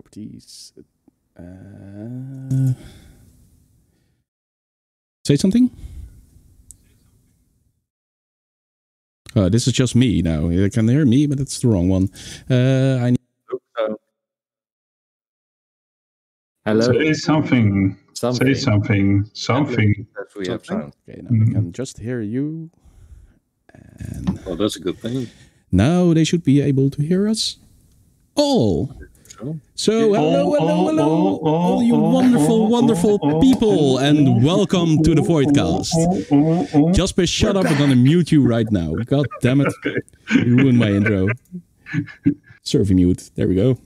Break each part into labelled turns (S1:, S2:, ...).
S1: properties. Say something? Oh, this is just me now. You can hear me, but it's the wrong one. I need.
S2: Hello.
S3: Say something. Say something. Something.
S2: We have sound.
S1: Okay, now we can just hear you. And
S2: well, that's a good thing.
S1: now they should be able to hear us all. So, hello, all you wonderful people, and welcome to the Voidcast. Jasper, shut up, I'm gonna mute you right now. God damn it. You ruined my intro. Survey mute. There we go.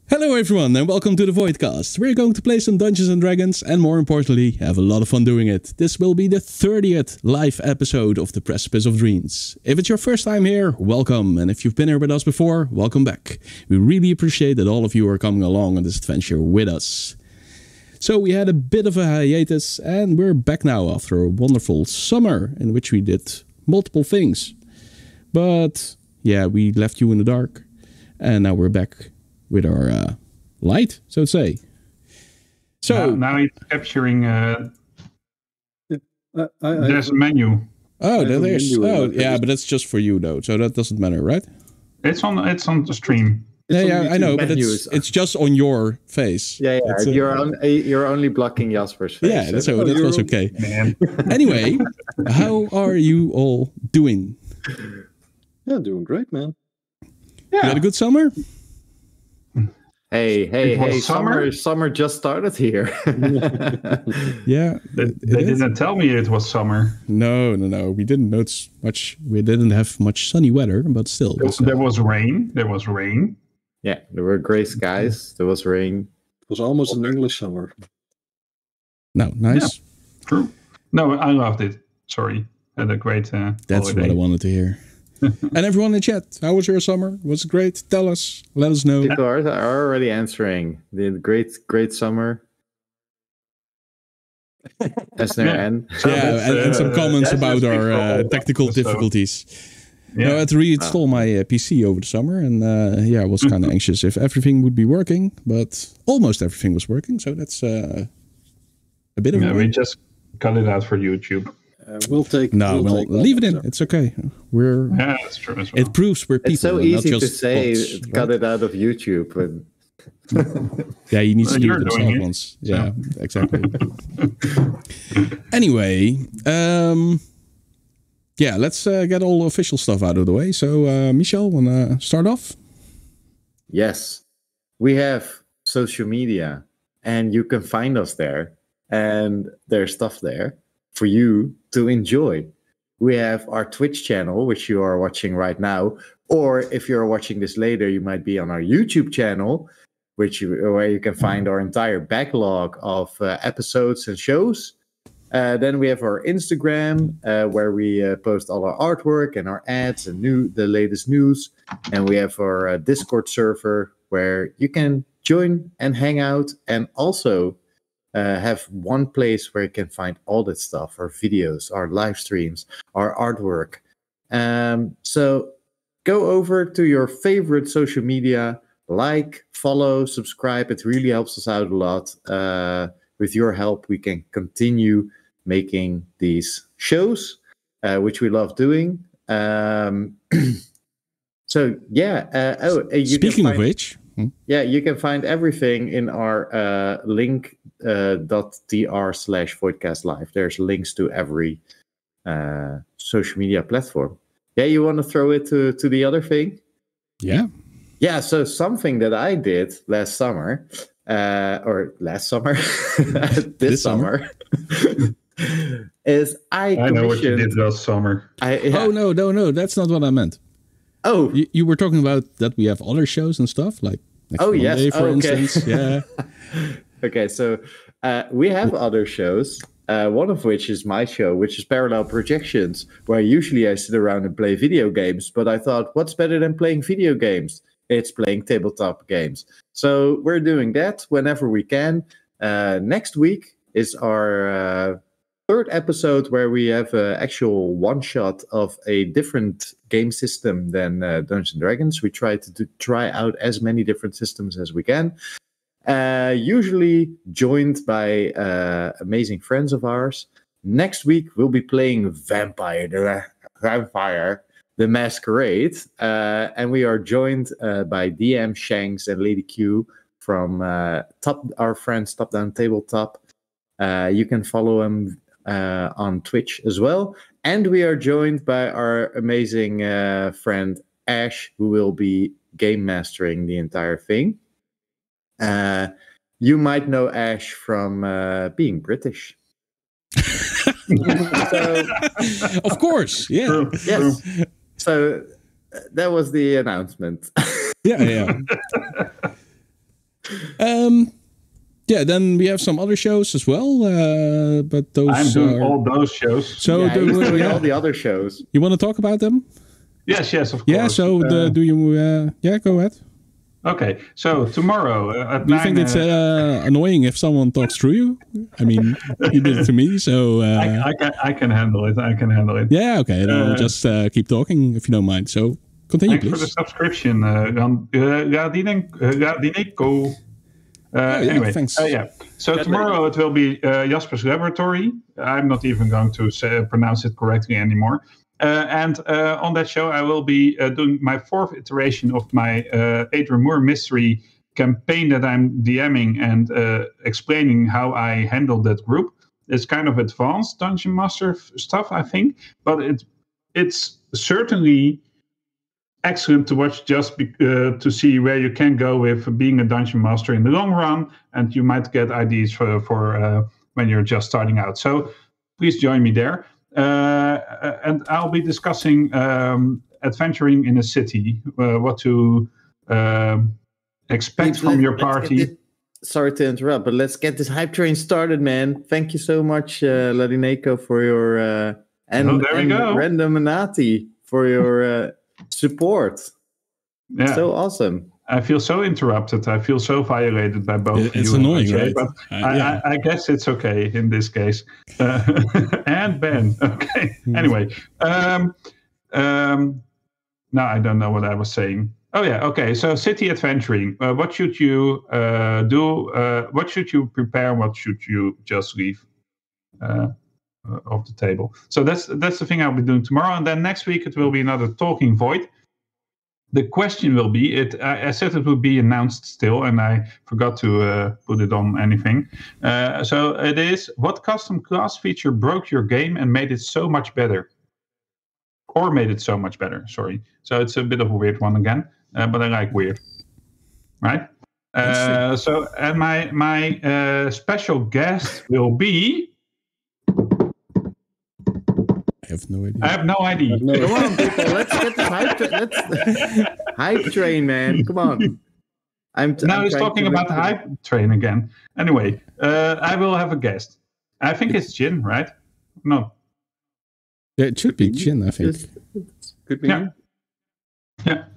S1: Hello everyone, and welcome to the Voidcast. We're going to play some Dungeons and Dragons, and more importantly, have a lot of fun doing it. This will be the 30th live episode of the Precipice of Dreams. If it's your first time here, welcome, and if you've been here with us before, welcome back. We really appreciate that all of you are coming along on this adventure with us. So we had a bit of a hiatus, and we're back now after a wonderful summer in which we did multiple things. But yeah, we left you in the dark, and now we're back with our light, so to say. So
S3: now it's capturing. There's a menu.
S1: Oh, there's. Oh, yeah, but that's just for you though, so that doesn't matter, right?
S3: It's on the stream.
S1: Yeah, I know, but it's just on your face.
S2: Yeah. You're only blocking Jasper's face.
S1: Yeah, that was okay.
S3: Man.
S1: Anyway, how are you all doing?
S4: Yeah, doing great, man.
S1: You had a good summer?
S2: Hey, summer just started here.
S1: Yeah.
S3: They didn't tell me it was summer.
S1: No. We didn't notice much. We didn't have much sunny weather, but still.
S3: There was rain.
S2: Yeah, there were gray skies. There was rain.
S4: It was almost an English summer.
S1: No, nice.
S3: Yeah, true. No, I loved it. Sorry. Had a great
S1: That's
S3: holiday.
S1: what I wanted to hear. And everyone in the chat, how was your summer? Was it great? Tell us. Let us know.
S2: People are already answering. The great summer. SNRN.
S1: And some comments about our technical difficulties. Yeah. No, I had to reinstall my PC over the summer, and I was kind of anxious if everything would be working, but almost everything was working, so that's a bit of a...
S3: we just cut it out for YouTube.
S4: We'll
S1: leave it in. It's okay.
S3: Yeah, that's true as well.
S1: It proves we're people.
S2: It's so easy to say,
S1: bots,
S2: cut it out of YouTube. But...
S1: yeah, you need to do it himself once. So. Yeah, exactly. Anyway, let's get all the official stuff out of the way. So, Michel, wanna start off?
S2: Yes, we have social media, and you can find us there, and there's stuff there for you to enjoy. We have our Twitch channel, which you are watching right now, or if you're watching this later, you might be on our YouTube channel, where you can find our entire backlog of episodes and shows. Then we have our Instagram, where we post all our artwork and our ads and the latest news. And we have our Discord server, where you can join and hang out, and also have one place where you can find all that stuff, our videos, our live streams, our artwork. So go over to your favorite social media, follow, subscribe. It really helps us out a lot. With your help, we can continue making these shows, which we love doing.
S1: Speaking of which...
S2: Yeah, you can find everything in our link.tr/voidcastlive. There's links to every social media platform. Yeah, you want to throw it to the other thing?
S1: Yeah.
S2: Yeah, so something that I did last summer, this summer, is I
S3: know what you did last summer.
S1: Oh, no, that's not what I meant.
S2: Oh,
S1: you were talking about that we have other shows and stuff like next Monday, for instance. Yeah.
S2: Okay, so we have other shows. One of which is my show, which is Parallel Projections, where usually I sit around and play video games. But I thought, what's better than playing video games? It's playing tabletop games. So we're doing that whenever we can. Next week is our third episode where we have an actual one-shot of a different game system than Dungeons & Dragons. We try to try out as many different systems as we can. Usually joined by amazing friends of ours. Next week, we'll be playing Vampire the Masquerade. And we are joined by DM Shanks and Lady Q from our friends Top Down Tabletop. You can follow them on Twitch as well. And we are joined by our amazing friend Ash, who will be game mastering the entire thing. You might know Ash from being British.
S1: Of course, yeah.
S2: Yes. So that was the announcement.
S1: Yeah. Then we have some other shows as well, but those
S3: I'm doing all those shows.
S1: So
S2: he's doing all the other shows.
S1: You want to talk about them?
S3: Yes, of course.
S1: Yeah. So do you? Go ahead.
S3: Okay, so tomorrow at 9...
S1: Do you think it's annoying if someone talks through you? I mean, you did it to me, so...
S3: I can handle it.
S1: Yeah, okay. Then I'll just keep talking, if you don't mind. So, continue, please.
S3: Thanks for the subscription, Radineko. Anyway,
S1: thanks.
S3: So tomorrow it will be Jasper's Laboratory. I'm not even going to pronounce it correctly anymore. And on that show, I will be doing my fourth iteration of my Aedon Moore mystery campaign that I'm DMing and explaining how I handle that group. It's kind of advanced Dungeon Master stuff, I think, but it's certainly excellent to watch just to see where you can go with being a Dungeon Master in the long run, and you might get ideas for when you're just starting out. So please join me there. And I'll be discussing adventuring in a city, what to expect from your party.
S2: Sorry to interrupt, but let's get this hype train started, man. Thank you so much, Ladineko, for your and Random Anati for your support.
S3: Yeah.
S2: So awesome.
S3: I feel so interrupted. I feel so violated by both of you.
S1: It's annoying,
S3: right?
S1: But
S3: I guess it's okay in this case. And Ben. Okay. Anyway. Now I don't know what I was saying. Oh, yeah. Okay. So city adventuring. What should you do? What should you prepare? What should you just leave off the table? So that's the thing I'll be doing tomorrow. And then next week it will be another Talking Void. The question will be, I said it would be announced still, and I forgot to put it on anything. So it is, what custom class feature broke your game and made it so much better? Or made it so much better, sorry. So it's a bit of a weird one again, but I like weird. Right? So, and my special guest will be...
S1: I have no idea.
S3: I have no idea.
S2: Come on, people. Let's get this hype train, man. Come on.
S3: Now he's talking about the hype train again. Anyway, I will have a guest. I think it's Jin, right? No.
S1: Yeah, it should be Jin, I think.
S4: Could be.
S3: Yeah.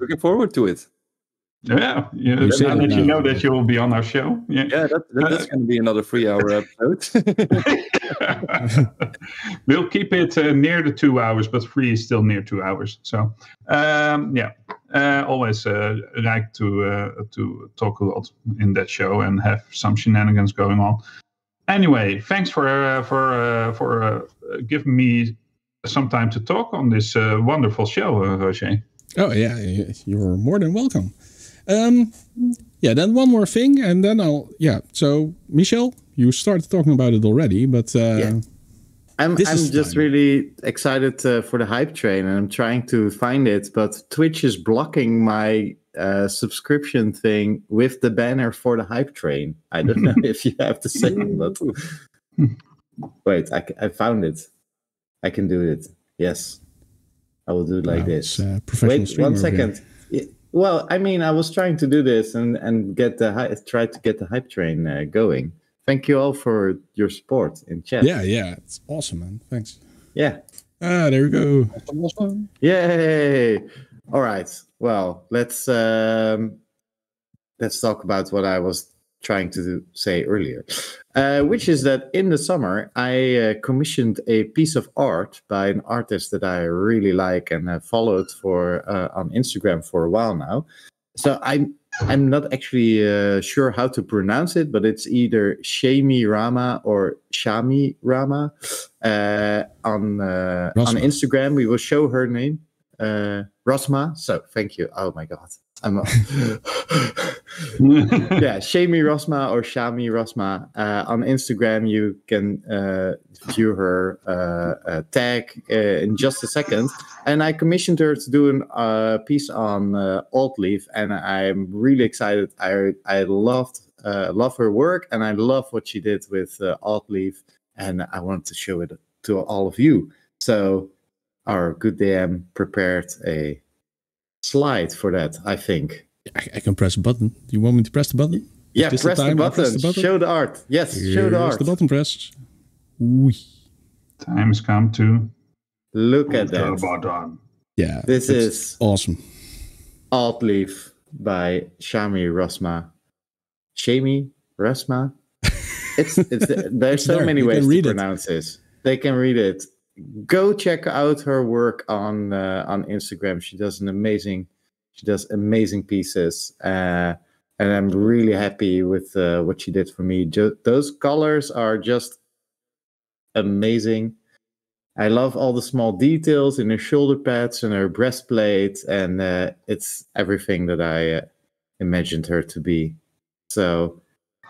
S4: Looking forward to it.
S3: Yeah, now that you know that you will be on our show.
S4: Yeah, that's going to be another 3-hour episode.
S3: We'll keep it near the 2 hours, but 3 is still near 2 hours. So, always like to talk a lot in that show and have some shenanigans going on. Anyway, thanks for giving me some time to talk on this wonderful show, Roger.
S1: Oh yeah, you're more than welcome. Then one more thing, and then so Michel, you started talking about it already, but
S2: I'm just really excited for the hype train, and I'm trying to find it, but Twitch is blocking my subscription thing with the banner for the hype train. I don't know if you have the same, but wait, I found it. I can do it. Yes, I will do it like this. Wait 1 second. Well, I mean, I was trying to do this and try to get the hype train going. Thank you all for your support in chat.
S1: Yeah, it's awesome, man. Thanks.
S2: Yeah.
S1: There we go.
S2: Yay! All right. Well, let's talk about what I was trying to say earlier, which is that in the summer I commissioned a piece of art by an artist that I really like and have followed on Instagram for a while now. So I'm not actually sure how to pronounce it, but it's either Shami Rama or Shami Rama on Instagram. We will show her name, Rosma. So thank you. Oh my God. Shami Rosma or Shami Rosma on Instagram. You can view her tag in just a second. And I commissioned her to do a piece on Altleaf, and I'm really excited. I love her work, and I love what she did with Altleaf, and I want to show it to all of you. So our good DM prepared a slide for that, I think.
S1: I can press a button. Do you want me to press the button?
S2: Yeah, press the button. Show the art. Yes, show the art.
S1: The button press. Oei.
S3: Time's come to
S2: look at that.
S3: Button.
S1: Yeah,
S2: this is
S1: awesome.
S2: Altleaf by Shami Rosma. Shami Rosma. There's so many ways to pronounce this. They can read it. Go check out her work on Instagram. She does amazing pieces, and I'm really happy with what she did for me. Those colors are just amazing. I love all the small details in her shoulder pads and her breastplate, and it's everything that I imagined her to be. So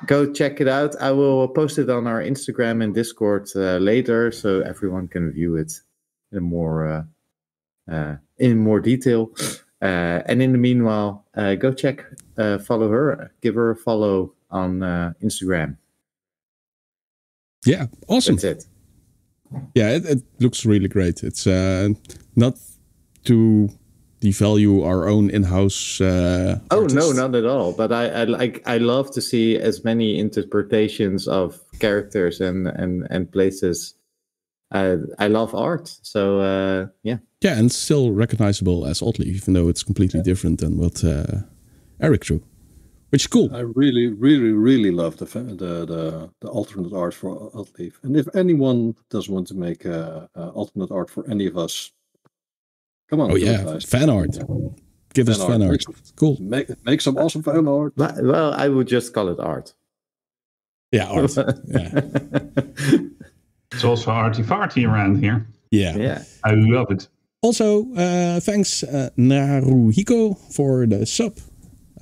S2: go check it out. I will post it on our Instagram and Discord later, so everyone can view it in more detail. And in the meanwhile, go follow her, give her a follow on Instagram.
S1: Yeah, awesome.
S2: That's it.
S1: Yeah, it looks really great. It's not to devalue our own in-house.
S2: No, not at all. But I love to see as many interpretations of characters and places. I love art, so yeah.
S1: Yeah, and still recognizable as Altleaf, even though it's completely different than what Eric drew, which is cool.
S4: I really, really, really love the alternate art for Altleaf. And if anyone does want to make alternate art for any of us, come on.
S1: Oh yeah, fan art. Give us fan art. Cool.
S4: Make some awesome fan art.
S2: Well, I would just call it art.
S1: Yeah, art. Yeah.
S3: It's also arty-farty around here.
S1: Yeah.
S3: I love it.
S1: Also, thanks Naruhiko for the sub.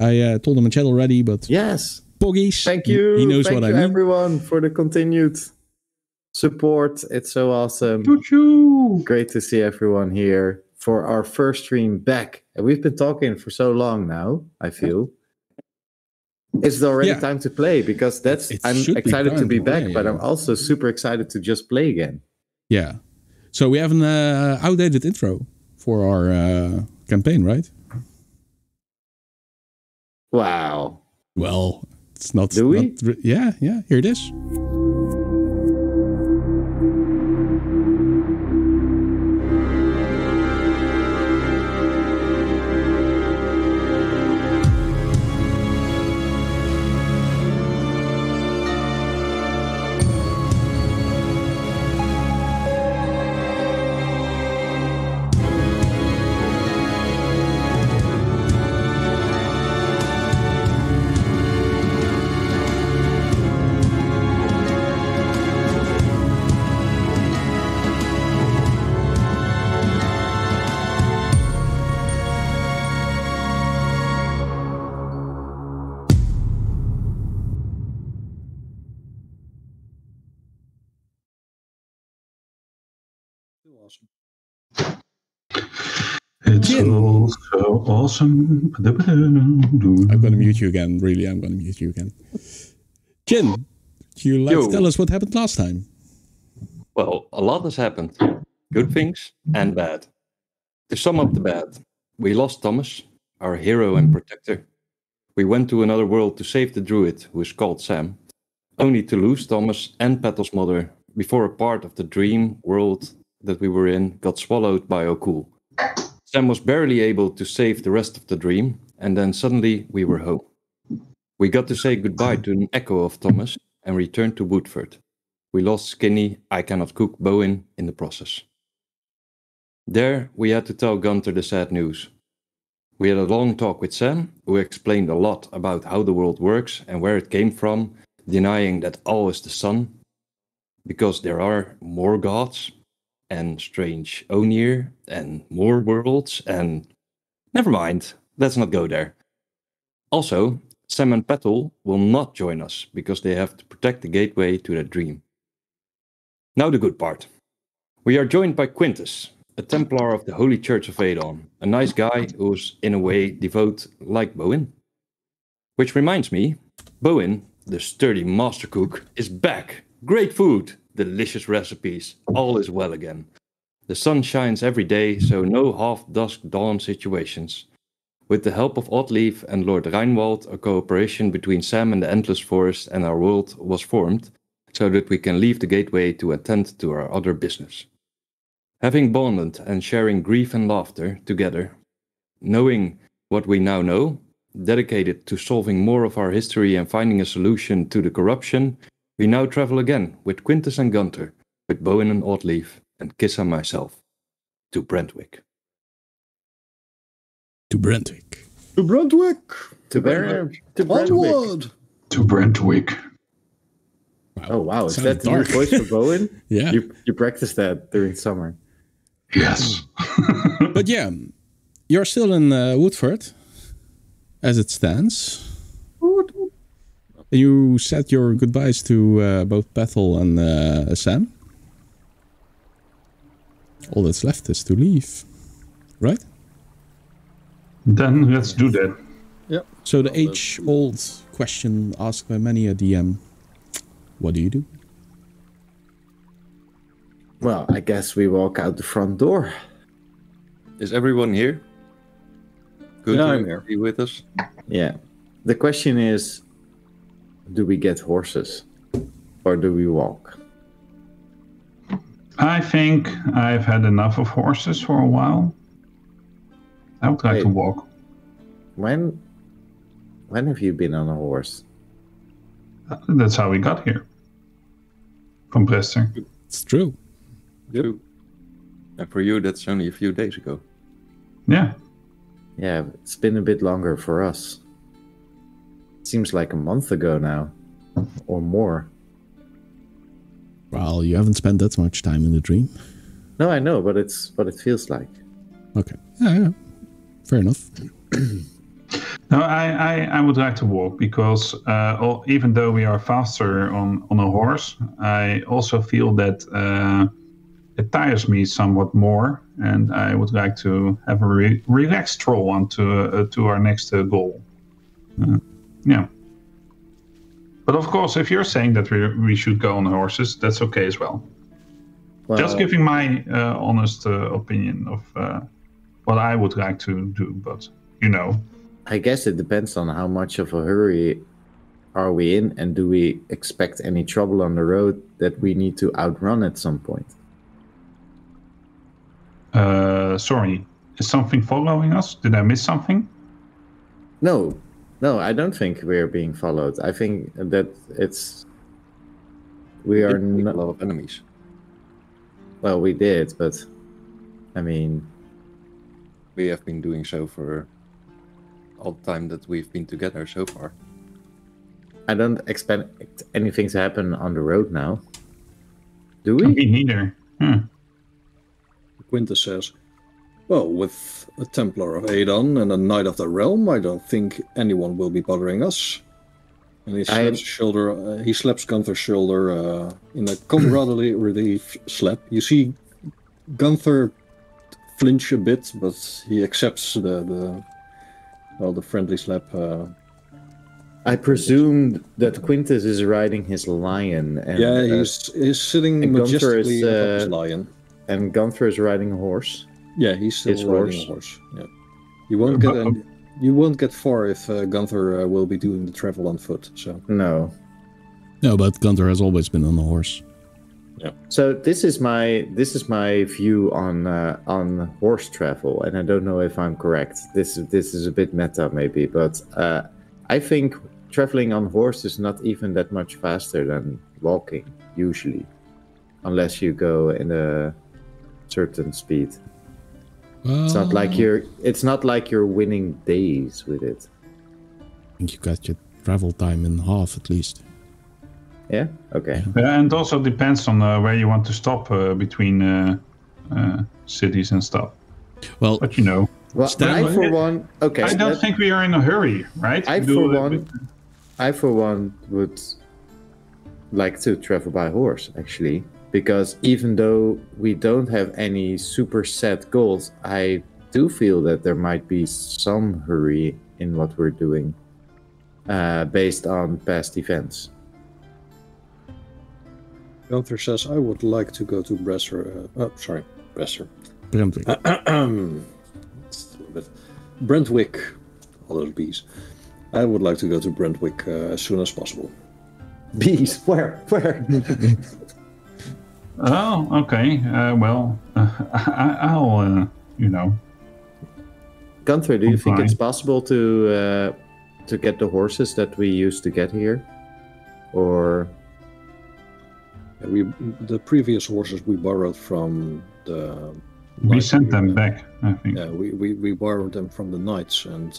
S1: I told him in chat already, but
S2: yes,
S1: Poggies.
S2: Thank you.
S1: He knows
S2: Thank
S1: what I
S2: you,
S1: mean.
S2: Everyone, for the continued support. It's so awesome.
S3: Choo-choo.
S2: Great to see everyone here for our first stream back. And we've been talking for so long now, I feel. It's already time to play, because I'm excited to be back, but I'm also super excited to just play again.
S1: Yeah. So we have an outdated intro for our campaign, right?
S2: Wow.
S1: Well, it's not.
S2: Do we?
S1: Yeah. Here it is.
S3: It's all so awesome.
S1: I'm going to mute you again. Really, I'm going to mute you again. Jin, would you like to tell us what happened last time?
S5: Well, a lot has happened. Good things and bad. To sum up the bad, we lost Thomas, our hero and protector. We went to another world to save the druid, who is called Sam, only to lose Thomas and Petal's mother before a part of the dream world that we were in got swallowed by Okul. Sam was barely able to save the rest of the dream, and then suddenly we were home. We got to say goodbye to an echo of Thomas and returned to Woodford. We lost Skinny, I cannot cook Bowen in the process. There, we had to tell Gunther the sad news. We had a long talk with Sam, who explained a lot about how the world works and where it came from, denying that all is the sun, because there are more gods, and strange Onir, and more worlds, and... Never mind, let's not go there. Also, Sam and Petal will not join us, because they have to protect the gateway to that dream. Now the good part. We are joined by Quintus, a Templar of the Holy Church of Aedon, a nice guy who's in a way devout like Bowen. Which reminds me, Bowen, the sturdy master cook, is back. Great food, delicious recipes, all is well again. The sun shines every day, so no half-dusk dawn situations. With the help of Oddleaf and Lord Reinwald, a cooperation between Sam and the Endless Forest and our world was formed, so that we can leave the gateway to attend to our other business. Having bonded and sharing grief and laughter together, knowing what we now know, dedicated to solving more of our history and finding a solution to the corruption, we now travel again with Quintus and Gunther, with Bowen and Oddleaf, and Kiss and myself, to Brentwick.
S1: To Brentwick.
S4: To Brentwick.
S2: To Brentwick.
S4: Onward.
S3: To Brentwick.
S1: Wow.
S2: Oh wow, is
S1: Sounded
S2: that the new
S1: dark.
S2: voice for Bowen?
S1: Yeah.
S2: You practiced that during summer.
S3: Yes.
S1: But yeah, you're still in Woodford, as it stands. You said your goodbyes to both Bethel and Sam. All that's left is to leave, right?
S3: Then let's do that.
S4: Yep.
S1: So the age-old question asked by many a DM, what do you do?
S2: Well, I guess we walk out the front door.
S5: Is everyone here? Good
S4: Yeah,
S5: to
S4: I'm here.
S5: be with us.
S2: Yeah. The question is, do we get horses or do we walk?
S3: I think I've had enough of horses for a while. I would like to walk.
S2: When have you been on a horse?
S3: That's how we got here. From Brester.
S1: It's true.
S5: True. And for you, that's only a few days ago.
S3: Yeah.
S2: Yeah, it's been a bit longer for us. Seems like a month ago now, or more.
S1: Well, you haven't spent that much time in the dream.
S2: No, I know, but it's what it feels like.
S1: Okay. Yeah. Fair enough.
S3: No, I would like to walk because even though we are faster on a horse, I also feel that it tires me somewhat more, and I would like to have a relaxed stroll on to our next goal. Yeah. But of course, if you're saying that we should go on horses, that's okay as well. Just giving my honest opinion of what I would like to do, but you know.
S2: I guess it depends on how much of a hurry are we in, and do we expect any trouble on the road that we need to outrun at some point?
S3: Sorry, is something following us? Did I miss something?
S2: No, I don't think we're being followed. I think that we are
S5: A
S2: not.
S5: lot of enemies.
S2: Well, we did, but I mean,
S5: We have been doing so for all the time that we've been together so far.
S2: I don't expect anything to happen on the road now. Do we?
S3: Me neither.
S4: Quintus says, well, with a Templar of Aedon and a Knight of the Realm, I don't think anyone will be bothering us. And he slaps Gunther's shoulder in a comradely relief slap. You see Gunther flinch a bit, but he accepts the friendly slap.
S2: I presume that Quintus is riding his lion. And,
S4: he's sitting
S2: and
S4: majestically
S2: Gunther
S4: atop his lion.
S2: And Gunther is riding a horse.
S4: Yeah, he's still
S2: His
S4: riding a horse. Yeah, you won't get far if Gunther will be doing the travel on foot. So
S2: No.
S1: No, but Gunther has always been on a horse.
S4: yeah.
S2: So this is my view on horse travel, and I don't know if I'm correct. This is a bit meta maybe, but I think traveling on horse is not even that much faster than walking usually, unless you go in a certain speed. It's not like you're winning days with it.
S1: I think you got your travel time in half at least.
S2: Yeah. Okay.
S3: And also depends on where you want to stop between cities and stuff.
S1: Well,
S3: but you know.
S2: Well, I for one. Okay.
S3: I don't think we are in a hurry, right?
S2: I for one would like to travel by horse actually, because even though we don't have any super set goals, I do feel that there might be some hurry in what we're doing, based on past events.
S4: Gunther says, I would like to go to Bresser.
S1: Brentwick.
S4: Brentwick. All those bees. I would like to go to Brentwick as soon as possible.
S2: Bees? Where?
S3: Oh, okay. Well, I'll, you know.
S2: Gunther, do you think it's possible to get the horses that we used to get here? Or...
S4: the previous horses we borrowed from the...
S3: We sent them back, I think.
S4: Yeah, we borrowed them from the knights, and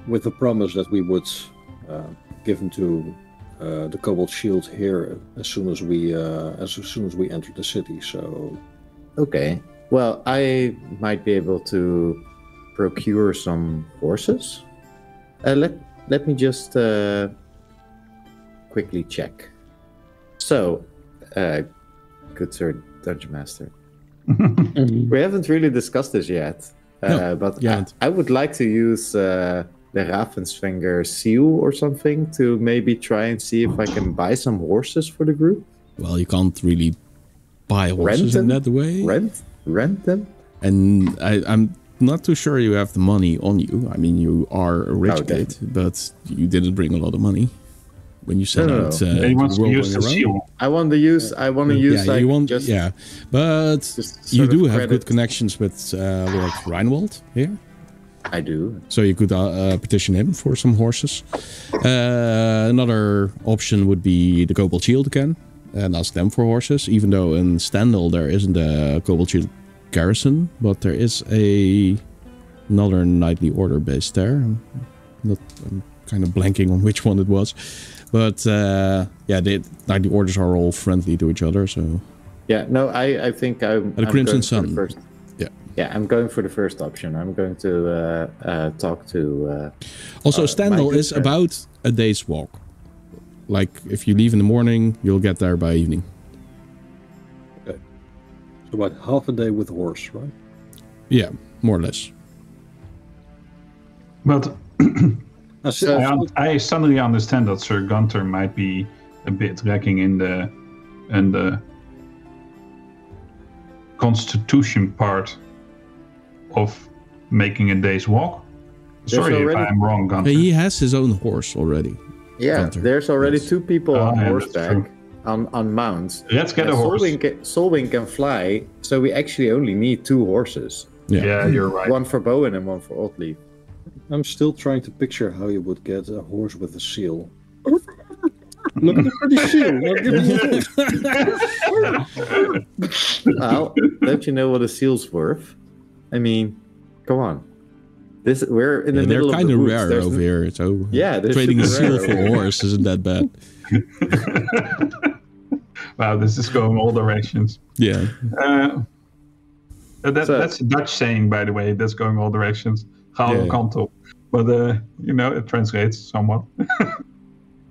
S4: with the promise that we would give them to the Cobalt Shield here as soon as we enter the city. So,
S2: okay. Well, I might be able to procure some horses. Let me just quickly check. So, good sir, Dungeon Master. We haven't really discussed this yet, but I would like to use the Ravensfinger seal or something to maybe try and see if I can buy some horses for the group.
S1: Well, you can't really buy horses in that way.
S2: Rent them?
S1: And I'm not too sure you have the money on you. I mean, you are a rich kid, but you didn't bring a lot of money when you set out.
S3: He wants to use the seal.
S2: I want to use
S1: but you do have good connections with Lord Reinwald here.
S2: I do.
S1: So you could petition him for some horses. Another option would be the Cobalt Shield again and ask them for horses, even though in Stendhal there isn't a Cobalt Shield garrison, but there is another knightly order based there. I'm kind of blanking on which one it was. But the knightly orders are all friendly to each other, so...
S2: Yeah, no, I think I'm
S1: Crimson Sun.
S2: First. Yeah, I'm going for the first option. I'm going to talk to...
S1: also, Stendhal is about a day's walk. Like, if you leave in the morning, you'll get there by evening.
S4: Okay. So about half a day with a horse, right?
S1: Yeah, more or less.
S3: But... I suddenly understand that Sir Gunther might be a bit lacking in the constitution part of making a day's walk. Sorry if I'm wrong, Gunther.
S1: He has his own horse already.
S2: Yeah,
S1: Gunther.
S2: There's already two people on horseback, on mounts.
S3: Let's get a horse.
S2: Solwyn can fly, so we actually only need two horses.
S3: Yeah, you're right.
S2: One for Bowen and one for Oddleif.
S4: I'm still trying to picture how you would get a horse with a seal. Look at the pretty seal.
S2: Well, don't you know what a seal's worth? I mean, come on. We're in the middle of the woods.
S1: They're kind of rare over here, so trading a seal for a horse isn't that bad.
S3: Wow, this is going all directions.
S1: Yeah.
S3: That's a Dutch saying, by the way. That's going all directions. Gaan kant op. But, it translates somewhat.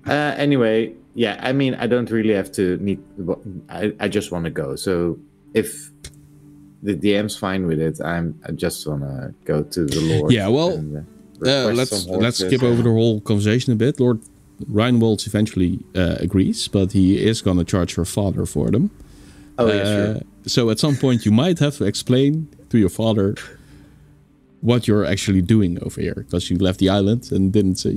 S2: Anyway, yeah, I mean, I don't really have to need... I just want to go. So if the DM's fine with it, I just want to go to the Lord.
S1: Yeah, well, let's skip over the whole conversation a bit. Lord Reinwald eventually agrees, but he is going to charge your father for them.
S2: Oh, yeah, sure.
S1: So at some point you might have to explain to your father what you're actually doing over here, because you left the island and didn't say,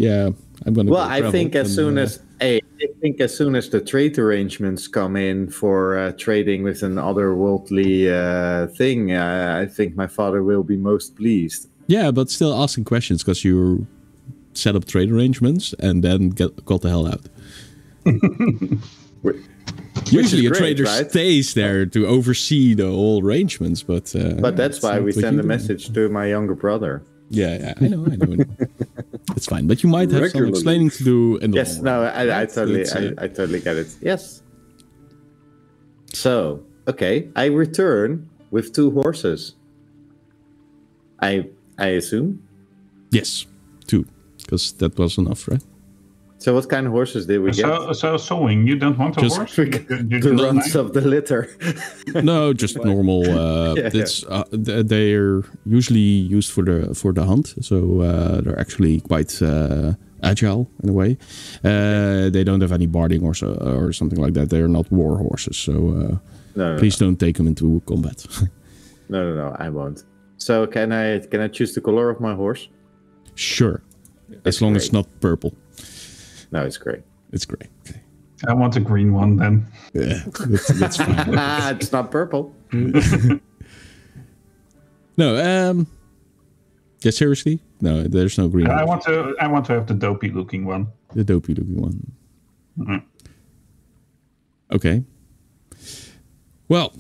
S1: I'm going to
S2: Well, I think as soon as the trade arrangements come in for trading with an otherworldly thing, I think my father will be most pleased.
S1: Yeah, but still asking questions, because you're set up trade arrangements, and then got the hell out. Usually a trader stays there to oversee the whole arrangements, but
S2: that's why we send a message to my younger brother.
S1: Yeah, I know. It's fine, but you might have some explaining to do. In the
S2: yes, no, I totally get it. Yes. So, okay, I return with 2 horses. I assume.
S1: Yes, 2, because that was enough, right?
S2: So what kind of horses did we get?
S3: So sewing, you don't want a horse?
S2: The runs of the litter.
S1: No, just normal. They're usually used for the hunt, so they're actually quite agile in a way. They don't have any barding or something like that. They are not war horses, so please don't take them into combat.
S2: No, I won't. So can I choose the color of my horse?
S1: Sure, as long as it's not purple.
S2: No, it's great.
S1: It's great. Okay.
S3: I want a green one then.
S1: Yeah, that's fine.
S2: It's not purple.
S1: No, yeah, seriously? No, there's no green.
S3: I want to have the dopey looking one.
S1: The dopey looking one. Mm-hmm. Okay. Well,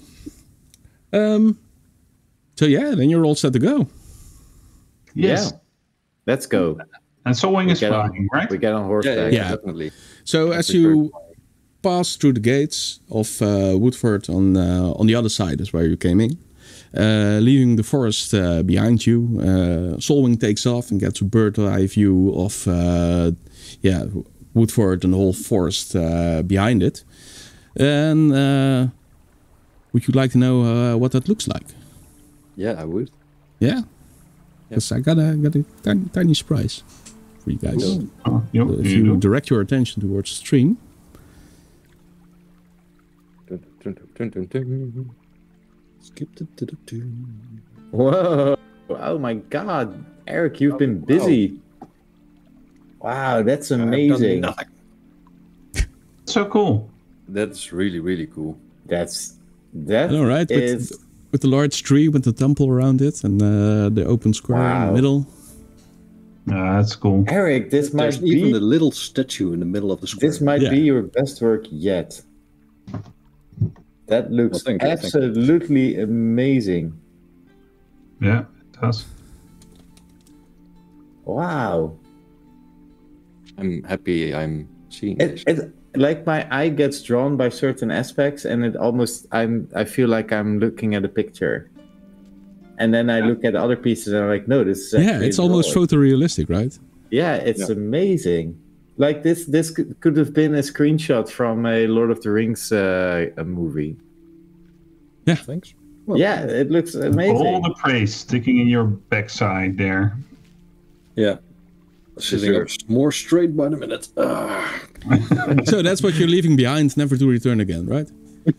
S1: so yeah, then you're all set to go.
S3: Yes.
S2: Yeah. Let's go.
S3: And sewing is flying, right?
S2: We get on horseback.
S5: Yeah, definitely.
S1: So as you pass through the gates of Woodford on the other side is where you came in, leaving the forest behind you, Solwing takes off and gets a bird's eye view of Woodford and the whole forest behind it. And would you like to know what that looks like?
S5: Yeah, I would.
S1: Yeah, because I got a tiny surprise for you guys. If you direct your attention towards the stream.
S2: Whoa! Oh my God, Eric, you've been busy. Wow, that's amazing.
S3: So cool.
S5: That's really, really cool.
S2: That
S1: all right, with the large tree with the temple around it and the open square in the middle.
S3: That's cool.
S2: Eric, this might be
S4: even a little statue in the middle of the square.
S2: This might be your best work yet. That looks absolutely amazing.
S3: Yeah, it does.
S2: Wow.
S5: I'm happy I'm seeing this.
S2: Like my eye gets drawn by certain aspects, and it almost I feel like I'm looking at a picture, and then I look at other pieces and I'm like, no, this is
S1: it's almost photorealistic, right?
S2: Yeah, it's amazing. Like this could have been a screenshot from a Lord of the Rings a movie.
S1: Yeah,
S4: thanks.
S2: Well, yeah, it looks amazing.
S3: All the praise sticking in your backside there.
S4: Yeah. Sitting up more straight by the minute.
S1: So that's what you're leaving behind, never to return again, right?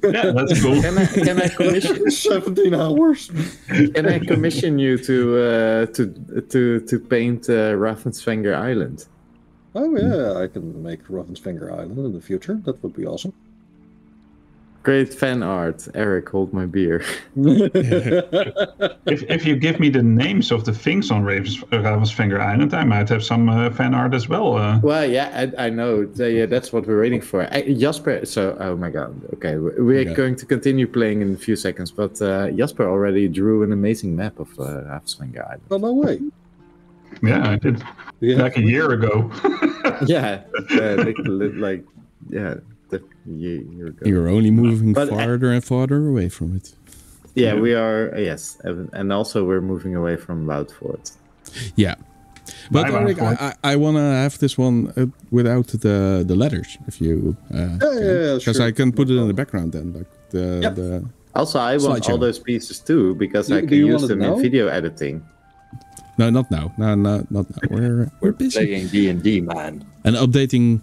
S3: Yeah, that's cool.
S2: Can I commission
S4: 17 hours?
S2: Can I commission you to paint Ravensfinger Island?
S4: Oh yeah, I can make Ravensfinger Island in the future. That would be awesome.
S2: Great fan art. Eric, hold my beer.
S3: If you give me the names of the things on Ravensfinger Island, I might have some fan art as well.
S2: Well, yeah, I know. Yeah, that's what we're waiting for. Jasper, so, oh my God. Okay, we're going to continue playing in a few seconds, but Jasper already drew an amazing map of Ravensfinger Island.
S4: Oh, no way.
S3: Yeah, I did. Yeah. Like a year ago.
S2: Yeah, year ago.
S1: You're only moving farther and farther away from it.
S2: Yeah, we are. Yes, and also we're moving away from Woudford.
S1: Yeah, but Eric, I want to have this one without the letters, if you. Because I can put it in the background then, like the.
S2: Also, I want all those pieces too because I can use them in video editing.
S1: No, not now. No, not now. We're busy
S5: playing D&D, man,
S1: and updating.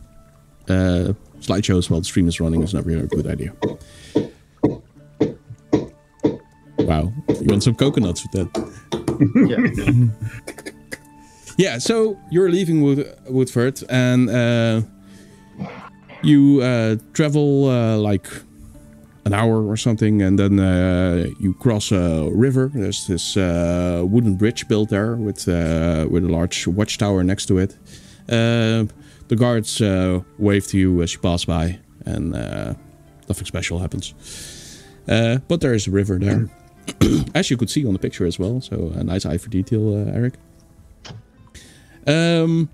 S1: Slideshows while the stream is running is never a good idea. Wow, you want some coconuts with that? Yeah. So you're leaving Woodford, and you travel like an hour or something, and then you cross a river. There's this wooden bridge built there with a large watchtower next to it. The guards wave to you as you pass by, and nothing special happens. But there is a river there, as you could see on the picture as well. So a nice eye for detail, Eric. And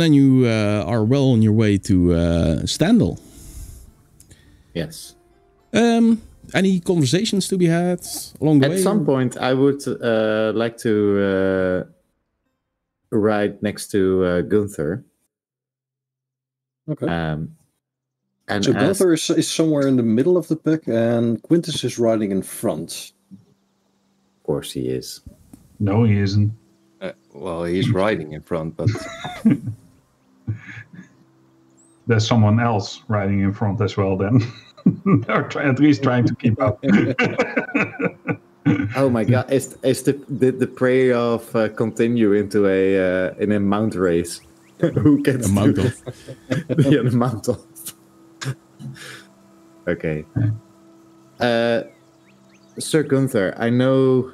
S1: then you are well on your way to Standal.
S2: Yes.
S1: Any conversations to be had along the way?
S2: At some point, I would like to ride next to Gunther.
S4: Okay.
S2: And
S4: so Gunther is somewhere in the middle of the pack, and Quintus is riding in front.
S2: Of course he is.
S3: No, he isn't.
S5: Well, he's riding in front, but
S3: there's someone else riding in front as well then. Or at least trying to keep up.
S2: Oh my god, is the prey of continue into in a mount race? Who gets
S1: a mount off?
S2: Yeah, the mount off. Okay. Sir Gunther, I know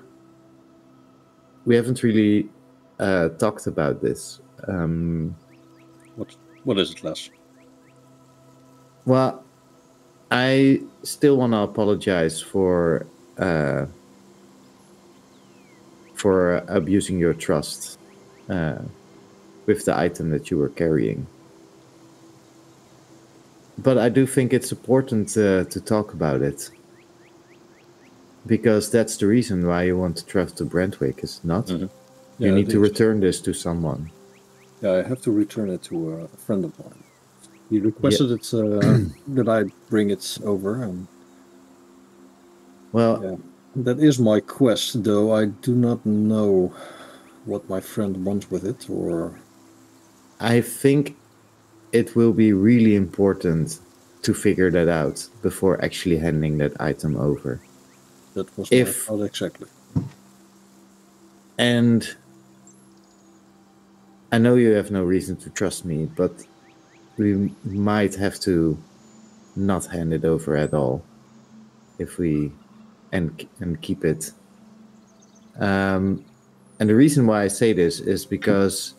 S2: we haven't really talked about this.
S4: What is it, Les?
S2: Well, I still want to apologize for abusing your trust with the item that you were carrying. But I do think it's important to talk about it. Because that's the reason why you want to travel to Brentwick, is it not?
S4: Mm-hmm.
S2: You need to return this to someone.
S4: Yeah, I have to return it to a friend of mine. He requested it that I bring it over. And
S2: well,
S4: yeah, that is my quest, though I do not know what my friend wants with it, or...
S2: I think it will be really important to figure that out before actually handing that item over.
S4: That was my thought exactly.
S2: And I know you have no reason to trust me, but we might have to not hand it over at all if we and keep it. And the reason why I say this is because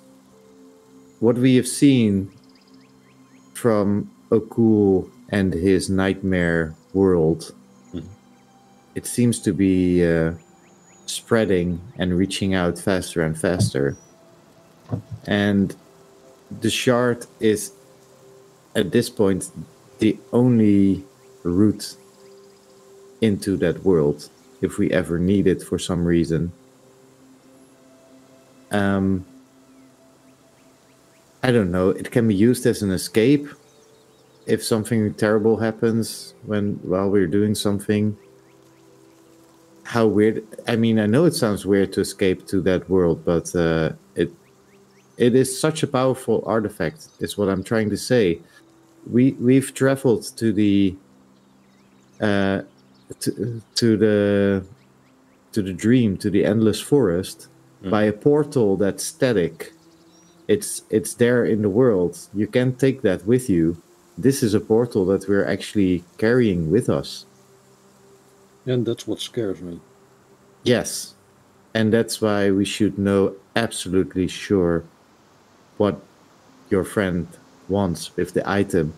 S2: what we have seen from Okul and his nightmare world, it seems to be spreading and reaching out faster and faster. And the shard is, at this point, the only route into that world, if we ever need it for some reason. I don't know, it can be used as an escape if something terrible happens while we're doing something. How weird. I mean, I know it sounds weird to escape to that world, but it is such a powerful artifact, is what I'm trying to say. We've traveled to the to the dream, to the endless forest, by a portal that's static. It's there in the world. You can't take that with you. This is a portal that we're actually carrying with us.
S4: And that's what scares me.
S2: Yes. And that's why we should know absolutely sure what your friend wants with the item.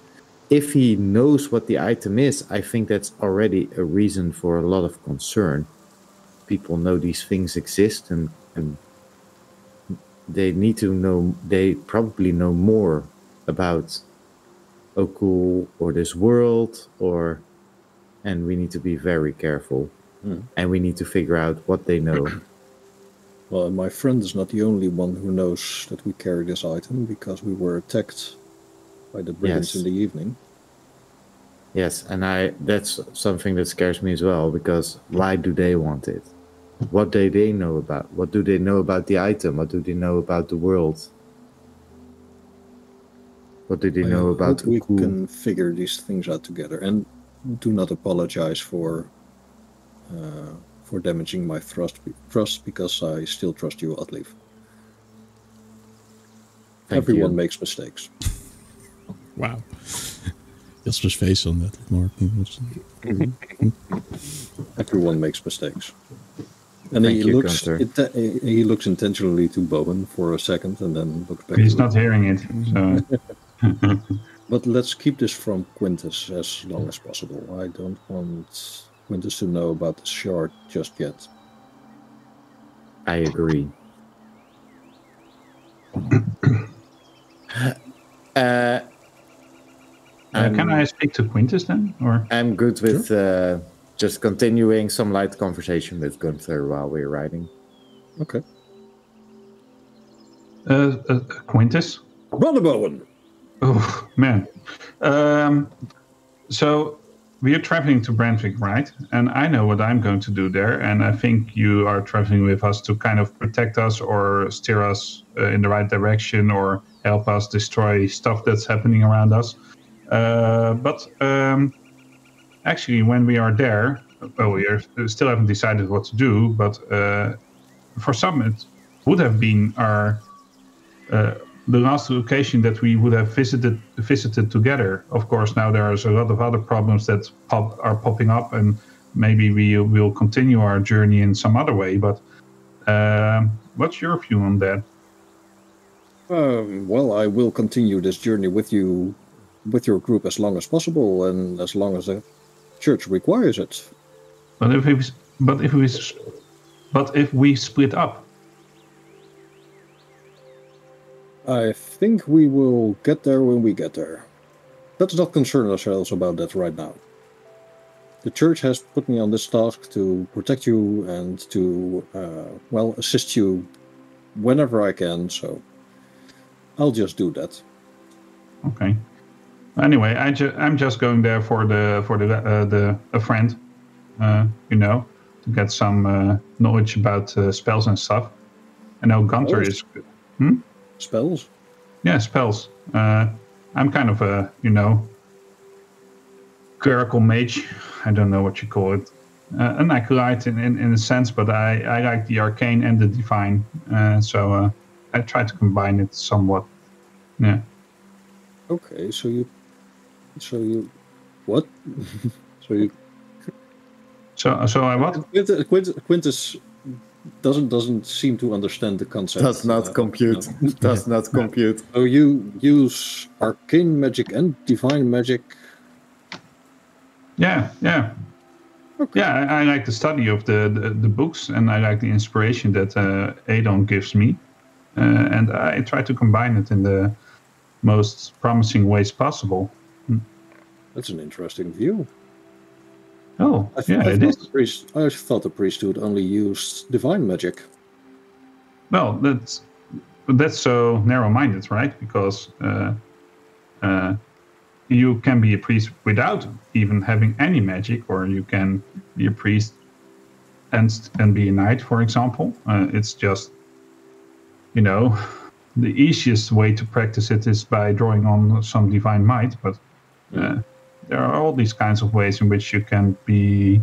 S2: If he knows what the item is, I think that's already a reason for a lot of concern. People know these things exist, and they need to know, they probably know more about Okul or this world, and we need to be very careful. And we need to figure out what they know.
S4: Well, my friend is not the only one who knows that we carry this item, because we were attacked by the brigands in the evening.
S2: Yes, and that's something that scares me as well, because why do they want it? What do they know about? What do they know about the item? What do they know about the world? What do they know about
S4: we can figure these things out together, and do not apologize for damaging my trust, because I still trust you, Atleaf. Everyone makes mistakes.
S1: Wow. Jasper's face on that remark.
S4: Everyone makes mistakes. And he looks intentionally to Bowen for a second and then looks back.
S3: He's not hearing it. So.
S4: But let's keep this from Quintus as long as possible. I don't want Quintus to know about the shard just yet.
S2: I agree.
S3: Can I speak to Quintus then? Or
S2: I'm good with just continuing some light conversation with Gunther while we're riding.
S4: Okay.
S3: Quintus?
S4: Brother Bowen!
S3: Oh, man. So we are traveling to Brentwick, right? And I know what I'm going to do there. And I think you are traveling with us to kind of protect us or steer us in the right direction or help us destroy stuff that's happening around us. But actually, when we are there, well, we still haven't decided what to do. But for some, it would have been our the last occasion that we would have visited together. Of course, now there's a lot of other problems that are popping up, and maybe we will continue our journey in some other way. But what's your view on that?
S4: Well, I will continue this journey with you, with your group, as long as possible, and as long as the church requires it.
S3: But if we split up.
S4: I think we will get there when we get there. Let's not concern ourselves about that right now. The church has put me on this task to protect you and to, assist you whenever I can, so I'll just do that.
S3: Okay. Anyway, I'm just going there for a friend, to get some knowledge about spells and stuff. I know Gunther is.
S4: Spells?
S3: Yeah, spells. I'm kind of a, clerical mage. I don't know what you call it. An acolyte in a sense, but I like the arcane and the divine. So I try to combine it somewhat. Yeah.
S4: Okay, so you what?
S3: So I what?
S4: Quintus doesn't seem to understand the concept.
S2: Does not compute.
S4: No.
S2: Does not compute.
S4: So you use arcane magic and divine magic.
S3: Yeah.
S4: Okay.
S3: Yeah, I like the study of the books, and I like the inspiration that Aedon gives me, and I try to combine it in the most promising ways possible.
S4: That's an interesting view.
S3: Oh, it is.
S4: I thought the priesthood only used divine magic.
S3: Well, that's so narrow-minded, right? Because you can be a priest without even having any magic, or you can be a priest and be a knight, for example. It's just, the easiest way to practice it is by drawing on some divine might, but there are all these kinds of ways in which you can be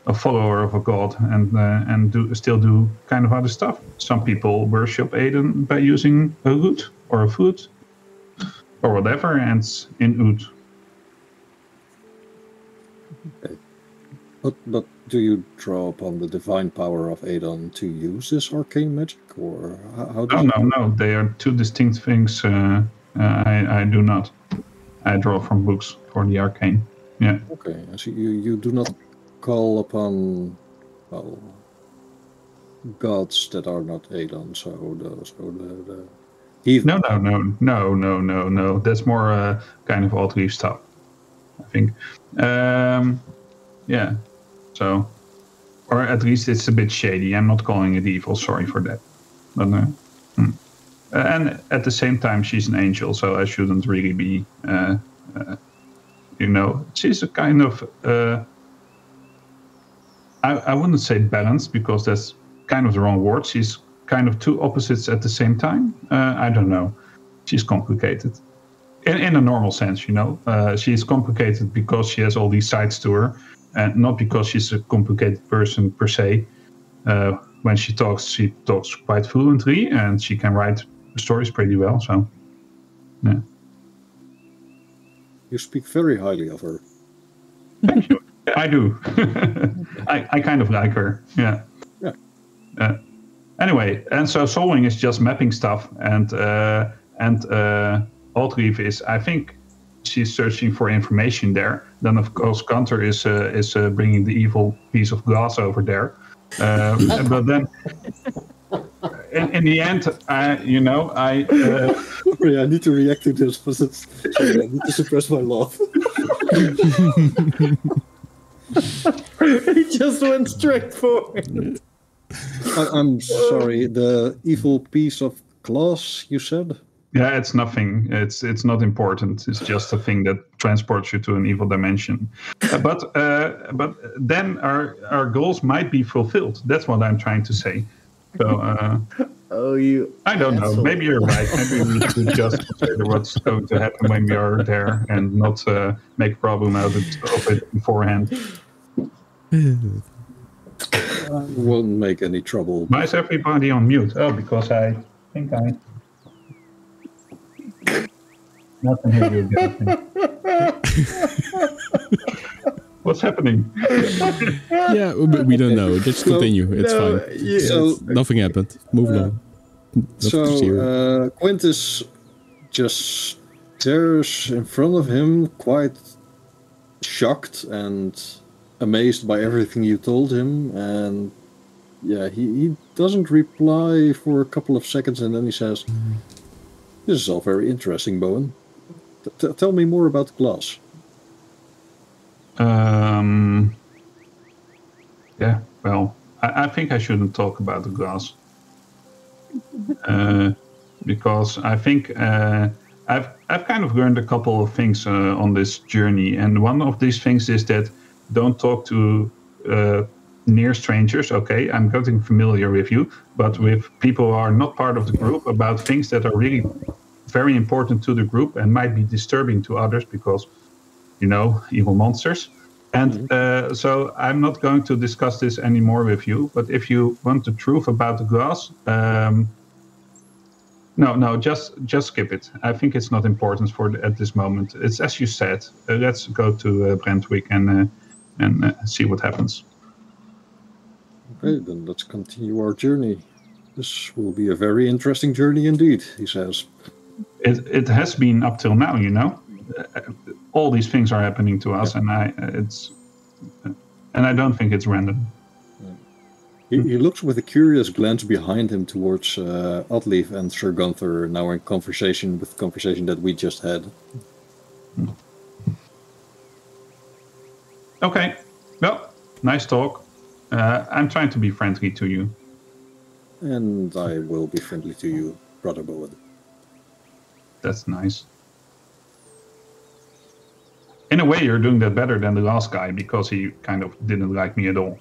S3: a follower of a god and still do kind of other stuff. Some people worship Aedon by using a root or a foot or whatever ends in oud.
S4: Okay. But do you draw upon the divine power of Aedon to use this arcane magic, or how do
S3: No, they are two distinct things. I do not. I draw from books for the arcane. Yeah.
S4: Okay, so you do not call upon, gods that are not Aedon, so the heathen.
S3: No. That's more kind of odd leaf stuff, I think. Yeah. So, or at least it's a bit shady. I'm not calling it evil. Sorry for that. But and at the same time, she's an angel, so I shouldn't really be. She's a kind of. I wouldn't say balanced, because that's kind of the wrong word. She's kind of two opposites at the same time. I don't know. She's complicated. In a normal sense, she's complicated because she has all these sides to her, and not because she's a complicated person per se. When she talks quite fluently, and she can write stories pretty well. So, yeah.
S4: You speak very highly of her.
S3: Thank you. I do. I kind of like her. Yeah. Anyway, and so Solwing is just mapping stuff, and Altreef is, I think, she's searching for information there. Then of course Gunter is bringing the evil piece of glass over there. But then, in the end, Sorry,
S4: I need to react to this, but I need to suppress my laugh.
S2: He just went straight for it.
S4: I'm sorry, the evil piece of glass, you said?
S3: Yeah, it's nothing. It's not important. It's just a thing that transports you to an evil dimension. But then our goals might be fulfilled. That's what I'm trying to say. So I don't know. Maybe you're right. Maybe we should just consider what's going to happen when we are there and not make a problem out of it beforehand.
S4: Won't make any trouble.
S3: Why is everybody on mute? Oh, because I think I... Nothing here you again. What's happening?
S1: Yeah, we don't know. Just continue. It's fine.
S2: Yeah.
S1: Nothing happened. Move along.
S4: Quintus just stares in front of him, quite shocked and amazed by everything you told him, and he doesn't reply for a couple of seconds, and then he says, "This is all very interesting, Bowen. Tell me more about the glass."
S3: Yeah, well, I think I shouldn't talk about the glass. Because I think I've kind of learned a couple of things on this journey, and one of these things is that don't talk to near strangers. Okay, I'm getting familiar with you, but with people who are not part of the group about things that are really very important to the group and might be disturbing to others because, evil monsters. And so I'm not going to discuss this anymore with you. But if you want the truth about the glass, just skip it. I think it's not important at this moment. It's as you said. Let's go to Brentwick and see what happens.
S4: Okay, then let's continue our journey. This will be a very interesting journey indeed, he says.
S3: It has been up till now, all these things are happening to us, and I don't think it's random.
S4: He looks with a curious glance behind him towards Altleaf and Sir Gunther, now in conversation with the conversation that we just had.
S3: Okay, well, nice talk. I'm trying to be friendly to you.
S4: And I will be friendly to you, Brother Bowen.
S3: That's nice. In a way, you're doing that better than the last guy because he kind of didn't like me at all.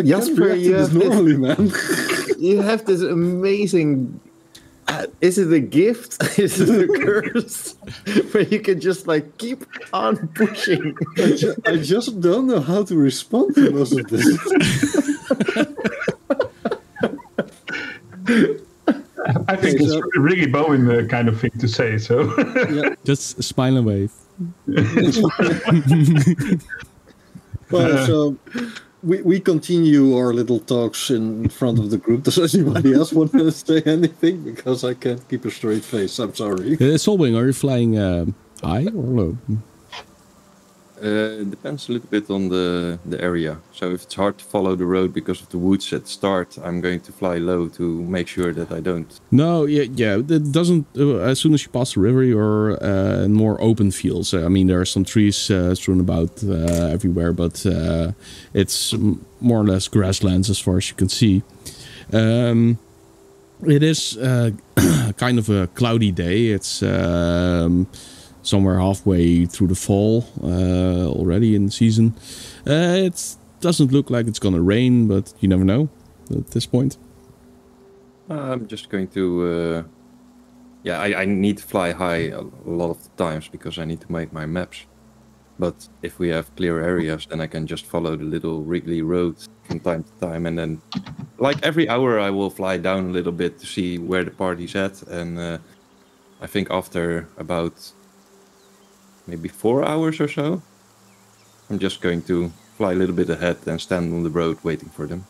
S2: Jasper, you have
S4: normally, man.
S2: You have this amazing. Is it a gift? Is it a curse? Where you can just keep on pushing.
S4: I just don't know how to respond to most of this.
S3: I think it's really Bowen kind of thing to say. So
S1: just smile and wave.
S4: Well, so we continue our little talks in front of the group. Does anybody else want to say anything? Because I can't keep a straight face. I'm sorry.
S1: Solwing, are you flying high or low?
S5: It depends a little bit on the area. So if it's hard to follow the road because of the woods at the start, I'm going to fly low to make sure that I don't.
S1: No, yeah. It doesn't. As soon as you pass the river, you're in more open fields. I mean, there are some trees strewn about everywhere, but it's more or less grasslands as far as you can see. It is kind of a cloudy day. It's somewhere halfway through the fall already in the season. It doesn't look like it's gonna rain, but you never know at this point.
S5: I'm just going to I need to fly high a lot of the times because I need to make my maps. But if we have clear areas, then I can just follow the little wriggly road from time to time. And then, like every hour, I will fly down a little bit to see where the party's at. And I think after about maybe 4 hours or so, I'm just going to fly a little bit ahead and stand on the road waiting for them.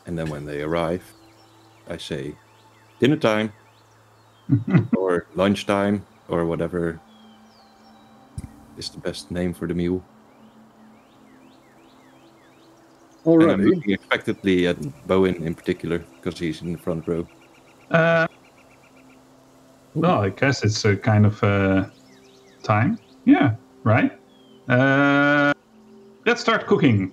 S5: And then when they arrive, I say, dinner time, or lunchtime, or whatever is the best name for the meal. And I'm
S4: Alrighty.
S5: looking expectantly at Bowen in particular, because he's in the front row.
S3: Well, I guess it's a kind of time. Yeah, right? Let's start cooking.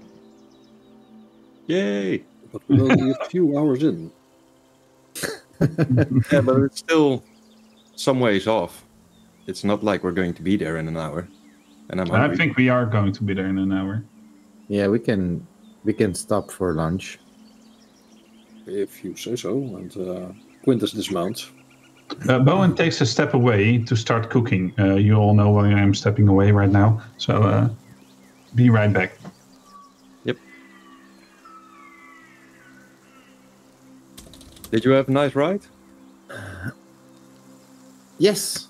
S5: Yay!
S4: But we'll be a few hours in.
S5: Yeah, but it's still some ways off. It's not like we're going to be there in an hour. And I'm hungry.
S3: I think we are going to be there in an hour.
S2: Yeah, we can stop for lunch.
S4: If you say so. And Quintus dismounts.
S3: Bowen takes a step away to start cooking. You all know why I'm stepping away right now. So be right back.
S5: Yep. Did you have a nice ride?
S2: Yes.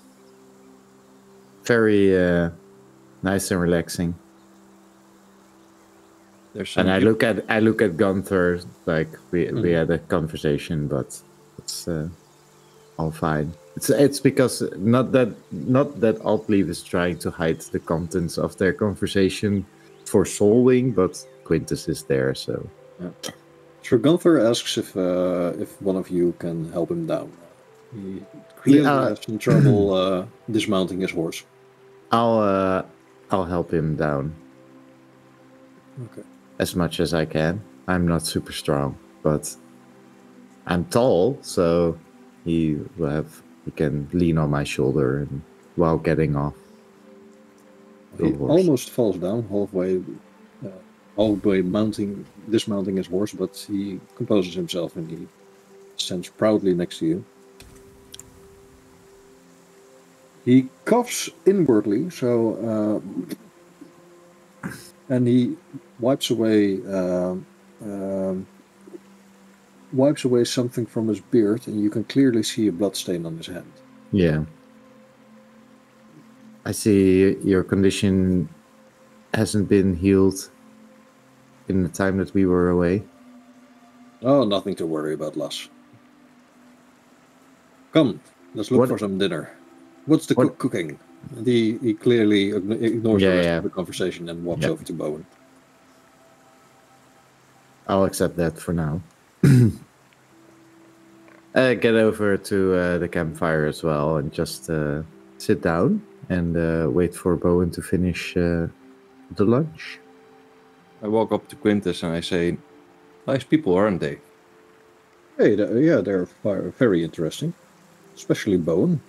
S2: Very nice and relaxing.
S5: There's some
S2: And I look at Gunther, like we had a conversation, but it's all fine. It's because not that Altleaf is trying to hide the contents of their conversation for solving, but Quintus is there, so.
S4: Yeah. Sir Gunther asks if one of you can help him down. He clearly has some trouble dismounting his horse.
S2: I'll help him down.
S4: Okay.
S2: As much as I can. I'm not super strong, but I'm tall, so he can lean on my shoulder and while getting off.
S4: He almost falls down halfway dismounting his horse, but he composes himself and he stands proudly next to you. He coughs inwardly, so and he wipes away something from his beard, and you can clearly see a bloodstain on his hand.
S2: Yeah. I see your condition hasn't been healed in the time that we were away.
S4: Oh, nothing to worry about, lass. Come, let's look for some dinner. What's the cook cooking? And he clearly ignores the rest of the conversation and walks over to Bowen.
S2: I'll accept that for now. Get over to the campfire as well and just sit down and wait for Bowen to finish the lunch.
S5: I walk up to Quintus and I say, nice people, aren't they?
S4: Hey, they're very interesting. Especially Bowen.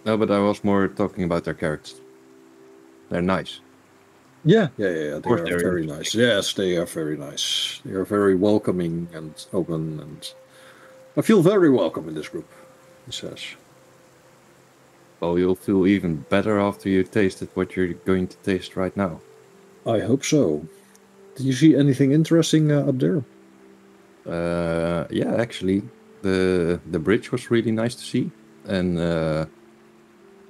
S5: No, but I was more talking about their characters. They're nice.
S4: Yeah. They are very nice. Yes, they are very nice. They are very welcoming and open, and I feel very welcome in this group, he says.
S5: Well, you'll feel even better after you tasted what you're going to taste right now.
S4: I hope so. Did you see anything interesting up there?
S5: Yeah, actually, the bridge was really nice to see, and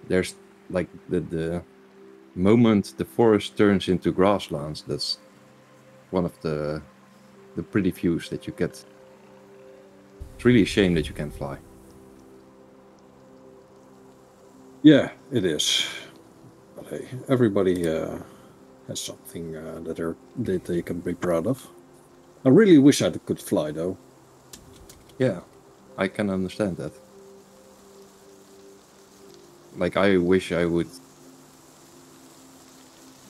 S5: there's like the moment the forest turns into grasslands. That's one of the pretty views that you get. It's really a shame that you can't fly.
S4: Yeah, it is. But hey, everybody has something that they can be proud of. I really wish I could fly, though.
S5: Yeah, I can understand that. Like, I wish I would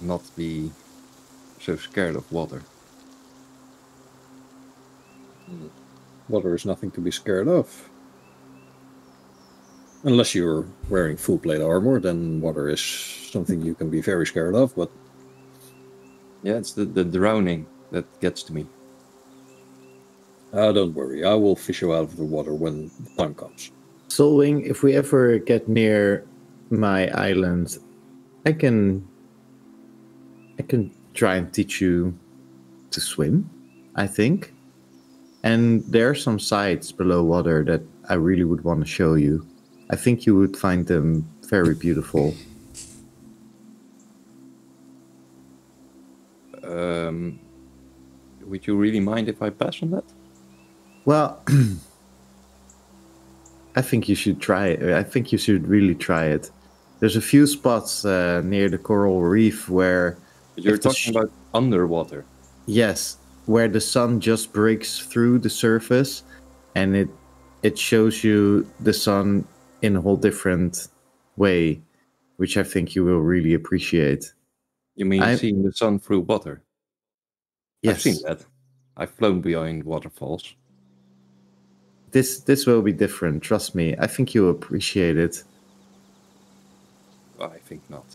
S5: not be so scared of water.
S4: Water is nothing to be scared of. Unless you're wearing full plate armor, then water is something you can be very scared of, but...
S5: Yeah, it's the drowning that gets to me.
S4: Don't worry, I will fish you out of the water when the time comes.
S2: Solwing, if we ever get near my island, I can try and teach you to swim, I think. And there are some sites below water that I really would want to show you. I think you would find them very beautiful.
S5: Would you really mind if I pass on that?
S2: Well, I think you should try it. I think you should really try it. There's a few spots near the coral reef where...
S5: You're talking about underwater.
S2: Yes, where the sun just breaks through the surface and it shows you the sun in a whole different way, which I think you will really appreciate.
S5: You mean seeing the sun through water?
S2: Yes.
S5: I've seen that. I've flown behind waterfalls.
S2: This will be different, trust me. I think you'll appreciate it.
S5: I think not.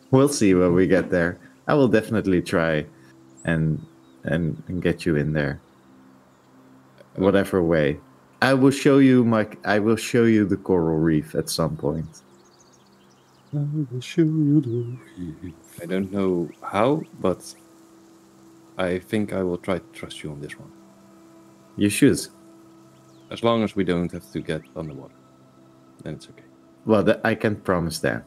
S2: We'll see when we get there. I will definitely try and get you in there. Whatever way. I will show you the coral reef at some point.
S4: I will show you the reef.
S5: I don't know how, but I think I will try to trust you on this one.
S2: You should.
S5: As long as we don't have to get underwater, then it's okay.
S2: Well, I can promise that.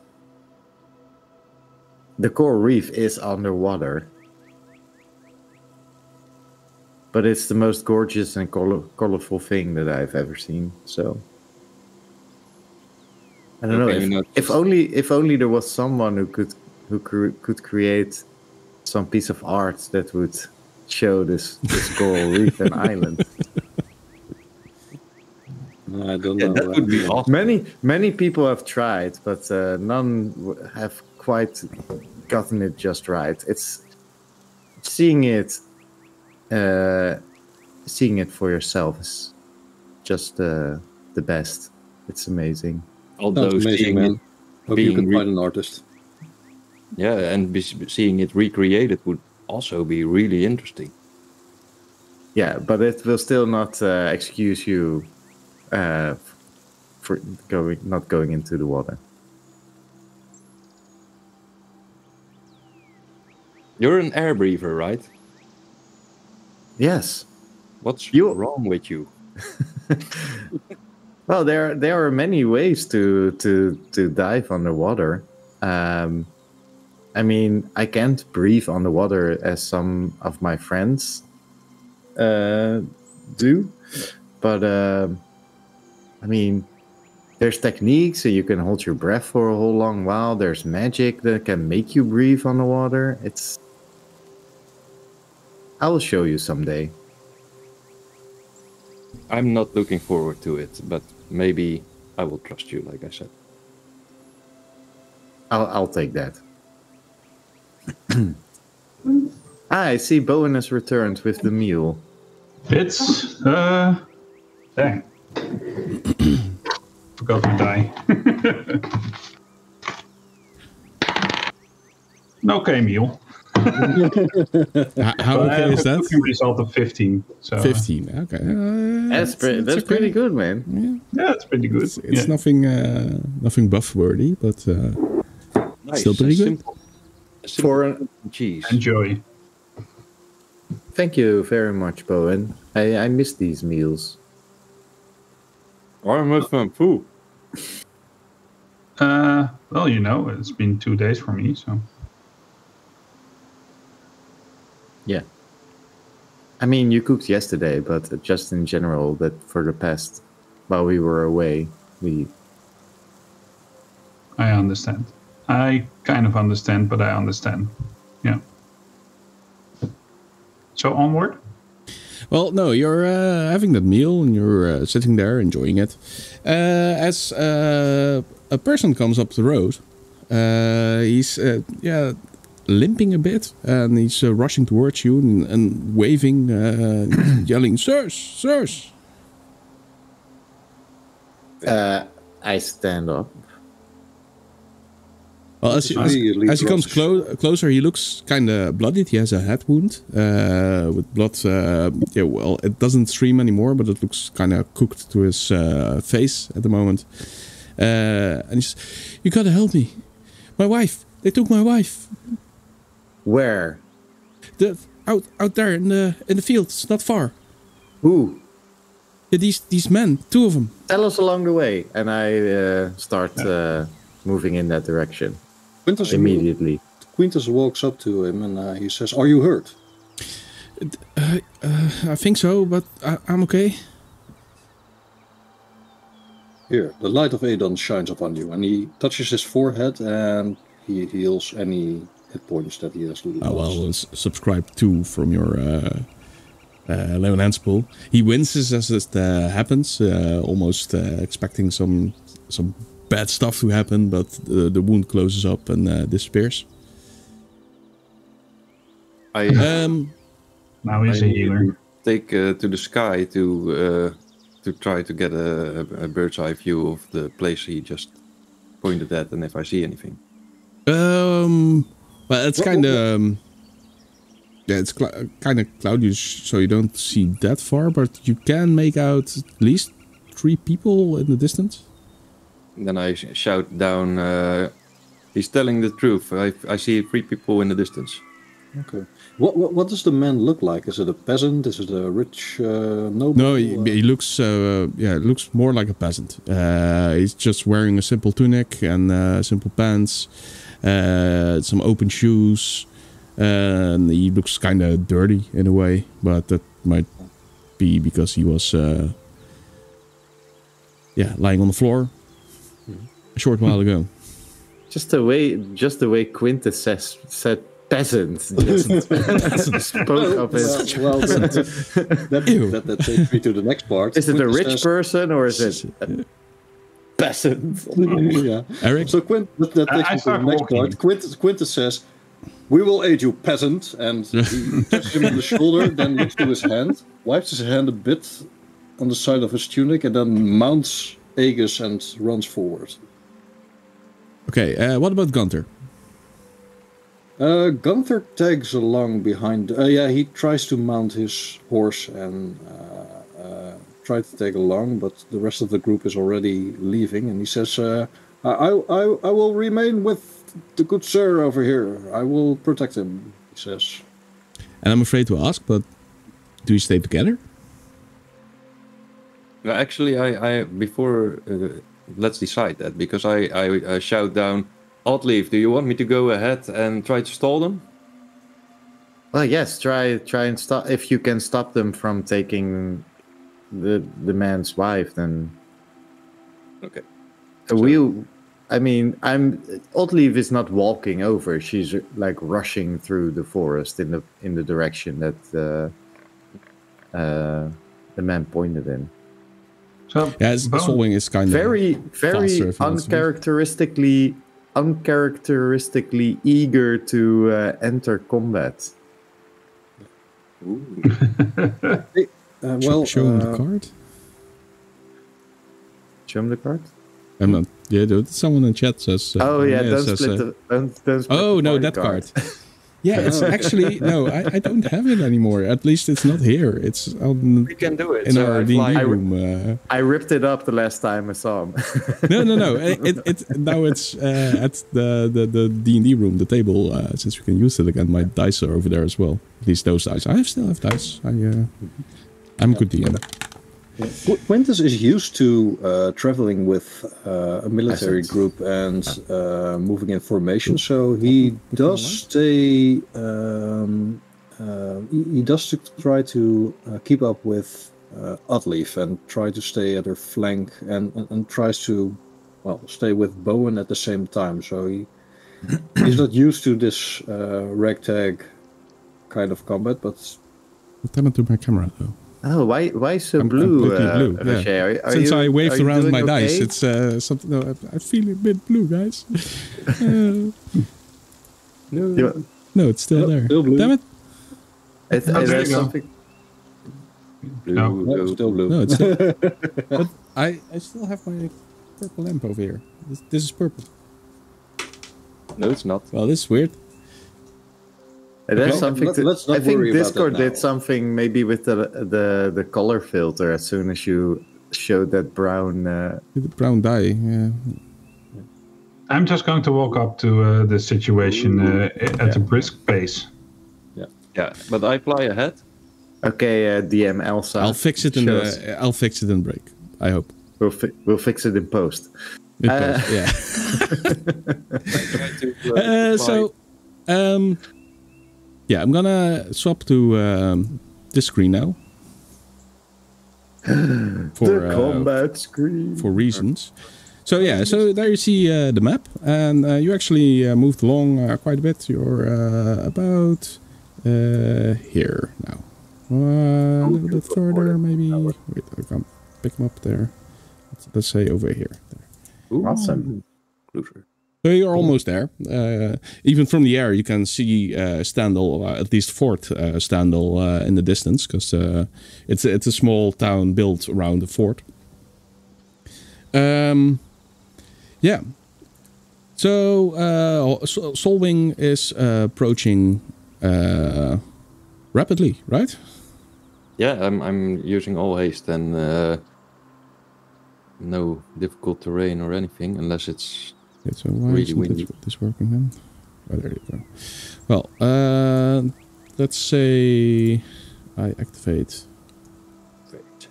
S2: The coral reef is underwater. But it's the most gorgeous and colorful thing that I've ever seen. So I don't know. If only there was someone who could create some piece of art that would show this coral reef and island.
S4: I don't know.
S5: That would be awesome.
S2: Many people have tried, but none have quite gotten it just right. It's seeing it for yourself is just the best. It's amazing.
S5: Although
S4: That's amazing, man. Hope you can find an artist.
S5: Yeah, and seeing it recreated would also be really interesting.
S2: Yeah, but it will still not excuse you for not going into the water.
S5: You're an air breather, right?
S2: Yes.
S5: What's wrong with you?
S2: Well, there are many ways to dive underwater. I mean, I can't breathe underwater as some of my friends do, but I mean, there's techniques so you can hold your breath for a whole long while. There's magic that can make you breathe underwater. I will show you someday.
S5: I'm not looking forward to it, but maybe I will trust you, like I said.
S2: I'll take that. I see Bowen has returned with the meal.
S3: It's dang. Forgot to die. Okay, meal.
S1: How okay is that?
S3: Result of 15. So
S1: 15. Okay.
S2: That's pretty good, man.
S3: yeah, it's pretty good.
S1: It's nothing buff worthy, but
S5: Nice.
S1: still pretty good.
S5: For cheese.
S3: Enjoy.
S2: Thank you very much, Bowen. I miss these meals.
S5: I miss my food.
S3: Well, you know, it's been 2 days for me, so.
S2: Yeah. I mean, you cooked yesterday, but just in general, that for the past, while we were away,
S3: I understand. I kind of understand, but I understand. Yeah. So onward?
S1: Well, no, you're having that meal and you're sitting there enjoying it. As a person comes up the road, he's limping a bit, and he's rushing towards you and waving, yelling, "Sirs, sirs!"
S2: I stand up.
S1: Well, as he comes closer, he looks kind of bloodied. He has a head wound with blood. Well, it doesn't stream anymore, but it looks kind of cooked to his face at the moment. And he says, "You gotta help me. My wife. They took my wife."
S2: Where?
S1: Out there in the field. It's not far.
S2: Who?
S1: Yeah, these men. 2 of them.
S2: Tell us along the way, and I start moving in that direction. Immediately.
S4: Quintus walks up to him and he says, "Are you hurt?"
S1: I think so, but I'm okay.
S4: Here, the light of Aedon shines upon you, and he touches his forehead and he heals any hit points that he has lost.
S1: Oh, well, subscribe to from your Leonance pool. He winces as it happens, almost expecting some bad stuff to happen, but the wound closes up and disappears.
S3: Now he's a healer.
S5: Take to the sky to try to get a bird's eye view of the place he just pointed at, and if I see anything.
S1: Well, it's kind of it's kind of cloudy, so you don't see that far, but you can make out at least 3 people in the distance.
S5: Then I shout down, he's telling the truth. I see 3 people in the distance.
S4: Okay. What does the man look like? Is it a peasant? Is it a rich noble?
S1: No, he looks it looks more like a peasant. He's just wearing a simple tunic and simple pants, some open shoes, and he looks kind of dirty in a way, but that might be because he was lying on the floor a short while ago.
S2: Just the way Quintus said peasant. Spoke of it.
S4: That takes me to the next part.
S2: Is it Quintus a rich person or is it a peasant?
S4: Yeah.
S1: Eric?
S4: So that takes me to the next part. Quintus says, "We will aid you, peasant," and he touches him on the shoulder, then looks to his hand, wipes his hand a bit on the side of his tunic, and then mounts Aegis and runs forward.
S1: Okay, what about Gunther?
S4: Gunther tags along behind. He tries to mount his horse and try to tag along, but the rest of the group is already leaving. And he says, "I will remain with the good sir over here. I will protect him," he says.
S1: And I'm afraid to ask, but do you stay together?
S5: Well, actually, I before let's decide that, because I shout down, "Oddleaf, do you want me to go ahead and try to stall them?"
S2: Well, yes. Try and stop. If you can stop them from taking the man's wife, then
S5: okay.
S2: Oddleaf is not walking over. She's like rushing through the forest in the direction that the man pointed in.
S3: So
S1: Solwing is kind of
S2: very uncharacteristically eager to enter combat.
S1: Show him the card.
S2: Show him the card.
S1: I'm not. Yeah, someone in chat says.
S2: Don't split
S1: that card. Yeah, it's actually no. I don't have it anymore. At least it's not here. It's on.
S5: We can do it
S1: in our D&D room.
S2: I ripped it up the last time I saw him.
S1: No. It now it's at the D&D room, the table. Since we can use it again, my dice are over there as well. At least those dice. I still have dice. I'm a good DM.
S4: Quintus is used to traveling with a military group and moving in formation, so he does stay. He does try to keep up with Oddleaf and try to stay at her flank and tries to stay with Bowen at the same time. So he's not used to this ragtag kind of combat, but.
S1: What happened to my camera though?
S2: Oh, why so blue?
S1: Blue.
S2: Yeah.
S1: Since I waved around my dice, it's something. No, I feel a bit blue, guys. No, it's still there.
S4: Still blue.
S1: Damn it!
S2: It's something.
S4: Blue. Still blue.
S1: No, it's still. But I still have my purple lamp over here. This is purple.
S5: No, it's not.
S1: Well, this is weird.
S2: There's something.
S4: Let's not
S2: I think
S4: worry about
S2: Discord
S4: that
S2: did
S4: now.
S2: something maybe with the color filter as soon as you showed that brown.
S1: The brown dye. Yeah.
S3: I'm just going to walk up to the situation at a brisk pace.
S5: Yeah, but I fly ahead.
S2: Okay, DM Elsa.
S1: I'll fix it in break. I hope.
S2: We'll fix it in post.
S1: Yeah. Yeah, I'm gonna swap to this screen now.
S2: The combat screen.
S1: For reasons. So yeah, so there you see the map, and you actually moved along quite a bit. You're about here now. A little bit further, maybe. Wait, I can't pick them up there. Let's say over here. There.
S5: Ooh.
S2: Awesome.
S5: Closer.
S1: So you're almost there. Even from the air, you can see Standal, at least Fort Standal in the distance, because it's a small town built around the fort. Yeah. So Solving is approaching rapidly, right?
S5: Yeah, I'm using all haste and no difficult terrain or anything, unless it's
S1: So why
S5: really
S1: isn't
S5: windy.
S1: this working then? Oh, there you go. Well, let's say I activate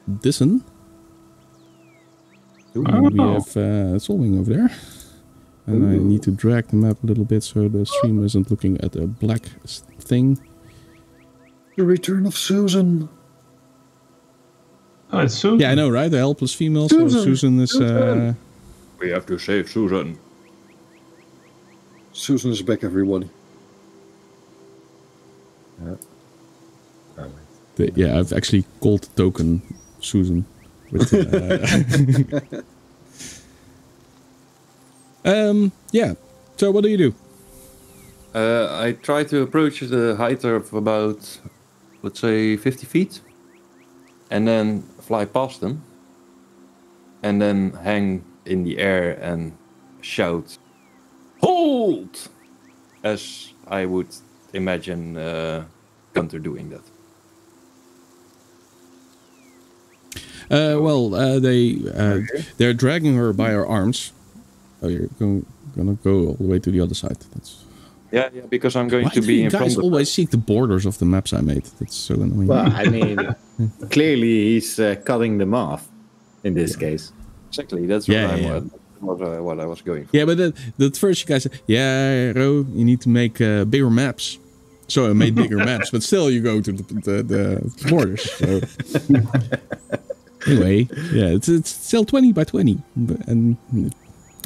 S1: this one. And we have Solving over there. And I need to drag the map a little bit so the stream isn't looking at a black thing.
S4: The return of Susan.
S3: Oh, it's Susan.
S1: Yeah, I know, right? The helpless female. So Susan is...
S5: We have to save Susan.
S4: Susan is back, everybody.
S1: Yeah, I've actually called the token Susan. With, yeah. So what do?
S5: I try to approach the height of about, let's say, 50 feet. And then fly past them. And then hang in the air and shout, "Hold!" As I would imagine Gunther doing that.
S1: They're dragging her by her arms. Oh, you're gonna go all the way to the other side. That's...
S5: Yeah, because I'm going to be in front of...
S1: Why do you guys always seek the borders of the maps I made? That's so annoying.
S2: Well, I mean, clearly he's cutting them off in this case.
S5: Exactly, that's what I was going for.
S1: Yeah, but at first you guys said, yeah, Ro, you need to make bigger maps. So I made bigger maps, but still you go to the borders. So. Anyway, yeah, it's still 20 by 20. And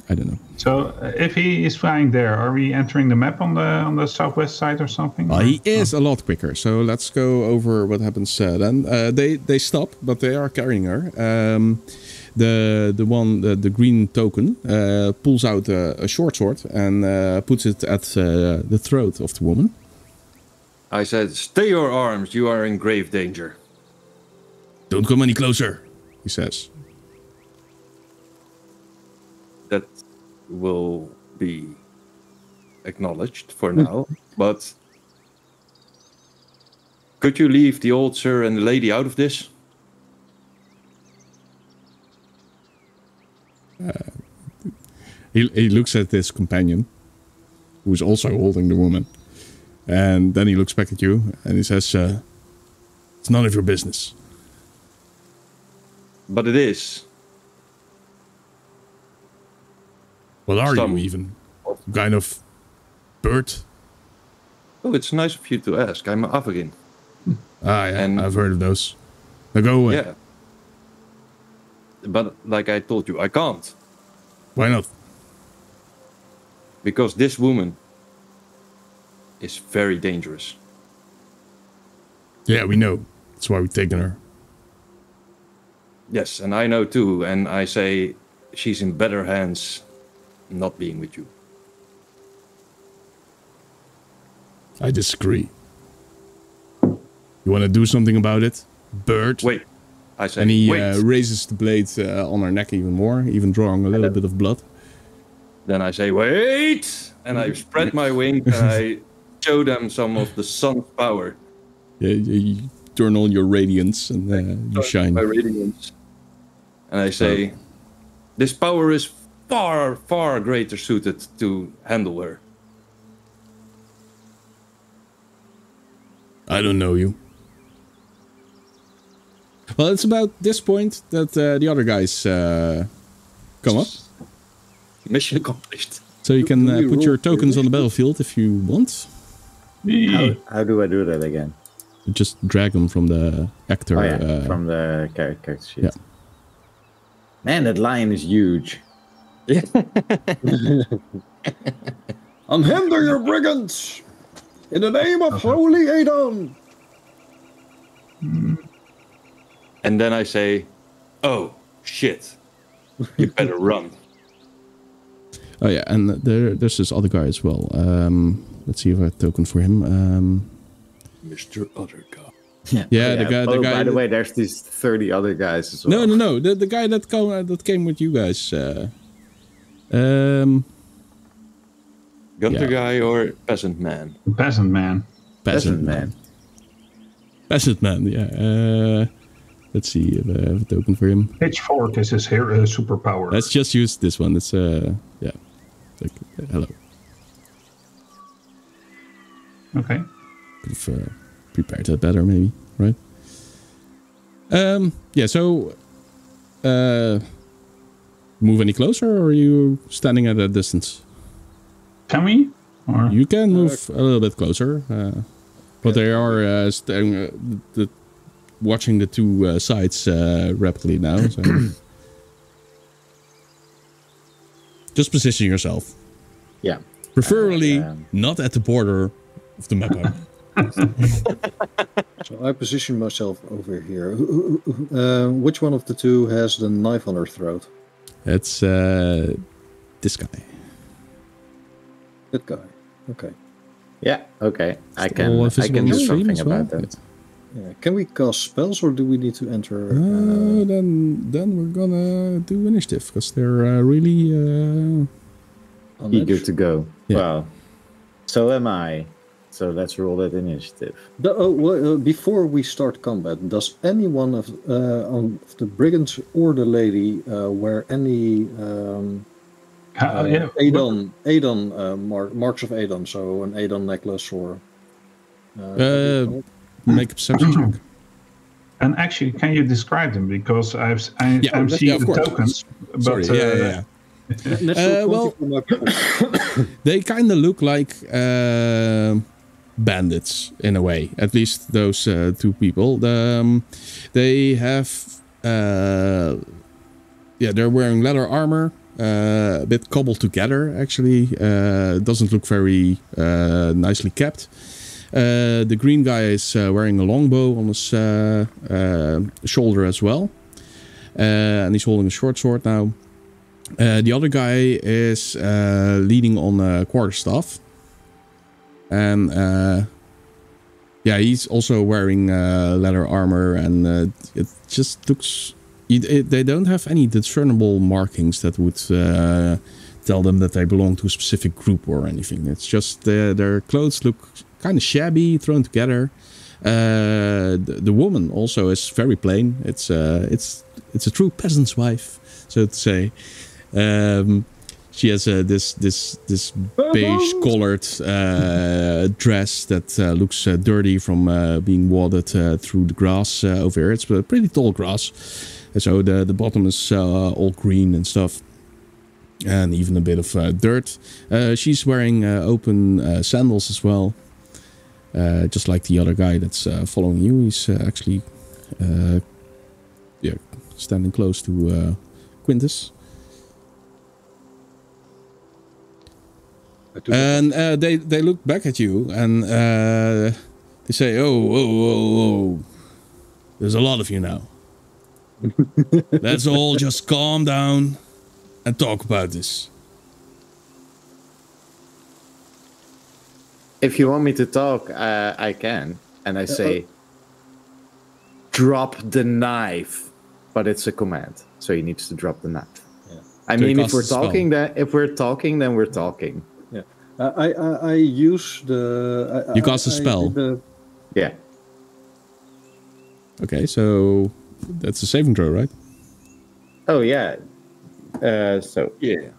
S1: I don't know.
S3: So if he is flying there, are we entering the map on the southwest side or something?
S1: He is a lot quicker. So let's go over what happens then. They stop, but they are carrying her. The green token pulls out a short sword and puts it at the throat of the woman.
S5: I said, "Stay your arms, you are in grave danger."
S1: "Don't come any closer," he says.
S5: That will be acknowledged for now, but could you leave the old sir and the lady out of this?
S1: He looks at his companion, who is also holding the woman. And then he looks back at you and he says, "It's none of your business."
S5: But it is.
S1: What are you even? Some kind of bird?
S5: Oh, it's nice of you to ask. I'm Afghan.
S1: Ah, yeah, and I've heard of those. Now go away.
S5: Yeah. But like I told you, I can't.
S1: Why not?
S5: Because this woman is very dangerous.
S1: Yeah, we know. That's why we've taken her.
S5: Yes, and I know too. And I say she's in better hands not being with you.
S1: I disagree. You want to do something about it, bird?
S5: Wait. I say,
S1: and he
S5: wait.
S1: raises the blade on her neck even more, even drawing a little bit of blood.
S5: Then I say, wait! And I spread my wings and I show them some of the sun's power.
S1: Yeah, you turn on your radiance and you shine.
S5: My radiance. And I say, this power is far, far greater suited to handle her.
S1: I don't know you. Well, it's about this point that the other guys come up.
S5: Mission accomplished.
S1: So you can put your tokens on the battlefield if you want.
S2: How do I do that again?
S1: Just drag them from the actor.
S2: From the character sheet.
S1: Yeah.
S2: Man, that lion is huge.
S5: Yeah.
S4: Unhinder your brigands! In the name of Holy Aedon!
S5: And then I say, oh, shit. You better run.
S1: Oh yeah, and there's this other guy as well. Let's see if I have a token for him.
S5: Mr. Other Guy.
S1: Yeah, the guy.
S2: By the way, there's these 30 other guys as well.
S1: No. The guy that came with you guys.
S5: Gunter guy or peasant man?
S3: Peasant man.
S1: Peasant man. Yeah. Let's see if I have a token for him.
S3: Pitchfork is his superpower.
S1: Let's just use this one. It's yeah. Like, hello.
S3: Okay.
S1: Could have prepared that better, maybe, right? Yeah. So, move any closer, or are you standing at a distance?
S3: Can we? Or?
S1: You can move a little bit closer, but they are watching the two sides rapidly now. So. Just position yourself.
S2: Yeah.
S1: Preferably not at the border of the map.
S4: So I position myself over here. Which one of the two has the knife on her throat?
S1: It's this guy.
S4: That guy. Okay.
S2: Yeah. Okay. I can do something about that.
S4: Yeah. Can we cast spells, or do we need to enter?
S1: Then we're gonna do initiative because they're really
S2: eager to go.
S1: Yeah.
S2: Well, so am I. So let's roll that initiative.
S4: Before we start combat, does any one of the brigands or the lady wear any Aedon marks of Aedon? So an Aedon necklace or
S1: make a perception check.
S3: And actually, can you describe them? Because I'm seeing the tokens. But,
S1: Sorry, yeah. Well, they kind of look like bandits in a way. At least those two people. They have, they're wearing leather armor, a bit cobbled together. Actually, doesn't look very nicely kept. The green guy is wearing a longbow on his shoulder as well, and he's holding a short sword now. The other guy is leaning on a quarterstaff, and he's also wearing leather armor, and it just looks. They don't have any discernible markings that would tell them that they belong to a specific group or anything. It's just their clothes look kind of shabby, thrown together. The woman also is very plain. It's a true peasant's wife, so to say. She has this beige colored dress that looks dirty from being watered through the grass over here. It's a pretty tall grass, so the bottom is all green and stuff, and even a bit of dirt. She's wearing open sandals as well, just like the other guy that's following you. He's actually standing close to Quintus. And they look back at you and they say, oh, there's a lot of you now. Let's all just calm down and talk about this.
S2: If you want me to talk, I can. And I say, drop the knife. But it's a command, so he needs to drop the knife. I mean, if we're talking, then we're talking.
S4: Yeah, I use the.
S1: You cast a spell.
S2: Yeah.
S1: Okay, so that's a saving throw, right?
S2: Oh yeah. So yeah,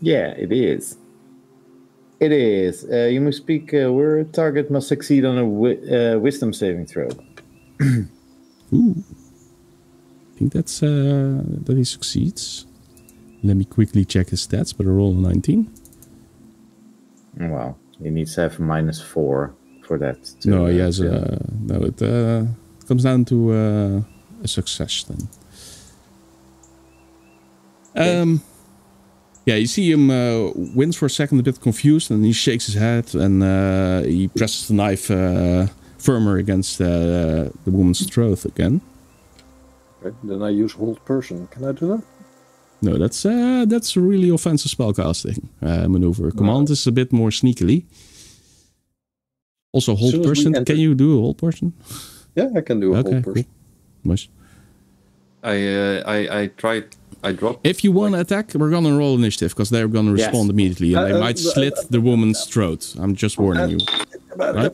S2: it is. It is. You must speak a word. Target must succeed on a wisdom saving throw.
S1: Ooh. I think that's that he succeeds. Let me quickly check his stats, but I roll a 19.
S2: Well, he needs to have -4 for that.
S1: No, he has no. It comes down to a success then. Yeah, you see him wince for a second, a bit confused, and he shakes his head, and he presses the knife firmer against the woman's throat again.
S4: Okay, then I use hold person. Can I do that?
S1: No, that's a really offensive spellcasting maneuver. Command is a bit more sneakily. Also, hold person. Can you do a hold person?
S4: Yeah, I can do a hold person.
S1: Cool. Nice.
S5: I tried. I dropped.
S1: If you want to attack, we're gonna roll initiative because they're gonna respond immediately, and they might slit the woman's throat. I'm just warning you. Right?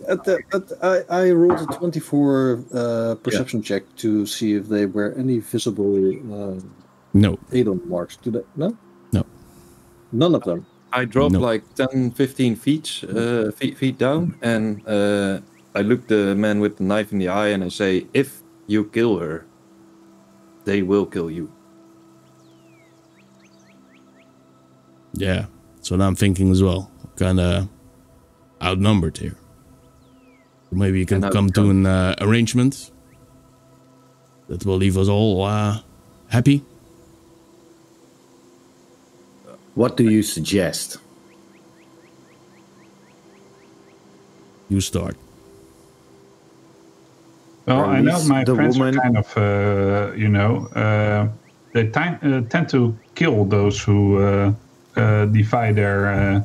S4: I rolled a 24 perception check to see if there were any visible
S1: no
S4: Aedon marks. No?
S1: No.
S4: None of them.
S5: I dropped like 10, 15 feet down, and I look the man with the knife in the eye, and I say, "If you kill her, they will kill you."
S1: Yeah, that's what I'm thinking as well. Kind of outnumbered here. Maybe you can come to an arrangement that will leave us all happy.
S2: What do you suggest?
S1: You start.
S3: Well, I know my friends are kind of, they tend to kill those who defy their,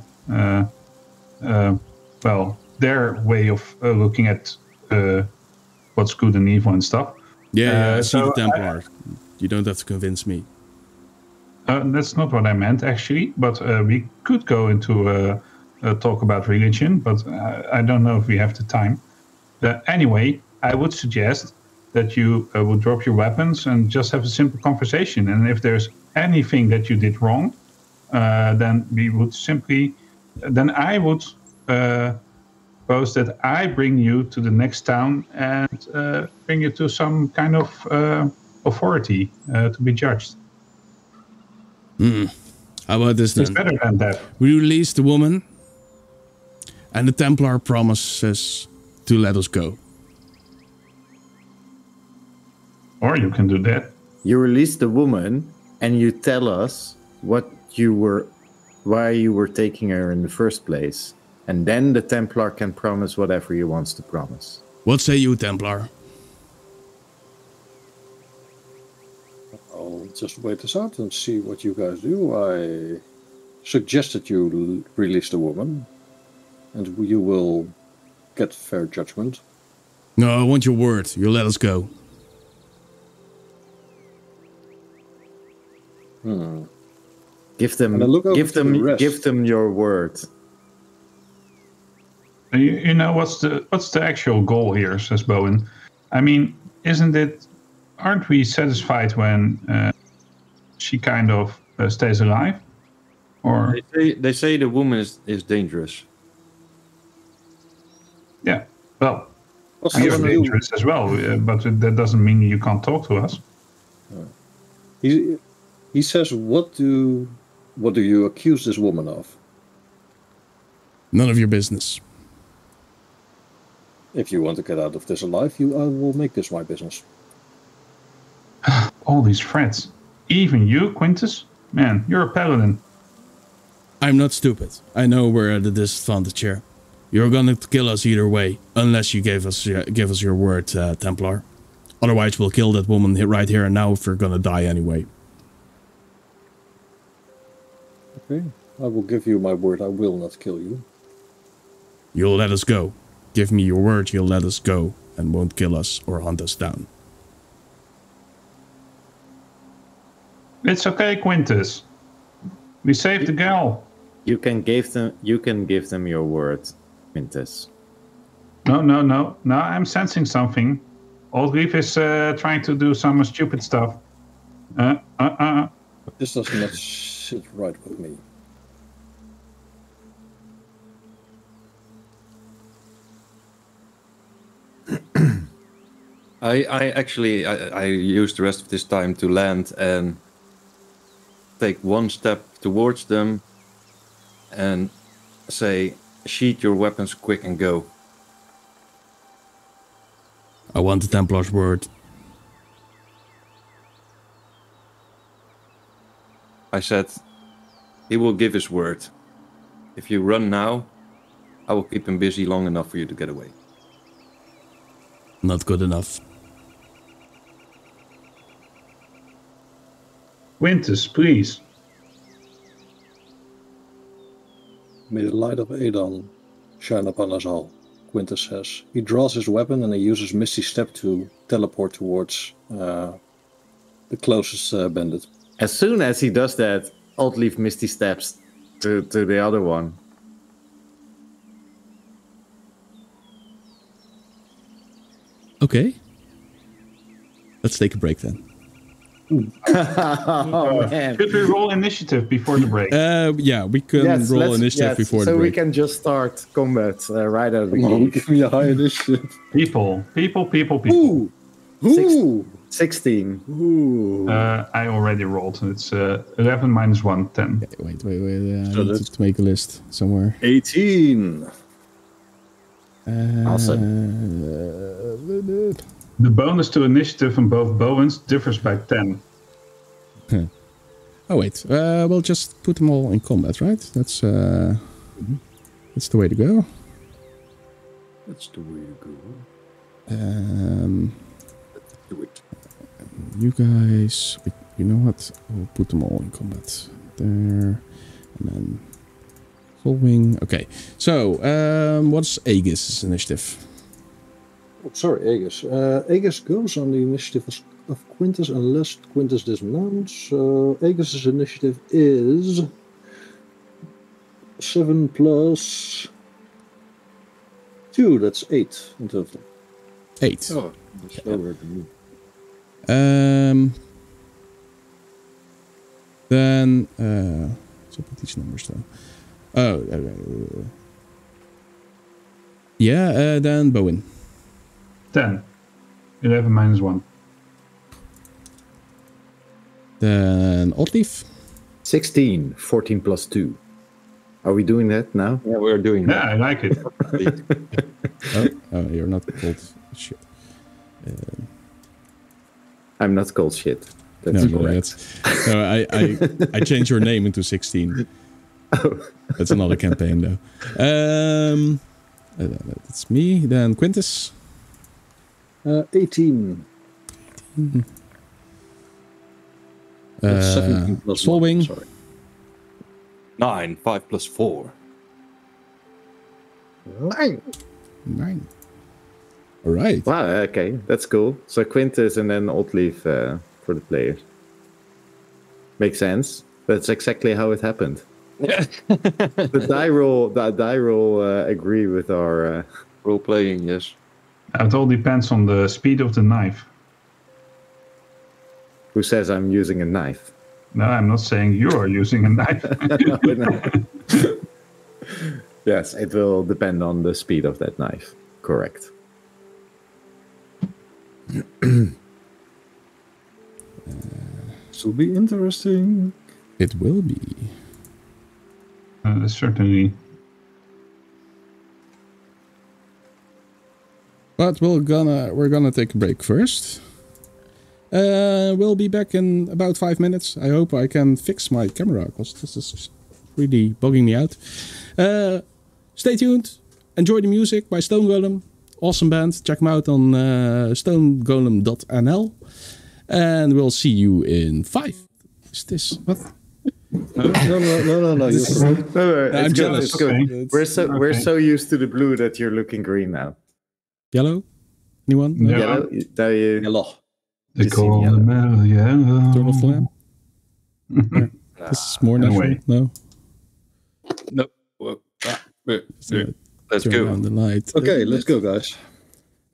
S3: their way of looking at what's good and evil and stuff.
S1: Yeah, I see the Templar. You don't have to convince me.
S3: That's not what I meant, actually. But we could go into a talk about religion, but I don't know if we have the time. Anyway, I would suggest that you would drop your weapons and just have a simple conversation. And if there's anything that you did wrong, then we would simply... Then I would propose that I bring you to the next town and bring you to some kind of authority to be judged.
S1: How about this then?
S3: It's better than that.
S1: We release the woman, and the Templar promises to let us go.
S3: Or you can do that.
S2: You release the woman, and you tell us why you were taking her in the first place, and then the Templar can promise whatever he wants to promise.
S1: What say you, Templar?
S4: I'll just wait this out and see what you guys do. I suggest that you release the woman, and you will get fair judgment.
S1: No, I want your word. You let us go.
S2: Give them your word.
S3: You know what's the actual goal here, says Bowen. I mean, aren't we satisfied when she kind of stays alive? Or
S5: they say the woman is dangerous.
S3: Yeah, well, you're dangerous as well, but that doesn't mean you can't talk to us.
S4: He says, what do you accuse this woman of?
S1: None of your business.
S4: If you want to get out of this alive, I will make this my business.
S3: All these threats. Even you, Quintus? Man, you're a paladin.
S1: I'm not stupid. I know we're at a disadvantage here. You're gonna kill us either way, unless you give us your word, Templar. Otherwise, we'll kill that woman right here and now if we're gonna die anyway.
S4: Okay, I will give you my word. I will not kill you.
S1: You'll let us go. Give me your word you'll let us go and won't kill us or hunt us down.
S3: It's okay, Quintus. We saved the gal.
S2: You can give them your word, Quintus.
S3: No. I'm sensing something. Old Reef is trying to do some stupid stuff.
S4: This does not sit right with me.
S5: I used the rest of this time to land and take one step towards them and say, sheath your weapons quick and go.
S1: I want the Templar's word.
S5: I said, he will give his word. If you run now, I will keep him busy long enough for you to get away.
S1: Not good enough.
S3: Quintus, please.
S4: May the light of Aedon shine upon us all, Quintus says. He draws his weapon and he uses Misty Step to teleport towards the closest bandit.
S2: As soon as he does that, Old Leaf Misty steps to the other one.
S1: Okay. Let's take a break then.
S2: Oh, man.
S3: Should we roll initiative before the break?
S1: Yeah, we can roll initiative before the break.
S2: So we can just start combat right out of the
S4: Come on,
S2: gate.
S4: give me a high initiative.
S3: People.
S4: Ooh!
S2: 16. Ooh.
S3: I already rolled. It's 11 minus 1, 10.
S1: Okay, wait. I
S4: So
S1: need
S4: that's-
S1: to make a list somewhere.
S4: 18.
S2: Awesome.
S3: The bonus to initiative on both Bowens differs by 10.
S1: Oh wait, we'll just put them all in combat, right? That's the way to go.
S4: That's the way to go.
S5: Do it.
S1: You guys, you know what? We'll put them all in combat there, and then solving. Okay, so what's Aegis' initiative?
S4: Oh, sorry, Aegis. Aegis goes on the initiative of Quintus unless Quintus dismounts. So Aegis' initiative is 7 plus 2. That's 8 in total.
S1: 8.
S4: Oh, that's slower than me.
S1: Then so put these numbers down. Oh, yeah. Then Bowen.
S3: 10. 11 minus 1.
S1: Then Oddleaf.
S2: 16. 14 plus 2. Are we doing that now?
S5: Yeah, we're doing
S3: Yeah, I like it.
S1: Oh, you're not called shit.
S2: I'm not called shit. That's
S1: No,
S2: correct.
S1: I changed your name into 16. That's another campaign though. That's me. Then Quintus.
S4: 18. That's 17 plus
S1: Solving.
S4: 1, sorry.
S5: 9, 5 plus 4.
S2: 9.
S1: 9. All right.
S2: Wow, okay. That's cool. So Quintus and then Old Leaf for the players. Makes sense. That's exactly how it happened.
S5: Yeah.
S2: The die roll agree with our...
S5: Role playing, yes.
S3: It all depends on the speed of the knife.
S2: Who says I'm using a knife?
S3: No, I'm not saying you are using a knife.
S2: No. Yes, it will depend on the speed of that knife. Correct.
S4: This will be interesting.
S1: It will be.
S3: Certainly.
S1: But we're gonna take a break first. We'll be back in about 5 minutes. I hope I can fix my camera because this is really bugging me out. Stay tuned. Enjoy the music by Stone Golem. Awesome band. Check them out on stonegolem.nl. And we'll see you in 5. Is this what?
S4: No.
S1: I'm jealous.
S2: It's good. We're so used to the blue that you're looking green now.
S1: Yellow? Anyone?
S3: No.
S2: Yellow?
S4: Yellow.
S3: They
S2: You see
S3: call
S2: yellow.
S3: the metal yellow.
S1: Turn off the lamp.
S5: No,
S1: This is more natural. No.
S5: No. Let's
S1: Turn
S5: go.
S1: on the light.
S4: Okay, let's go, guys.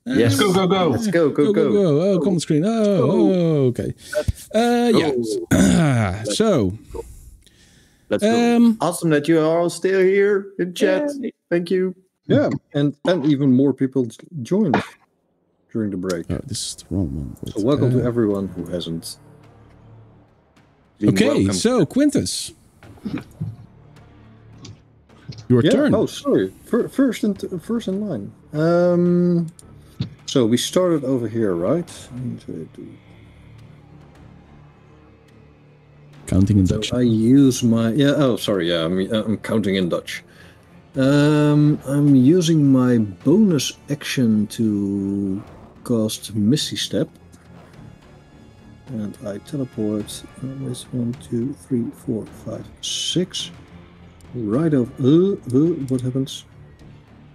S2: Yes.
S3: Go.
S2: Let's go.
S1: Oh, comment screen. Oh, okay. Yeah. So.
S5: Let's go.
S2: Awesome that you are all still here in chat. Thank you.
S4: Yeah, and even more people joined during the break.
S1: Oh, this is the wrong one.
S4: So welcome to everyone who hasn't.
S1: Okay,
S5: welcome.
S1: so Quintus. Your turn.
S4: Oh, sorry. First in line. So we started over here, right?
S1: Counting in Dutch.
S4: So I use my I'm counting in Dutch. I'm using my bonus action to cast Misty Step, and I teleport. Always 1, 2, 3, 4, 5, 6. Right of. What happens?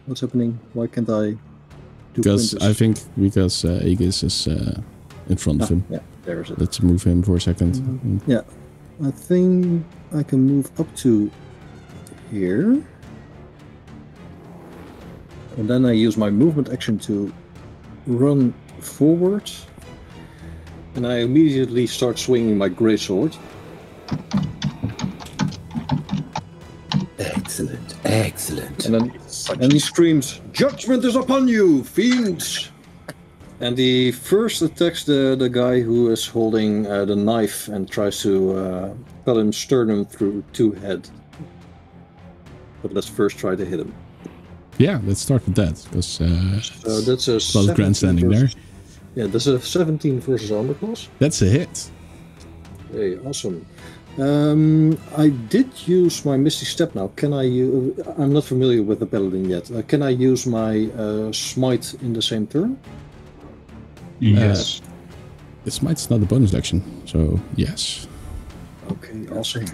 S4: What's happening? Why can't I?
S1: Because I think Aegis is in front of him.
S4: Yeah, there's it.
S1: Let's move him for a second.
S4: Yeah, I think I can move up to here. And then I use my movement action to run forward. And I immediately start swinging my greatsword.
S2: Excellent.
S4: And he screams, "Judgment is upon you, fiends!" And he first attacks the guy who is holding the knife and tries to cut him sternum through 2 head. But let's first try to hit him.
S1: Yeah, let's start with that, because
S4: So that's a
S1: a lot of grandstanding there.
S4: Yeah, that's a 17 versus armor class.
S1: That's a hit.
S4: Hey, awesome. I did use my Misty Step now. Can I use... I'm not familiar with the Paladin yet. Can I use my Smite in the same turn?
S3: Yes.
S1: The smite's not a bonus action, so yes.
S4: Okay, awesome.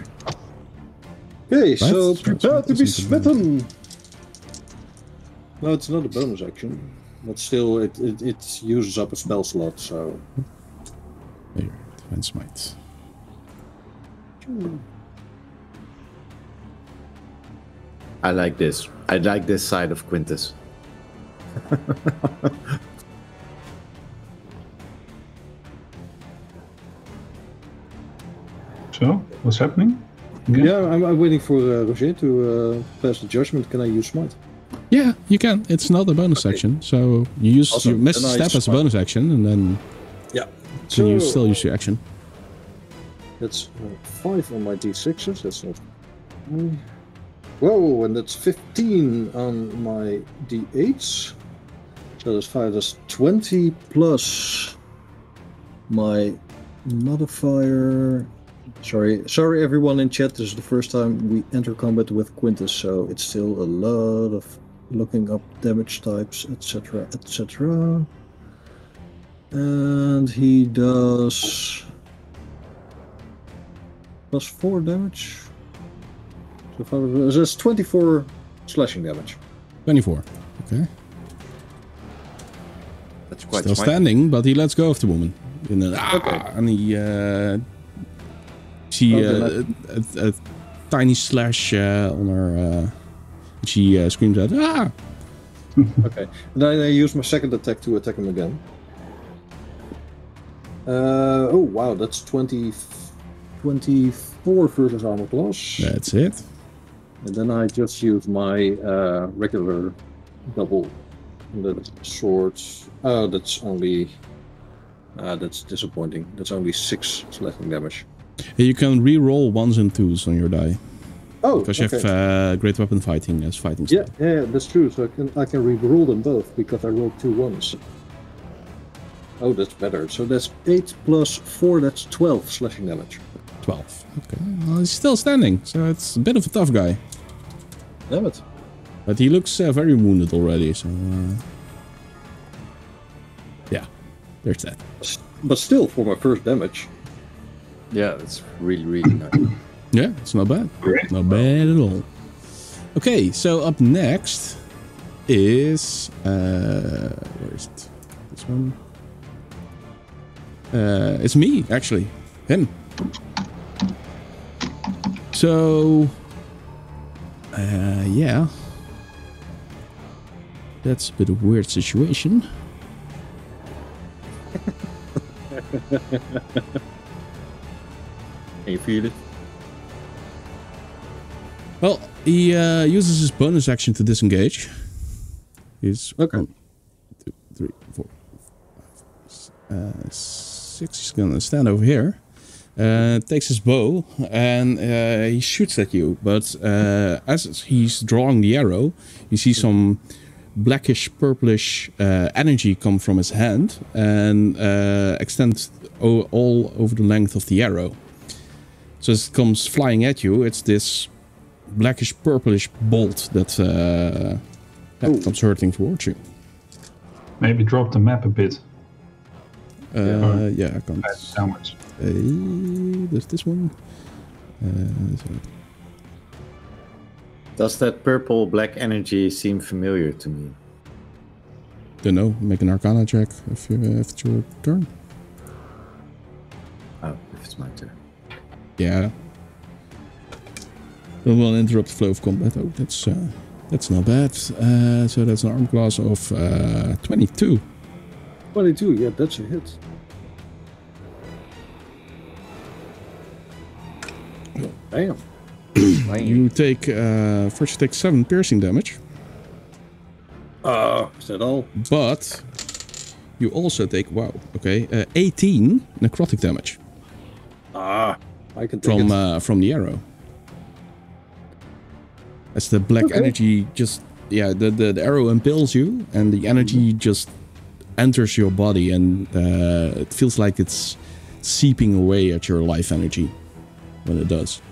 S4: Okay, so prepare to be smitten! No, it's not a bonus action. But still, it uses up a spell slot, so...
S1: There, Divine Smite.
S2: I like this. I like this side of Quintus.
S3: So, what's happening?
S4: Yeah, I'm waiting for Roger to pass the judgment. Can I use Smite?
S1: Yeah, you can. It's not a bonus action, so you use your Misty
S4: Then I
S1: Step as a
S4: smite.
S1: bonus action, and then
S4: Yeah.
S1: you still use your action.
S4: That's 5 on my d6s. That's not. Whoa, and that's 15 on my d8s. So that's 5. That's 20 plus my modifier. Sorry, everyone in chat. This is the first time we enter combat with Quintus, so it's still a lot of looking up damage types, etc., etc. And he does +4 damage. So that's 24 slashing damage.
S1: 24. Okay.
S2: That's quite
S1: Still
S2: smart.
S1: standing, but he lets go of the woman. And then, and he see a tiny slash on her. She screams out, "Ah!"
S4: Okay. And then I use my second attack to attack him again. Oh wow, that's 24 versus armor class.
S1: That's it.
S4: And then I just use my regular double sword. Oh, that's only. That's disappointing. That's only 6 slashing damage.
S1: You can re-roll 1s and 2s on your die.
S4: Oh,
S1: because you have great weapon fighting as fighting
S4: yeah,
S1: style.
S4: yeah, that's true. So I can re-roll them both because I rolled 2 1s. Oh, that's better. So that's 8 plus 4. That's 12 slashing damage.
S1: 12. Okay. Well, he's still standing, so it's a bit of a tough guy.
S4: Damn it.
S1: But he looks very wounded already, so... yeah, there's that.
S4: But still, for my first damage.
S5: Yeah, that's really, really nice.
S1: Yeah, it's not bad.
S3: Great.
S1: Not bad at all. Okay, so up next is... where is it? This one? It's me, actually. Him. So, yeah. That's a bit of a weird situation.
S4: Can you feel it?
S1: Well, he uses his bonus action to disengage. He's
S4: Okay.
S1: 1, 2, 3, 4, 5, 6. He's gonna stand over here. Takes his bow and he shoots at you. But as he's drawing the arrow, you see some blackish, purplish energy come from his hand and extend all over the length of the arrow. So as it comes flying at you, it's this blackish, purplish bolt that comes hurtling towards you.
S3: Maybe drop the map a bit.
S1: Yeah, I can't.
S3: Downwards.
S1: There's this one.
S2: Does that purple black energy seem familiar to me?
S1: Don't know. Make an Arcana check if it's your turn.
S2: Oh, if it's my turn.
S1: Yeah. Don't want to interrupt the flow of combat. Oh, that's not bad. So that's an arm class of 22.
S4: 22, yeah, that's a hit. Damn.
S1: You take first you take 7 piercing damage,
S4: Is that all?
S1: but you also take 18 necrotic damage
S4: I can take it.
S1: from the arrow. As the black energy just the arrow impales you, and the energy just enters your body, and it feels like it's seeping away at your life energy when it does.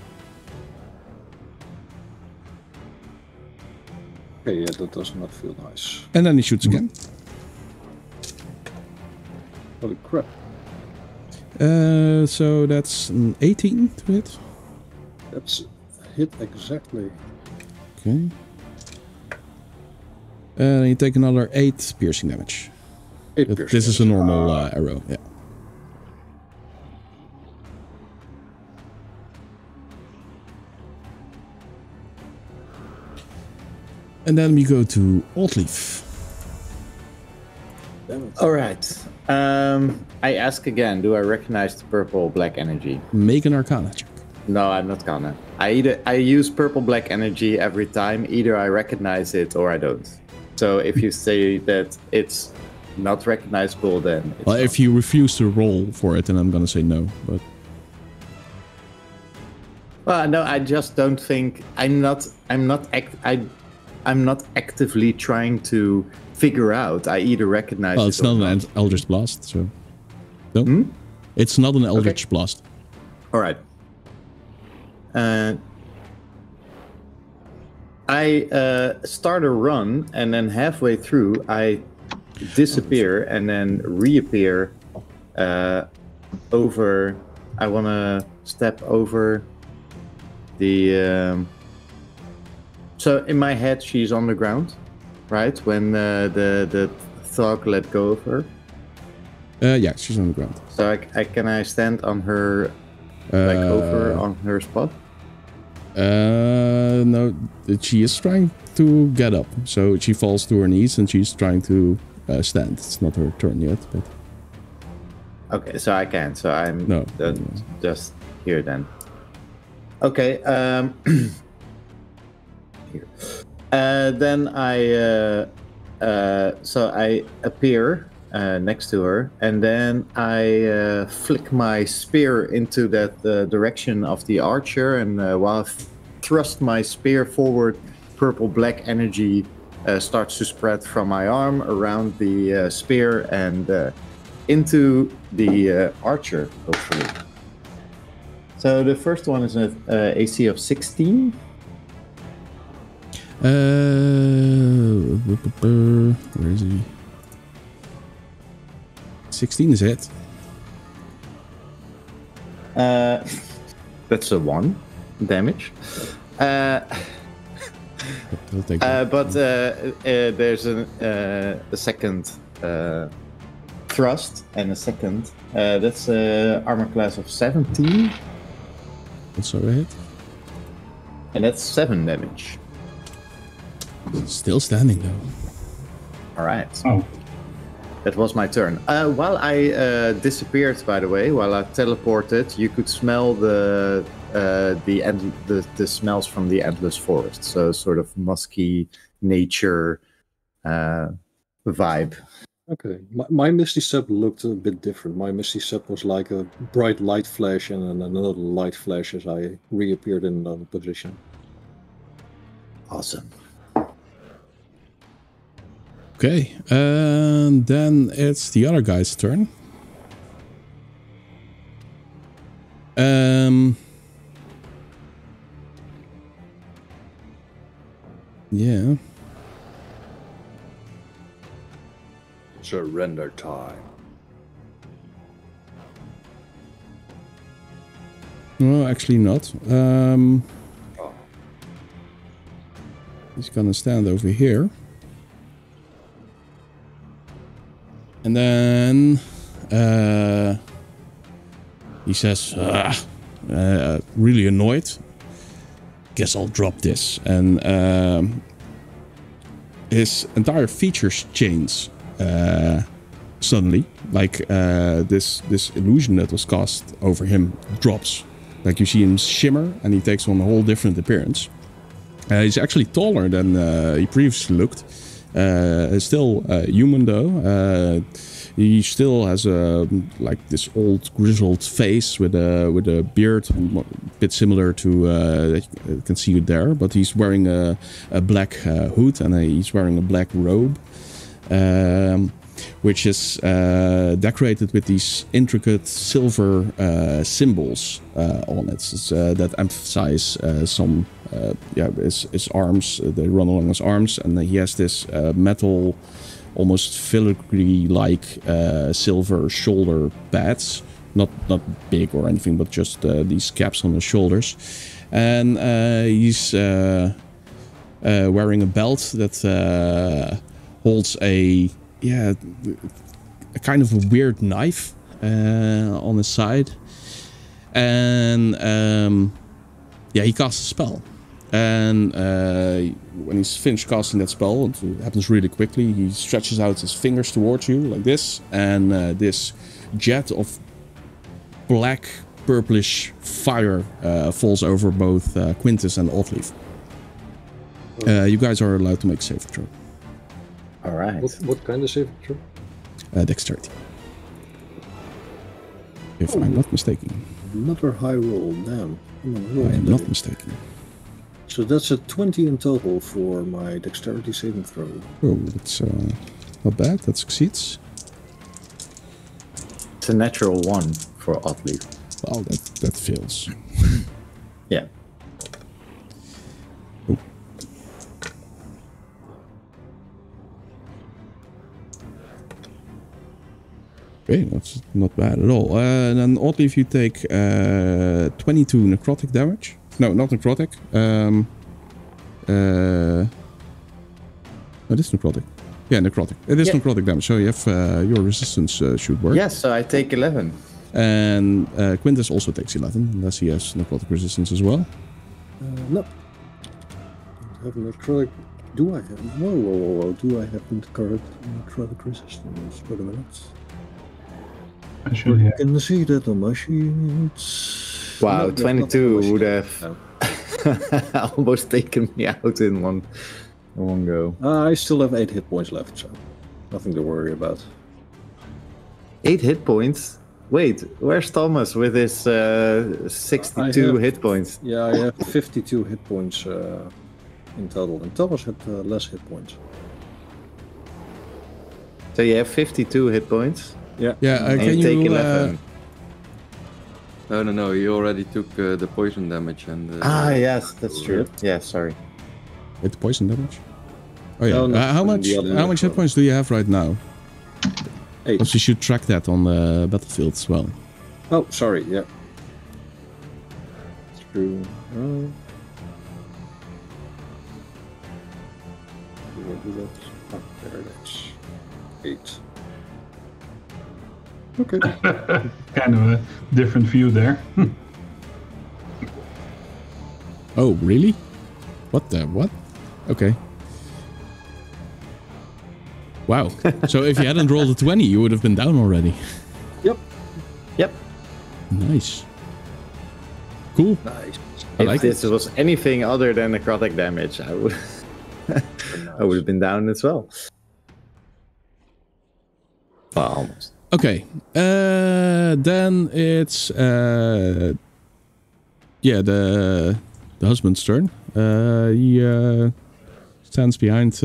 S4: Okay, yeah, that does not feel nice.
S1: And then he shoots again.
S4: Holy crap.
S1: So that's an 18 to hit.
S4: That's hit exactly.
S1: Okay. And you take another 8 piercing damage.
S4: 8
S1: But
S4: piercing
S1: this is a normal arrow, yeah. And then we go to Oddleaf.
S2: All right. I ask again, do I recognize the purple black energy?
S1: Make an Arcana check.
S2: No, I'm not gonna. I use purple black energy every time. Either I recognize it or I don't. So if you say that it's not recognizable, then it's
S1: Well,
S2: not.
S1: if you refuse to roll for it, then I'm gonna say no. But
S2: Well, no, I just don't think I'm not actively trying to figure out. I either recognize
S1: well,
S2: it
S1: it's
S2: or
S1: not an Eldritch Blast, so no. It's not an Eldritch Blast.
S2: All right. I start a run, and then halfway through, I disappear and then reappear over. I want to step over the. So in my head, she's on the ground, right? When the thug let go of her.
S1: Yeah, she's on the ground.
S2: So can I stand on her, like over on her spot?
S1: No, she is trying to get up. So she falls to her knees and she's trying to stand. It's not her turn yet, but
S2: Okay, so I can. So I'm
S1: No.
S2: just here then. Okay. Here. Then so I appear next to her, and then I flick my spear into that direction of the archer, and while I thrust my spear forward, purple black energy starts to spread from my arm around the spear and into the archer, hopefully. So the first one is an AC of 16.
S1: Where is he? 16 is it.
S2: That's a 1 damage.
S1: I'll take that.
S2: But there's a second thrust and a second. That's armor class of 17.
S1: Also a hit.
S2: And that's 7 damage.
S1: Still standing though.
S2: All right.
S3: Oh.
S2: That was my turn. While I disappeared, by the way, while I teleported, you could smell the smells from the endless forest. So sort of musky nature vibe.
S4: Okay, my Misty Step looked a bit different. My Misty Step was like a bright light flash and then another light flash as I reappeared in another position.
S2: Awesome.
S1: Okay, and then it's the other guy's turn. Yeah.
S4: Surrender time.
S1: No, actually not. He's gonna stand over here. And then he says, really annoyed. Guess I'll drop this. And his entire features change suddenly. Like this illusion that was cast over him drops. Like you see him shimmer and he takes on a whole different appearance. He's actually taller than he previously looked. Still human though. He still has like this old grizzled face with a beard, a bit similar to you can see it there. But he's wearing a black hood and he's wearing a black robe, which is decorated with these intricate silver symbols on it that emphasize some. His arms, they run along his arms, and he has this metal, almost filigree-like silver shoulder pads. Not big or anything, but just these caps on his shoulders. And he's wearing a belt that holds a kind of a weird knife on his side. And he casts a spell. And when he's finished casting that spell, it happens really quickly, he stretches out his fingers towards you like this, and this jet of black purplish fire falls over both Quintus and Oddleaf. You guys are allowed to make a saving throw.
S2: All right.
S4: What kind of saving throw?
S1: Dexterity. If I'm not mistaken.
S4: Another high roll, damn.
S1: I am not mistaken.
S4: So that's a 20 in total for my dexterity saving throw.
S1: Oh, that's not bad. That succeeds.
S2: It's a natural 1 for Oddleaf.
S1: Well, that fails.
S2: Yeah.
S1: Oh. Okay, that's not bad at all. And then Oddleaf, you take 22 necrotic damage. No, not necrotic. It is necrotic. Yeah, necrotic. It is necrotic damage. So you have your resistance should work.
S2: Yes, so I take 11.
S1: And Quintus also takes 11, unless he has necrotic resistance as well.
S4: No. I have necrotic. Do I have? Whoa. Do I have necrotic resistance? Wait a minute.
S3: Actually,
S4: I can see that on my sheets.
S2: Wow,
S4: No,
S2: 22 would have almost taken me out in one go.
S4: I still have 8 hit points left, so nothing to worry about.
S2: 8 hit points? Wait, where's Thomas with his 62 hit points?
S4: Yeah, I have 52 hit points in total, and Thomas had less hit points.
S2: So you have 52 hit points?
S4: Yeah.
S1: Yeah,
S2: And
S1: can
S2: you take
S1: you...
S2: 11.
S5: No, you already took the poison damage and...
S2: yes, that's true. Yeah, sorry.
S1: With poison damage? Oh yeah.
S4: No, no,
S1: how much hit points do you have right now?
S4: 8.
S1: Because you should track that on the battlefield as well.
S4: Oh, sorry, yeah. It's true. There it is. 8. Okay.
S3: Kind of a different view there.
S1: Oh, really? What the what? Okay. Wow. So if you hadn't rolled a 20, you would have been down already.
S2: Yep.
S1: Nice. Cool.
S4: Nice.
S1: I
S2: If
S1: like
S2: this
S1: it.
S2: was anything other than necrotic damage, I would I would have been down as well. Well, almost.
S1: Okay. Then it's the husband's turn. He stands behind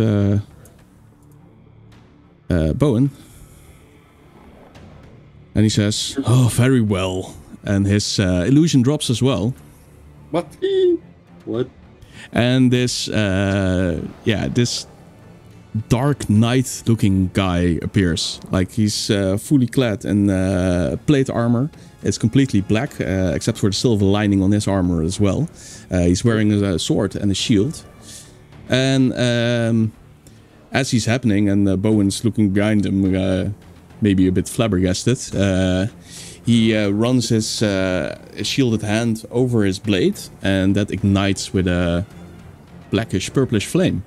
S1: Bowen. And he says, "Oh, very well." And his illusion drops as well.
S5: What?
S4: What?
S1: And this dark knight-looking guy appears. Like he's fully clad in plate armor. It's completely black, except for the silver lining on his armor as well. He's wearing a sword and a shield. And as he's happening, and Bowen's looking behind him, maybe a bit flabbergasted, he runs his shielded hand over his blade, and that ignites with a blackish, purplish flame.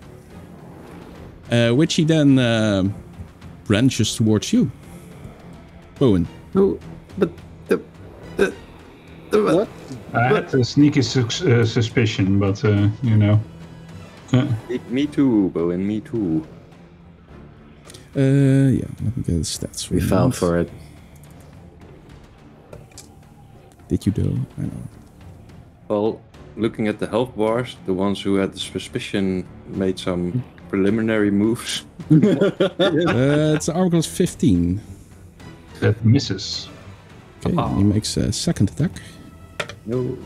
S1: Which he then branches towards you, Bowen.
S2: No, but the
S4: What?
S3: I had a sneaky suspicion, but you know.
S5: Me too, Bowen, me too.
S1: Yeah, let me get the stats.
S2: we fell for it.
S1: Did you though? I know.
S5: Well, looking at the health bars, the ones who had the suspicion made some preliminary moves.
S1: It's an armor class 15.
S3: That misses.
S1: Okay, he makes a second attack.
S5: No.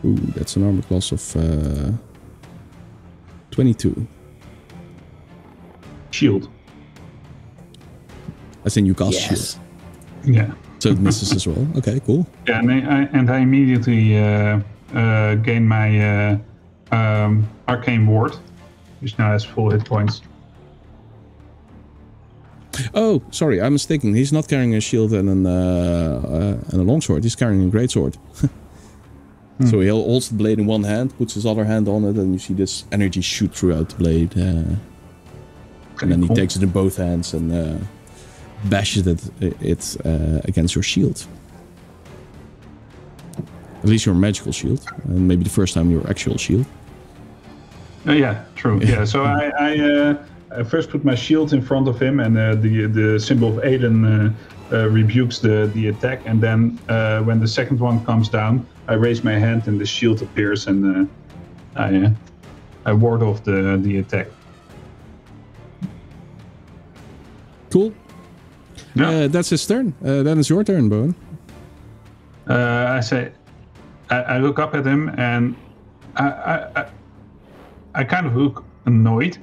S1: Ooh, that's an armor class of 22.
S3: Shield.
S1: As in you cast
S2: Yes.
S1: shield.
S3: Yeah.
S1: So it misses as well. Okay, cool.
S3: Yeah, and I immediately gain my arcane ward, which now has full hit points.
S1: Oh, sorry, I'm mistaken. He's not carrying a shield and a longsword. He's carrying a greatsword. So he holds the blade in one hand, puts his other hand on it, and you see this energy shoot throughout the blade. And then he takes it in both hands and bashes it against your shield. At least your magical shield, and maybe the first time your actual shield.
S3: Yeah, true. Yeah, so I first put my shield in front of him, and the symbol of Aedon rebukes the attack. And then when the second one comes down, I raise my hand, and the shield appears, and I ward off the attack.
S1: Cool.
S3: Yeah.
S1: That's his turn. Then it's your turn, Bowen.
S3: I say, I look up at him, and I kind of look annoyed,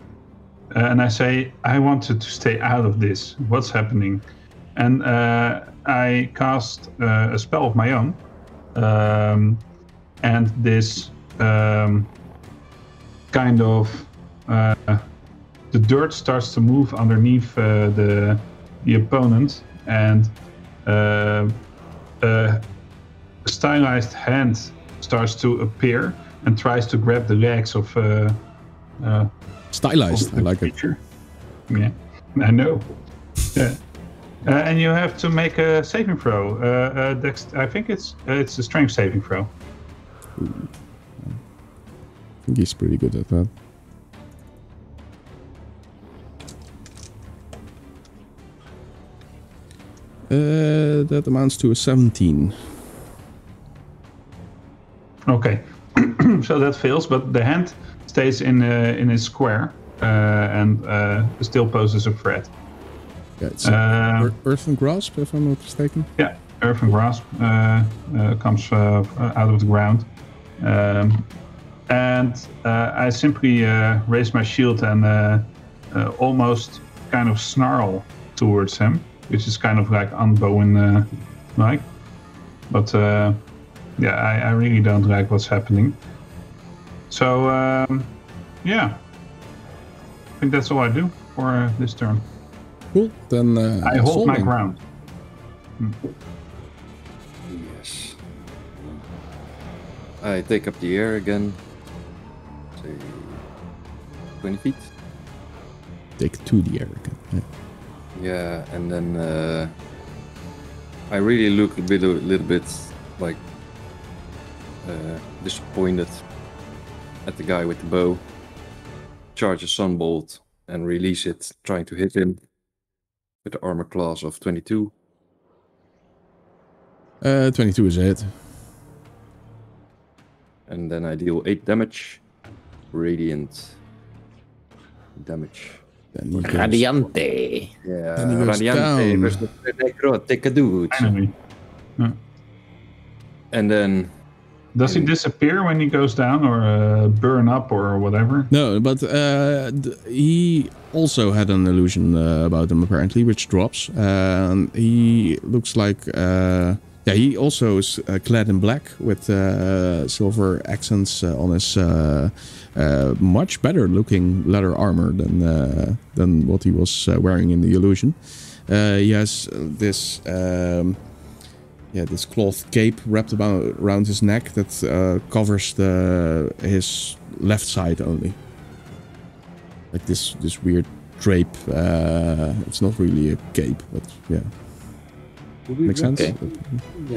S3: and I say, I wanted to stay out of this. What's happening? And I cast a spell of my own, and this kind of the dirt starts to move underneath the opponent, and a stylized hand starts to appear and tries to grab the legs of
S1: Stylized. I like it.
S3: creature. Yeah, I know. Yeah. And you have to make a saving throw. I think it's a strength saving throw.
S1: I think he's pretty good at that. That amounts to a 17.
S3: Okay, so that fails, but the hand stays in a square and still poses a threat.
S1: Yeah, it's Earthen Grasp, if I'm not mistaken.
S3: Yeah, Earthen Grasp comes out of the ground. And I simply raise my shield and almost kind of snarl towards him, which is kind of like unbowen like. But yeah, I really don't like what's happening. So yeah, I think that's all I do for this turn.
S1: Cool. Then
S3: I hold my
S1: Solving.
S3: ground.
S5: Yes. I take up the air again, 20 feet.
S1: Take 2 the air again. Yeah.
S5: Yeah, and then I really look a little bit like disappointed at the guy with the bow. Charge a sunbolt and release it, trying to hit him with the armor class of 22.
S1: 22 is a hit.
S5: And then I deal 8 damage. Radiant damage.
S1: Then he goes,
S2: Radiante.
S5: Yeah,
S1: Then he goes
S5: Radiante
S1: down.
S5: versus the necrotic dude.
S3: Finally.
S5: And then
S3: Does he disappear when he goes down, or burn up, or whatever?
S1: No, but he also had an illusion about him apparently, which drops. He looks like... yeah, he also is clad in black with silver accents on his much better looking leather armor than what he was wearing in the illusion. He has this... this cloth cape wrapped around his neck that covers his left side only. Like this weird drape. It's not really a cape, but yeah. Makes sense?
S2: Okay.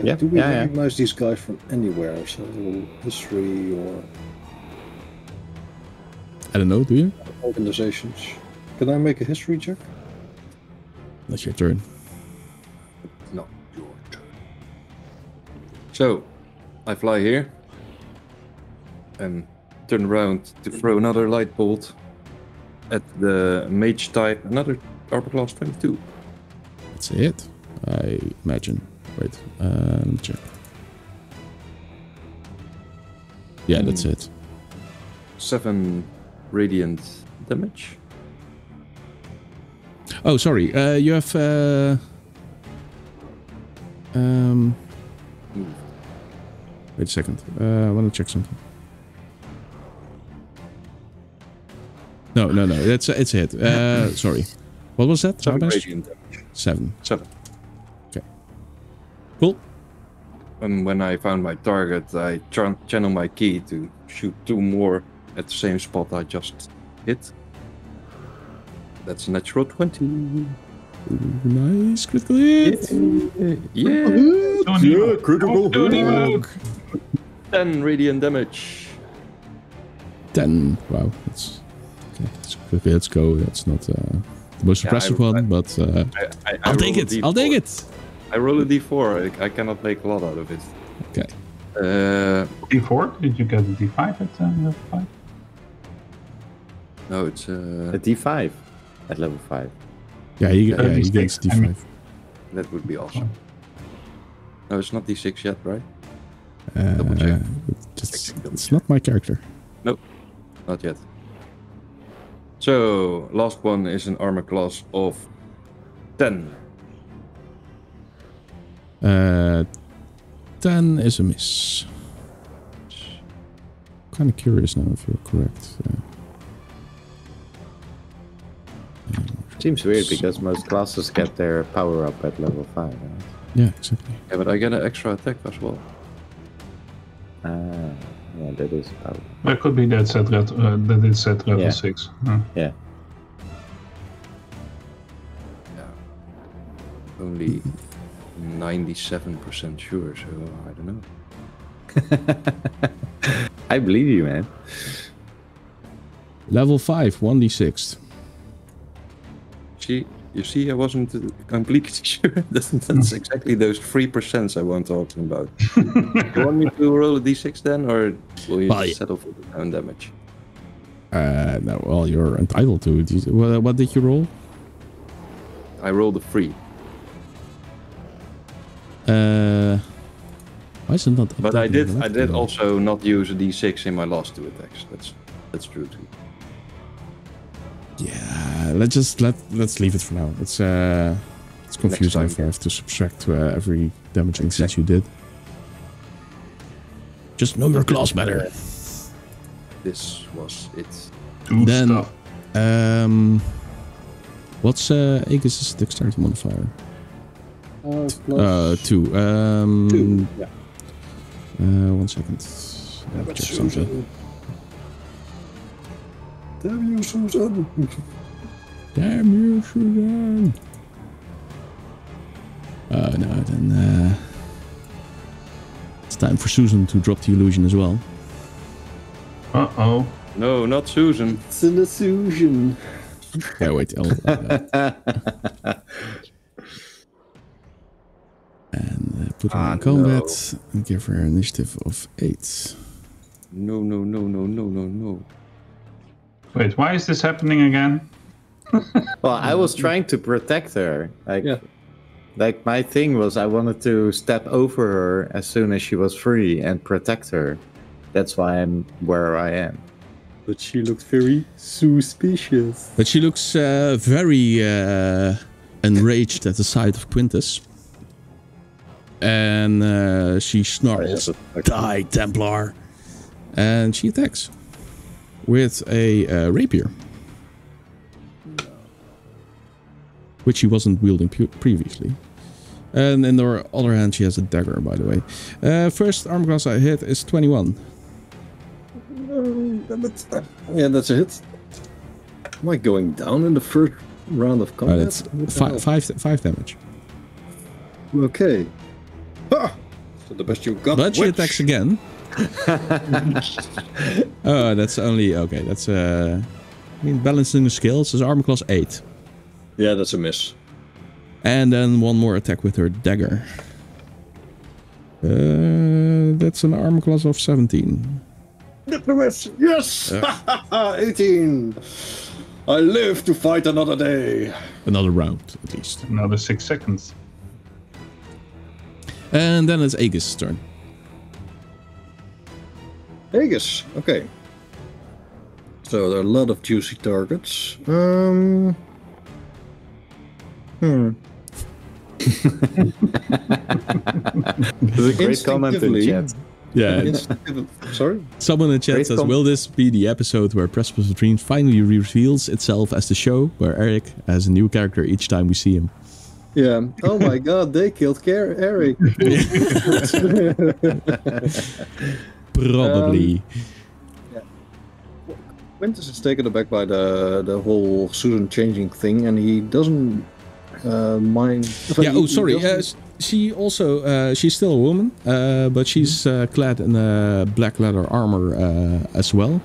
S2: Yeah.
S4: Do we
S2: Yeah, yeah.
S4: recognize these guys from anywhere? So history or
S1: I don't know, do you?
S4: organizations? Can I make a history check?
S1: That's your turn.
S5: no, your turn. So I fly here and turn around to throw another light bolt at the mage type, another armor class 22.
S1: That's it, I imagine. Wait, let me check. Yeah, that's it.
S5: 7 radiant damage.
S1: Oh, sorry. You have... Wait a second. I want to check something. No. It's a hit. Sorry. What was that?
S5: 7
S1: How much?
S5: radiant damage.
S1: 7.
S5: 7.
S1: Okay. Cool.
S5: And when I found my target, I channel my key to shoot 2 more at the same spot I just hit. That's a natural 20.
S1: Ooh, nice. Critical hit.
S5: Yeah.
S4: Critical.
S5: 10 radiant damage.
S1: 10. Wow. That's... Okay. Let's go. That's not the most impressive one, but... I'll take it. I'll take it.
S5: I roll a d4. I cannot make a lot out of it.
S1: Okay.
S3: D4? Did you get a D5 at level 5?
S5: No, it's
S2: A D5 at level 5.
S1: Yeah, he gets
S3: D6, I
S1: D5.
S3: mean.
S5: that would be awesome. No, it's not d6 yet, right? Double check.
S1: It's not my character.
S5: Nope, not yet. So, last one is an armor class of 10.
S1: 10 is a miss. Kind of curious now if you're correct.
S2: Seems weird because most classes get their power up at level 5. Right?
S1: Yeah, exactly.
S5: Yeah, but I get an extra attack as well.
S2: Yeah, that is power.
S3: It could be that it's at level
S2: Yeah.
S3: 6.
S2: Yeah.
S5: Only 97% sure, so I don't know.
S2: I believe you, man.
S1: Level 5, 1d6.
S5: You see, I wasn't completely sure. That's exactly those 3% I was talking about. You want me to roll a d6 then, or will you
S1: Well, yeah.
S5: settle for the down damage?
S1: No, well, you're entitled to it. What did you roll?
S5: I rolled a 3.
S1: Why is it not?
S5: But I did
S1: updated?
S5: also not use a d6 in my last 2 attacks. That's true too.
S1: Yeah, let's leave it for now. It's confusing if I have to subtract every damaging since you did. Just know your class better.
S5: This was it.
S3: Good
S1: Then,
S3: stuff.
S1: what's Aegis' dexterity modifier?
S4: Plus
S1: 2.
S4: 2. Yeah.
S1: 1 second.
S4: Yeah, but
S1: Check
S4: Susan-
S1: something.
S4: Damn you, Susan.
S1: Damn you, Susan. No, then it's time for Susan to drop the illusion as well.
S3: Uh-oh.
S5: No, not Susan.
S4: It's an illusion.
S1: Yeah, wait. And put her in combat and give her an initiative of 8.
S5: No.
S3: Wait, why is this happening again?
S2: Well, I was trying to protect her. Like my thing was I wanted to step over her as soon as she was free and protect her. That's why I'm where I am.
S4: But she looked very suspicious.
S1: But she looks very enraged at the sight of Quintus. And she snarls, "Die, Templar!" And she attacks with a rapier. Which she wasn't wielding previously. And in the other hand, she has a dagger, by the way. First armor class I hit is 21.
S4: Yeah, that's a hit. Am I going down in the first round of combat?
S1: That's 5 damage.
S4: Okay. Ha! So the best you got.
S1: But she attacks again. Oh, that's only... Okay, that's... I mean, balancing the skills is armor class 8.
S4: Yeah, that's a miss.
S1: And then one more attack with her dagger. That's an armor class of 17.
S4: That's a miss. Yes! 18! I live to fight another day.
S1: Another round, at least.
S3: Another 6 seconds.
S1: And then it's Aegis' turn.
S4: Aegis, okay. So there are a lot of juicy targets.
S2: There's a great comment in chat.
S1: Yeah.
S4: Sorry?
S1: Someone in the chat says, will this be the episode where Precipice of Dreams finally reveals itself as the show where Eric has a new character each time we see him?
S4: Yeah. Oh my god, they killed Eric.
S1: Probably.
S4: Quintus is taken aback by the whole Susan changing thing, and he doesn't mind.
S1: Yeah. Oh, sorry. She also she's still a woman, but she's clad in black leather armor as well.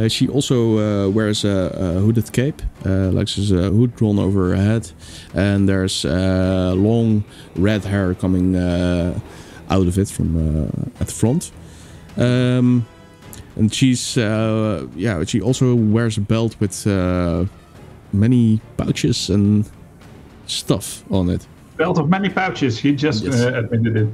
S1: She also wears a hooded cape, like there's a hood drawn over her head, and there's long red hair coming out of it from at the front. And she's she also wears a belt with many pouches and stuff on it.
S3: Belt of many pouches, he just admitted it.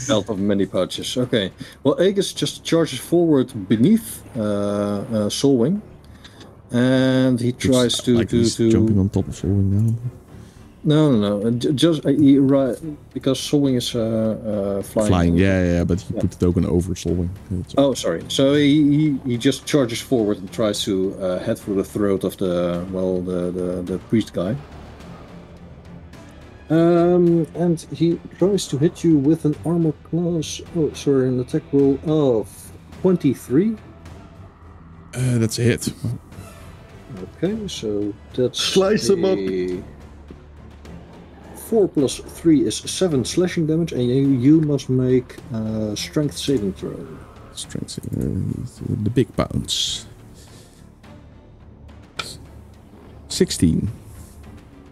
S4: Belt of many pouches, okay. Well, Aegis just charges forward beneath Solwing, and he tries to
S1: jumping on top of Solwing now.
S4: No. Just because Solwing is flying.
S1: Flying, yeah, but he put the token over Solwing.
S4: Oh, sorry. So he just charges forward and tries to head for the throat of the priest guy. And he tries to hit you with an armor class. An attack roll of 23.
S1: That's a hit.
S4: Okay, so that's
S2: slice him up.
S4: 4 plus 3 is 7 slashing damage, and you must make a strength saving throw.
S1: Strength saving, the big bounce. 16.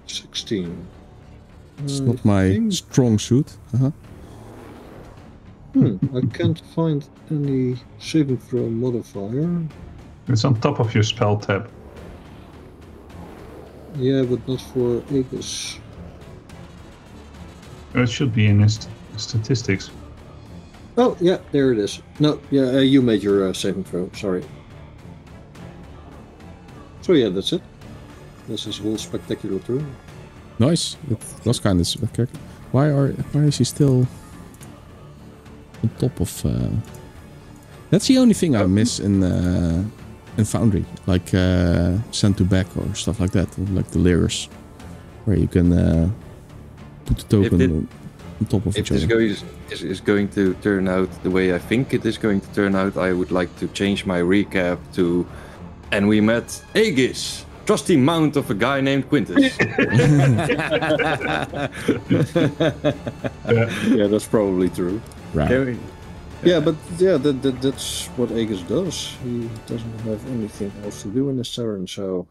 S4: 16.
S1: It's not my strong suit.
S4: I can't find any saving throw modifier.
S3: It's on top of your spell tab.
S4: Yeah, but not for Aegis.
S3: It should be in his statistics.
S4: Oh, yeah, there it is. No, yeah, you made your saving throw, sorry. So yeah, that's it. This is a whole spectacular turn.
S1: Nice. It was kind of spectacular. Why is he still on top of... That's the only thing I miss in Foundry. Like send to back or stuff like that. Like the layers. Where you can put the token on top of each other.
S5: If this is going to turn out the way I think it is going to turn out, I would like to change my recap to And we met Aegis, trusty mount of a guy named Quintus.
S4: Yeah, that's probably true.
S1: Right.
S4: Yeah, but that's what Aegis does. He doesn't have anything else to do in this turn, so...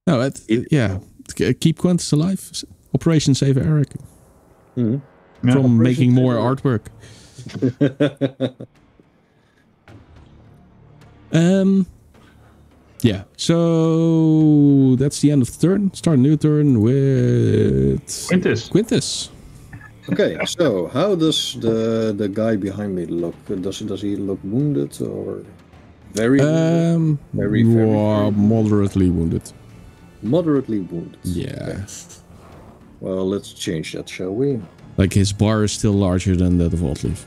S1: No, keep Quintus alive. Operation Save Eric.
S4: Mm-hmm.
S1: From making more artwork. Yeah, so that's the end of the turn. Start a new turn with... Quintus.
S4: Okay, so how does the guy behind me look? Does he look wounded or very wounded? Very
S1: moderately wounded.
S4: Moderately wounded.
S1: Yeah.
S4: Okay. Well, let's change that, shall we?
S1: Like his bar is still larger than that of Oddleaf.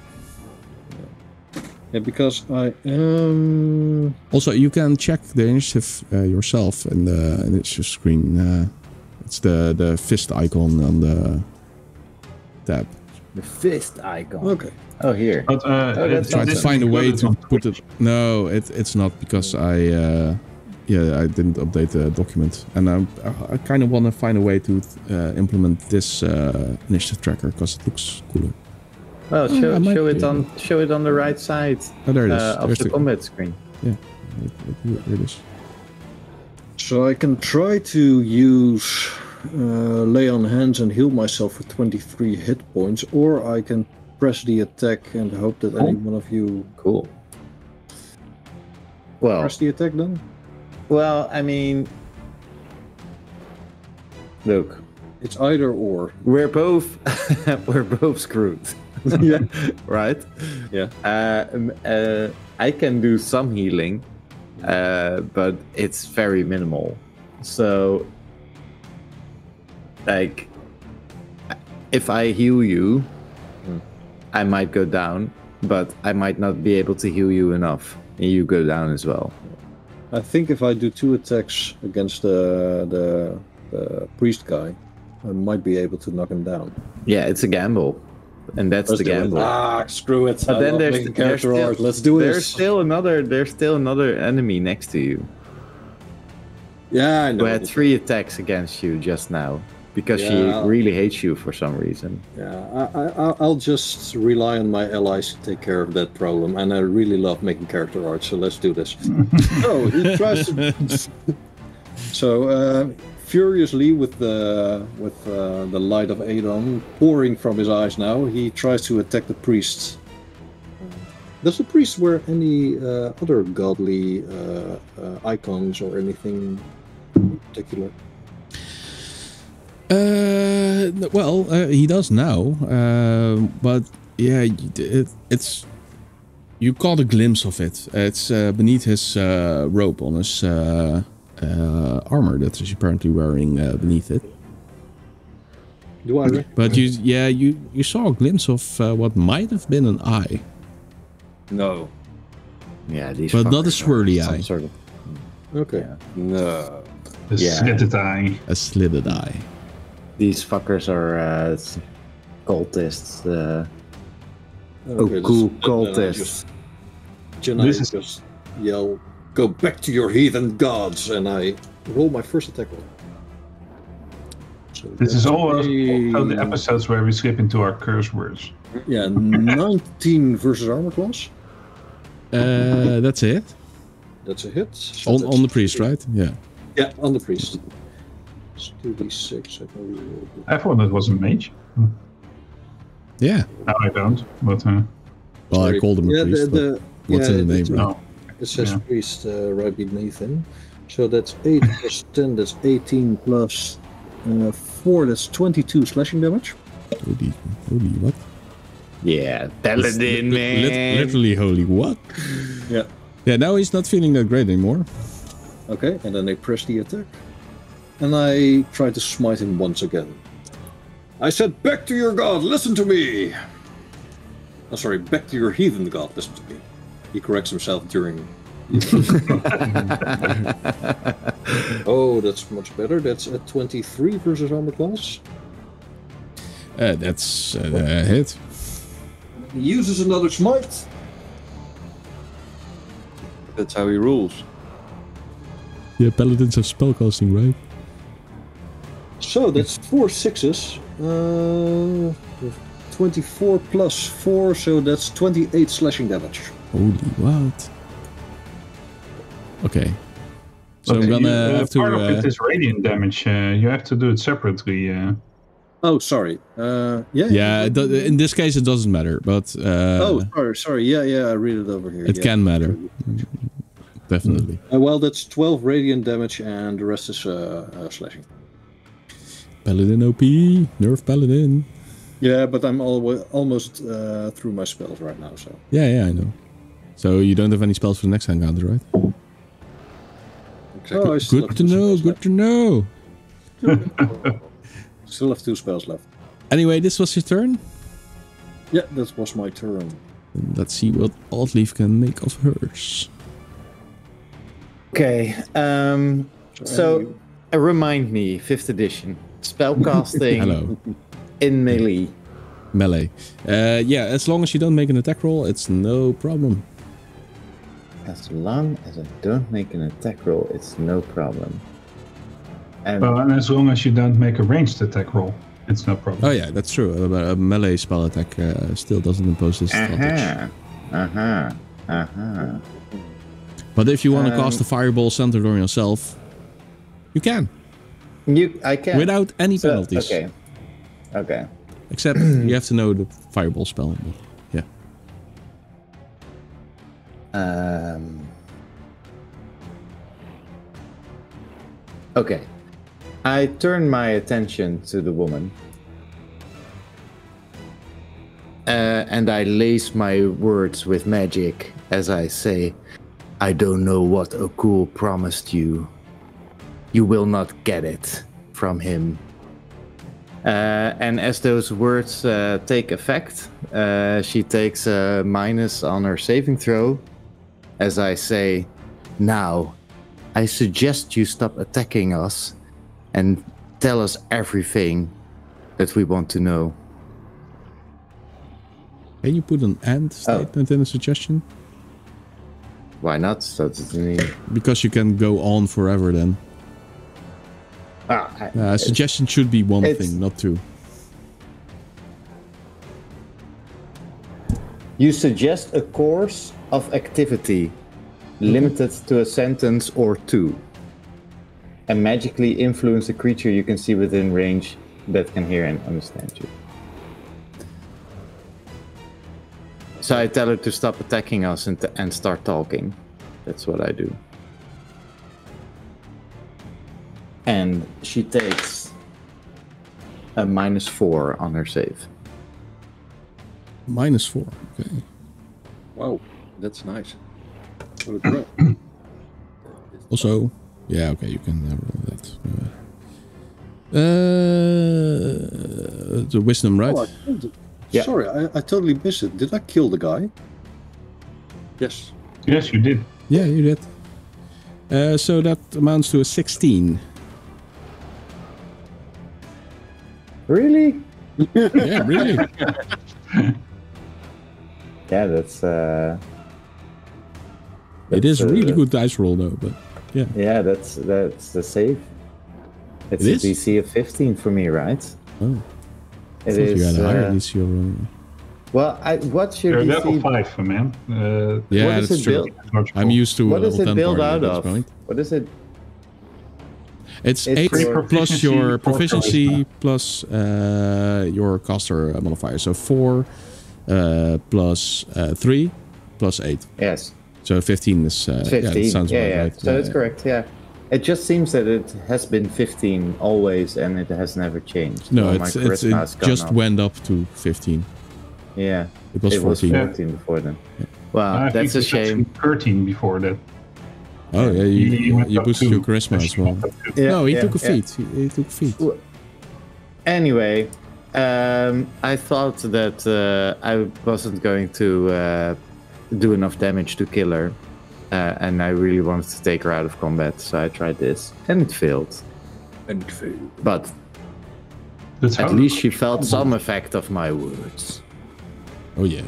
S4: Yeah, because I am...
S1: Also, you can check the initiative yourself in the initiative screen. It's the fist icon on the tab.
S2: The fist icon.
S4: Okay.
S2: Oh, here.
S3: But,
S1: try to find a way to put it... No, it's not because I didn't update the document. And I kind of want to find a way to implement this initiative tracker because it looks cooler.
S2: Well, show it on the right side
S1: there it is.
S2: of the combat screen.
S1: Yeah, there it is.
S4: So I can try to use lay on hands and heal myself for 23 hit points, or I can press the attack and hope that any one of you...
S2: Cool. Well,
S4: press the attack then?
S2: Well, I mean... Look.
S4: It's either or.
S2: We're both screwed.
S4: Yeah.
S2: Right?
S4: Yeah.
S2: I can do some healing, but it's very minimal. So, like, if I heal you, I might go down, but I might not be able to heal you enough, and you go down as well.
S4: I think if I do 2 attacks against the priest guy, I might be able to knock him down.
S2: Yeah, it's a gamble. And that's the gamble.
S4: Screw it.
S2: But then there's still,
S4: let's do
S2: there's
S4: this.
S2: Still another enemy next to you.
S4: Yeah, I know.
S2: Who had 3 attacks against you just now because she really hates you for some reason.
S4: Yeah, I'll just rely on my allies to take care of that problem, and I really love making character art, so let's do this. So he tries to. So furiously, with the light of Aedon pouring from his eyes now, he tries to attack the priest. Does the priest wear any other godly icons or anything in particular?
S1: He does now, but yeah, it's you caught a glimpse of it. It's beneath his robe on his armor that he's apparently wearing beneath it.
S4: Do I?
S1: But you saw a glimpse of what might have been an eye.
S5: No.
S2: Yeah, these.
S1: But not a swirly eye.
S2: Sort of.
S4: Okay.
S2: Yeah.
S5: No.
S3: A slitted eye.
S1: A slitted eye.
S2: These fuckers are cultists.
S4: Okay,
S2: cool cultists.
S4: Janai just yell, "Go back to your heathen gods!" And I roll my first attack roll. So
S3: this is all the episodes where we skip into our curse words.
S4: Yeah, 19 versus armor class.
S1: That's it.
S4: That's a hit. So
S1: on the priest, right? Yeah.
S4: Yeah, on the priest. It's 2d6.
S3: I thought that was a mage.
S1: Yeah.
S3: No, I don't. But
S1: well, I called him a priest. What's in the name?
S3: No.
S4: It says priest right beneath him. So that's 8 plus 10. That's 18 plus 4. That's 22 slashing damage.
S1: Holy what?
S2: Yeah, paladin, man.
S1: Literally holy what?
S4: Yeah.
S1: Yeah, now he's not feeling that great anymore.
S4: Okay, and then I press the attack. And I try to smite him once again. I said, back to your god, listen to me! Oh, sorry, back to your heathen god, listen to me. He corrects himself during... Oh, that's much better. That's a 23 versus armor class.
S1: That's a hit.
S4: He uses another smite.
S5: That's how he rules.
S1: Yeah, paladins have spellcasting, right?
S4: So that's 4 6s. 24 plus 4, so that's 28 slashing damage.
S1: Holy what? Okay. So
S3: But
S1: I'm gonna have to...
S3: part of it is radiant damage. You have to do it separately.
S4: Oh, sorry.
S1: yeah, in this case it doesn't matter, but...
S4: sorry. Yeah, I read it over here.
S1: It can matter. Definitely.
S4: Well, that's 12 radiant damage and the rest is slashing.
S1: Paladin OP, nerf Paladin.
S4: Yeah, but I'm almost through my spells right now, so...
S1: Yeah, I know. So you don't have any spells for the next encounter, right?
S4: Exactly. Oh,
S1: good to know.
S4: Still have 2 spells left.
S1: Anyway, this was your turn?
S4: Yeah, that was my turn.
S1: Let's see what Oddleaf can make of hers.
S2: Okay, so remind me, 5th edition, spellcasting
S1: Hello.
S2: in melee.
S1: Melee. Yeah, as long as you don't make an attack roll, it's no problem.
S2: As long as I don't make an attack roll, it's no problem.
S3: And as long as you don't make a ranged attack roll, it's no problem.
S1: Oh yeah, that's true. A melee spell attack still doesn't impose this advantage. But if you want to cast a fireball centered on yourself, you can.
S2: I can.
S1: Without any penalties.
S2: Okay.
S1: Except you have to know the fireball spell. Yeah.
S2: Okay. I turn my attention to the woman. And I lace my words with magic as I say, I don't know what Okul promised you. You will not get it from him. And as those words take effect, she takes a minus on her saving throw. As I say, now, I suggest you stop attacking us and tell us everything that we want to know.
S1: Can you put an "and" statement in a suggestion?
S2: Why not?
S1: Because you can go on forever then. A suggestion should be one thing, not two.
S2: You suggest a course of activity limited to a sentence or two, and magically influence a creature you can see within range that can hear and understand you. So I tell her to stop attacking us and start talking. That's what I do. And she takes a -4 on her save.
S1: -4, okay.
S4: Wow, that's nice. What a threat.
S1: Also, yeah, okay, you can roll that. The wisdom, right?
S4: Oh, yeah. Sorry, I totally missed it. Did I kill the guy?
S5: Yes.
S3: Yes, you did.
S1: Yeah, you did. So that amounts to a 16.
S2: Really?
S1: Yeah, really.
S2: Yeah, that's
S1: it is a really good dice roll, though. But yeah.
S2: Yeah, that's the save. It's a DC of 15 for me, right?
S1: Oh.
S2: It is.
S1: You had a higher DC overall.
S2: Well, what's your
S3: You're
S2: DC?
S3: level 5, man.
S1: Yeah, that's true. I'm used to.
S2: What does it build out of?
S1: Point.
S2: What is it?
S1: It's 8 plus your proficiency plus your caster modifier. So 4 plus 3 plus 8.
S2: Yes.
S1: So 15 is 15. Yeah, that sounds right.
S2: So it's correct. Yeah. It just seems that it has been 15 always, and it has never changed.
S1: No, it just went up to 15.
S2: Yeah.
S1: It was 14.
S2: 14 before then. Yeah. Well, that's a shame.
S3: 13 before that.
S1: Oh yeah, you boosted your charisma as well. Yeah, no, he took a feat. He took a feat.
S2: Anyway, I thought that I wasn't going to do enough damage to kill her, and I really wanted to take her out of combat, so I tried this, and it failed. But at least she felt some effect of my words.
S1: Oh yeah,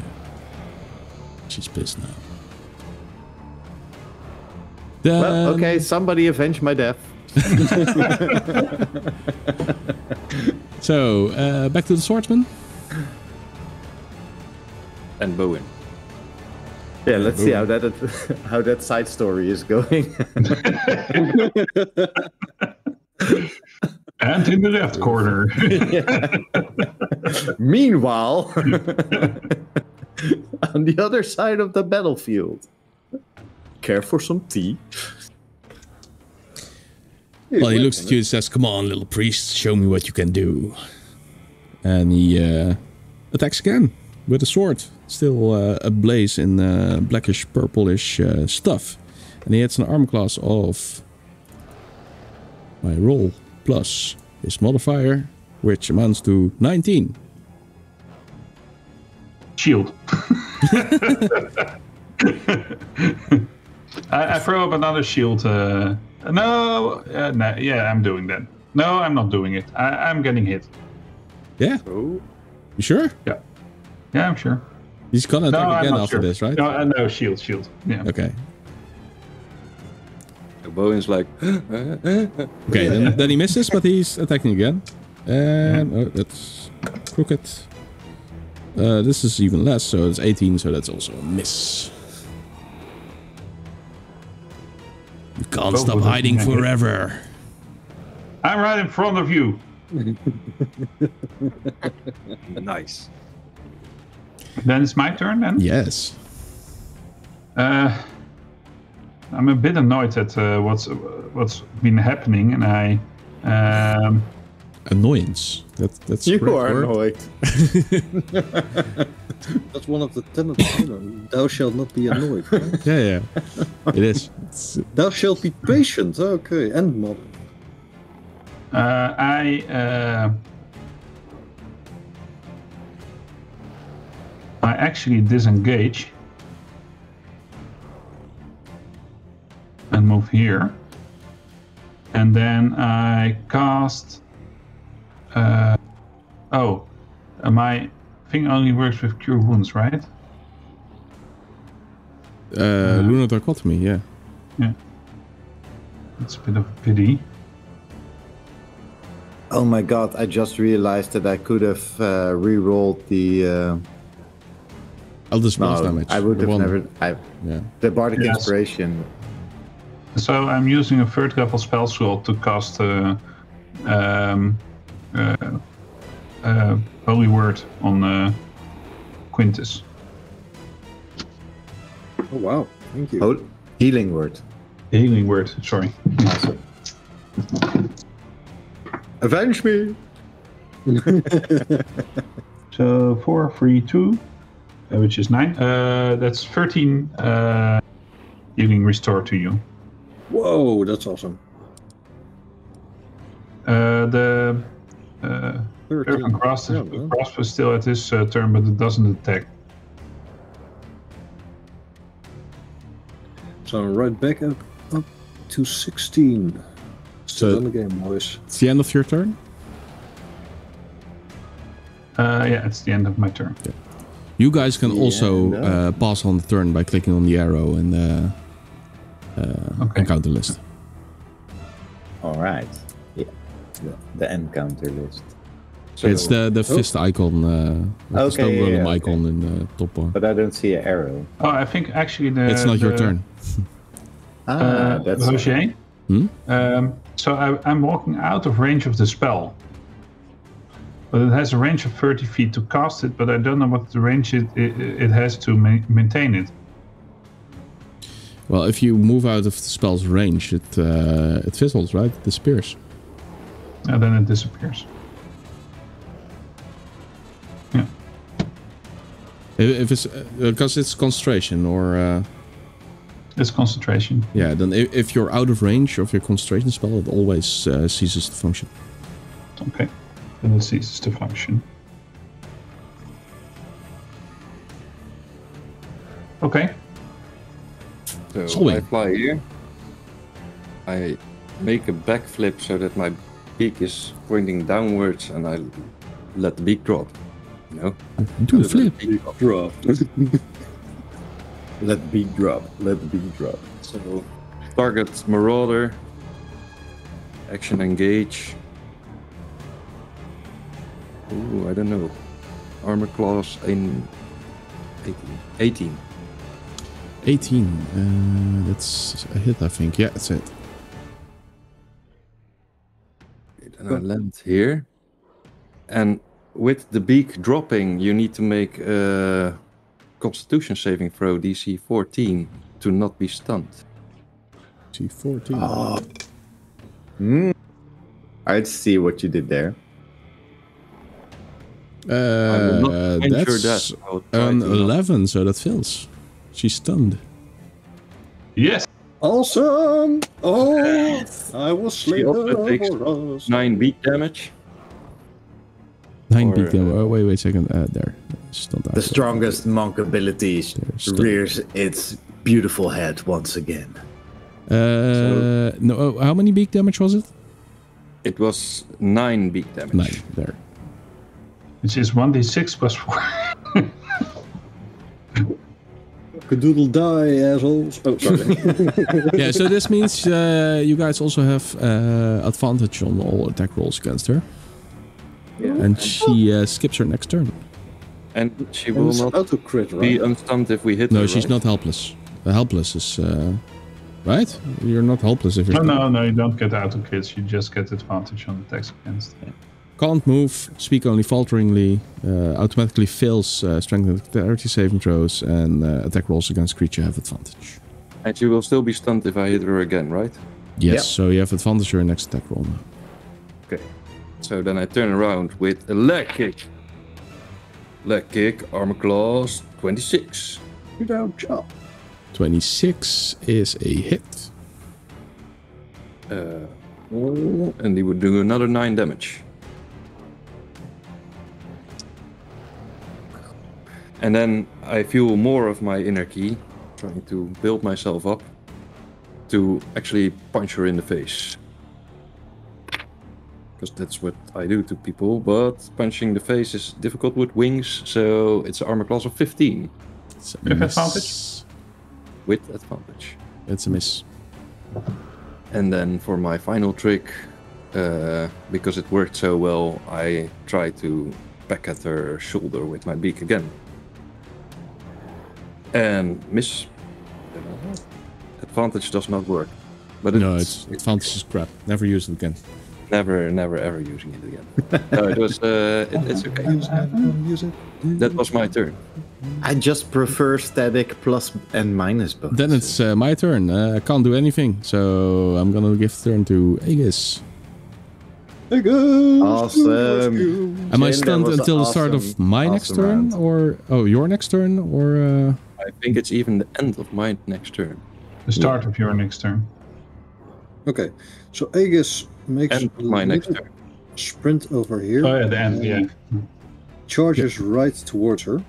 S1: she's pissed now.
S2: Well, okay, somebody avenge my death.
S1: So, back to the swordsman.
S5: And Bowen.
S2: Yeah, let's see how that side story is going.
S3: And in the left corner.
S2: Meanwhile, on the other side of the battlefield, care for some tea?
S1: Well, he looks at you and says, "Come on, little priest, show me what you can do." And he attacks again with a sword, still ablaze in blackish, purplish stuff. And he hits an armor class of my roll plus his modifier, which amounts to 19.
S3: Shield. I throw up another shield. No, yeah, I'm doing that. No, I'm not doing it. I'm getting hit.
S1: Yeah.
S2: Oh.
S1: You sure?
S3: Yeah. Yeah, I'm sure.
S1: He's gonna attack again after this, right?
S3: No, shield. Yeah.
S1: Okay.
S5: Bowen's like...
S1: Okay, then he misses, but he's attacking again. And oh, that's crooked. This is even less, so it's 18, so that's also a miss. You can't stop hiding forever.
S3: I'm right in front of you.
S5: Nice.
S3: Then it's my turn then?
S1: Yes.
S3: I'm a bit annoyed at what's been happening, and I...
S1: Annoyance. That's
S2: You
S1: correct
S2: are
S1: word.
S2: annoyed.
S4: That's one of the tenets. Thou shalt not be annoyed. Right?
S1: Yeah. It is.
S4: Thou shalt be patient. Okay, and mob.
S3: I actually disengage and move here, and then I cast. My thing only works with cure wounds, right?
S1: Lunar Dichotomy, yeah.
S3: Yeah. It's a bit of a pity.
S2: Oh my god, I just realized that I could have re-rolled the...
S1: Eldest Blast
S2: no,
S1: damage.
S2: I would have
S1: One.
S2: never...
S1: Yeah.
S2: The Bardic
S3: Yes.
S2: Inspiration.
S3: So I'm using a third level spell slot to cast Holy Word on Quintus.
S4: Oh wow, thank you.
S2: Healing Word.
S3: Healing Word, sorry.
S2: Awesome. Avenge me!
S3: So 4, 3, 2, which is 9. That's 13 healing restored to you.
S4: Whoa, that's awesome.
S3: The
S4: 13.
S3: grasp
S4: Yeah, man.
S3: is still at his turn, but it doesn't attack.
S4: So I'm right back up to 16. Still
S1: So-
S4: in the game, boys.
S1: It's the end of your turn?
S3: Yeah, it's the end of my turn.
S1: You guys can also
S2: no.
S1: pass on the turn by clicking on the arrow in the encounter list.
S2: Alright. Yeah. The encounter list.
S5: So
S1: It's the fist icon, the
S2: Okay,
S1: stone
S2: yeah,
S1: golem
S2: okay.
S1: icon in the top bar.
S2: But I don't see an arrow.
S3: Oh, I think actually
S1: It's not your turn.
S2: That's...
S3: Roger.
S1: Hmm?
S3: So I'm walking out of range of the spell. But it has a range of 30 feet to cast it, but I don't know what the range it has to maintain it.
S1: Well, if you move out of the spell's range, it fizzles, right? It disappears.
S3: And then it disappears. Yeah.
S1: If it's because it's concentration, or
S3: It's concentration.
S1: yeah, then if you're out of range of your concentration spell, it always ceases to function.
S3: Okay. Then it ceases to function. Okay.
S5: So
S1: Solwing.
S5: I fly here. I make a backflip so that my beak is pointing downwards, and I let the beak drop. You know?
S1: Do a flip.
S4: Drop.
S2: Let the beat drop. Let the beat drop.
S5: So Target Marauder. Action engage. Ooh, I don't know. Armor class in 18.
S1: 18. That's a hit, I think. Yeah, that's it.
S5: And I land here. And with the beak dropping, you need to make a Constitution saving throw DC 14 to not be stunned.
S1: DC 14.
S2: I'd see what you did there.
S1: That's an 11, so that fails. She's stunned.
S3: Yes.
S4: Awesome! Oh, I was
S5: She
S4: slain.
S5: also takes 9 beat damage.
S1: 9 beat damage. Oh, wait a second. There.
S2: The strongest monk ability rears its beautiful head once again.
S1: No. How many beak damage was it?
S5: It was 9 beak damage.
S1: 9. There.
S3: Which is 1d6 plus 4.
S4: Cadoodle die, assholes. Oh, sorry.
S1: Yeah, so this means you guys also have advantage on all attack rolls against her. Yeah. And she skips her next turn.
S5: And she will not
S4: auto-crit, right?
S5: be unstunned if we hit her.
S1: No, she's not helpless. Helpless is... right? You're not helpless if you're...
S3: No, you don't get auto-crits. You just get advantage on attacks against. Yeah.
S1: Can't move, speak only falteringly, automatically fails strength and dexterity saving throws, and attack rolls against creature have advantage.
S5: And she will still be stunned if I hit her again, right?
S1: Yes, so you have advantage on your next attack roll now.
S5: Okay. So then I turn around with a leg kick. Leg kick, armor class, 26.
S4: Good job.
S1: 26 is a hit.
S5: And he would do another 9 damage. And then I feel more of my inner key, trying to build myself up to actually punch her in the face. Because that's what I do to people, but punching the face is difficult with wings, so it's an armor class of 15.
S3: With advantage?
S5: With advantage.
S1: It's a miss.
S5: And then for my final trick, because it worked so well, I try to peck at her shoulder with my beak again. And miss. Advantage does not work. But
S1: it's advantage is crap. Never use it again.
S5: Never, ever using it again. No, it was. It's okay.
S4: Use it.
S5: That was my turn.
S2: I just prefer static plus and minus bonus.
S1: Then it's my turn. I can't do anything, so I'm gonna give the turn to Aegis.
S2: Awesome.
S1: Am I stunned until the start of my next turn, or your next turn, or?
S5: I think it's even the end of my next turn.
S3: The start of your next turn.
S4: Okay, so Aegis makes
S5: my next turn.
S4: Sprint over here.
S3: Oh yeah, the end. Yeah.
S4: Charges right towards her.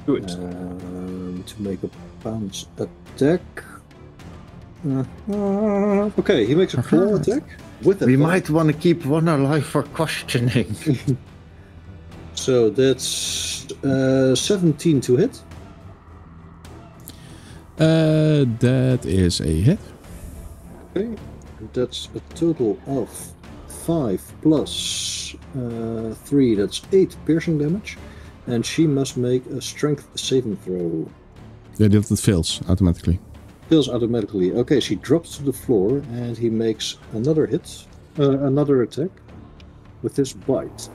S5: Good.
S4: To make a bounce attack. Okay, he makes a claw attack with it.
S2: We might want to keep one alive for questioning.
S4: So that's 17 to hit.
S1: That is a hit.
S4: Okay, that's a total of 5 plus 3. That's 8 piercing damage, and she must make a strength saving throw.
S1: Yeah, that fails automatically.
S4: Fails automatically. Okay, she drops to the floor, and he makes another hit, another attack with his bite.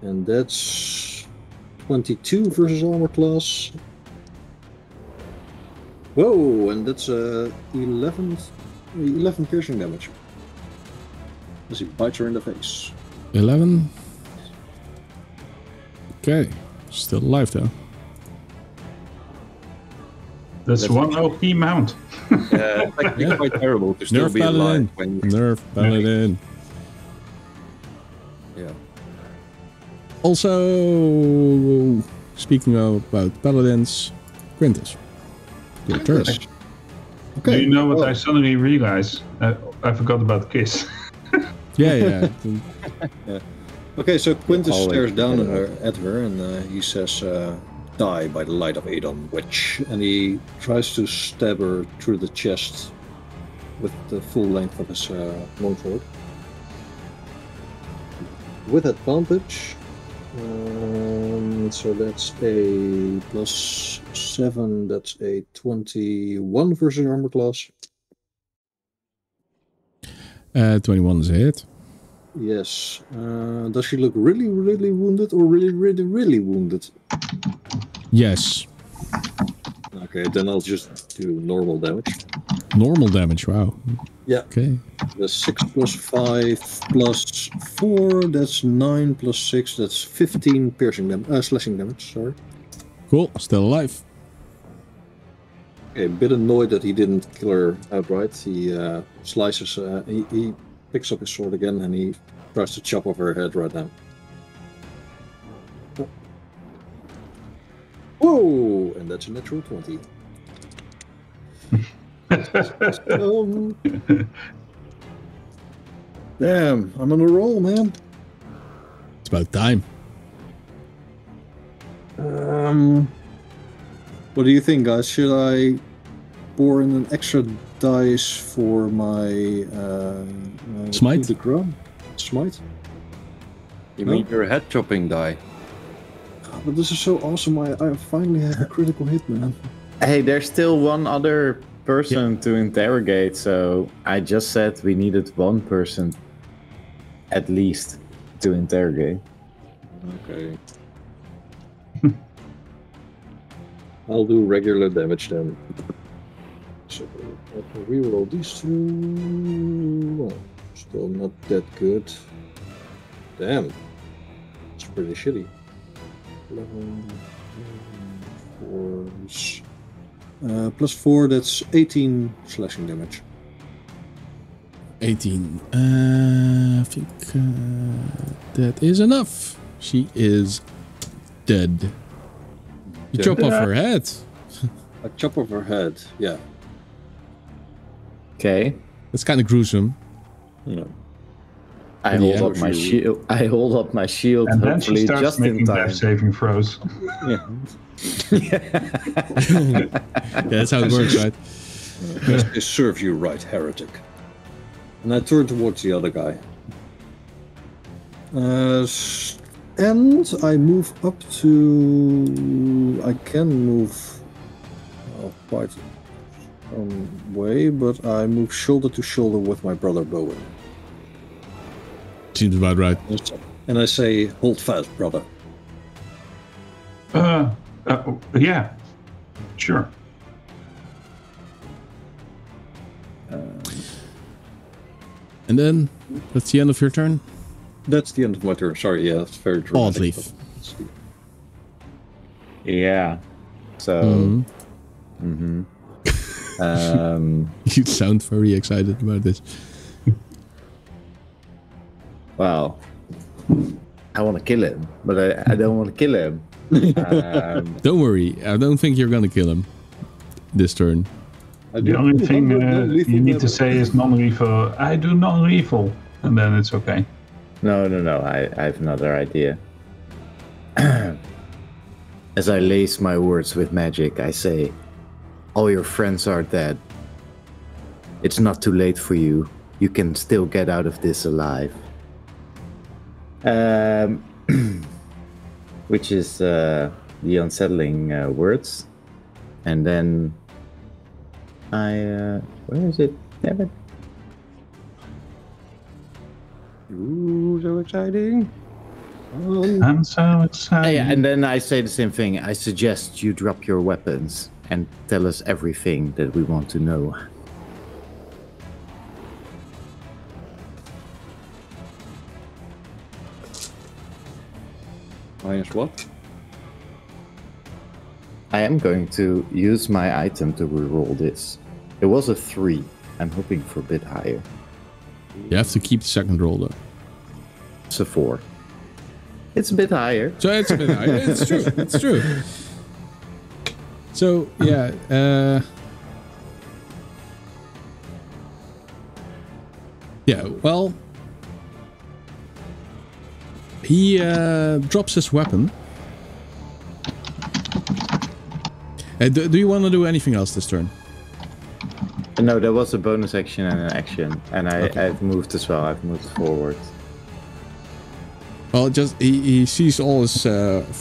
S4: And that's 22 versus armor class. Whoa, and that's 11 piercing damage. As he bites her in the face.
S1: 11. Okay, still alive though.
S3: That's one OP mount.
S5: It's actually quite terrible to still
S1: Nerf
S5: be alive.
S1: Nerf Paladin.
S5: Yeah.
S1: Also, speaking about paladins, Quintus, your turn.
S4: Okay.
S3: Do you know what I suddenly realized? I forgot about Kiss.
S1: Yeah.
S4: Okay, so Quintus stares down at her and he says, die by the light of Aedon witch, and he tries to stab her through the chest with the full length of his longsword. With advantage, so that's a +7, that's a 21 versus armor class.
S1: 21 is a hit.
S4: Yes. Does she look really, really wounded or really, really, really wounded?
S1: Yes.
S4: Okay, then I'll just do normal damage.
S1: Normal damage, wow.
S4: Yeah.
S1: Okay.
S4: That's 6 + 5 + 4, that's 9 + 6, that's 15 slashing damage, sorry.
S1: Cool, still alive.
S4: Okay, a bit annoyed that he didn't kill her outright. He slices, he picks up his sword again and he tries to chop off her head right now. Whoa! And that's a natural 20. Damn, I'm on a roll, man.
S1: It's about time.
S4: What do you think, guys? Should I pour in an extra dice for my
S1: Smite?
S4: The ground? Smite?
S5: You mean your head chopping die?
S4: Oh, but this is so awesome! I finally have a critical hit, man.
S2: Hey, there's still one other person to interrogate, so I just said we needed one person at least to interrogate.
S4: Okay. I'll do regular damage then. So I can reroll these two. Oh, still not that good. Damn. It's pretty shitty. 11, 4, +4, that's 18 slashing damage.
S1: 18. I think that is enough. She is dead. You chop off her head.
S4: I chop off her head, yeah.
S2: Okay.
S1: That's kind of gruesome.
S4: No.
S2: I hold up my shield. I hold up my shield.
S3: And then
S2: hopefully
S3: she starts
S2: just
S3: making
S2: in time.
S3: death saving throws.
S2: Yeah.
S1: Yeah, that's how it works, right?
S4: It serves you right, heretic. And I turn towards the other guy. And I move up to... I can move quite some way, but I move shoulder to shoulder with my brother Bowen.
S1: Seems about right.
S4: And I say, hold fast, brother.
S3: Yeah, sure.
S1: And then, that's the end of your turn?
S4: That's the end of my turn. Sorry, yeah, that's very dramatic.
S1: Odd leaf.
S2: Yeah. So.
S1: You sound very excited about this.
S2: Well, I want to kill him, but I don't want to kill him.
S1: Don't worry, I don't think you're gonna kill him this turn.
S3: The only thing you need to say is non-lethal. I do non-lethal, and then it's okay.
S2: No. I have another idea. As I lace my words with magic, I say, all your friends are dead. It's not too late for you. You can still get out of this alive. Which is the unsettling words. And then where is it? Damn it.
S4: Ooh, so exciting.
S3: I'm so excited.
S2: Yeah, and then I say the same thing. I suggest you drop your weapons and tell us everything that we want to know.
S4: Minus what?
S2: I am going to use my item to reroll this. It was a 3. I'm hoping for a bit higher.
S1: You have to keep the second roll though.
S2: It's a 4. It's a bit higher.
S1: So it's a bit higher. It's true. It's true. So yeah. Yeah. Well, he drops his weapon Do you want to do anything else this turn?
S2: No, there was a bonus action and an action, and I've moved as well. I've moved forward.
S1: Well, just he sees all his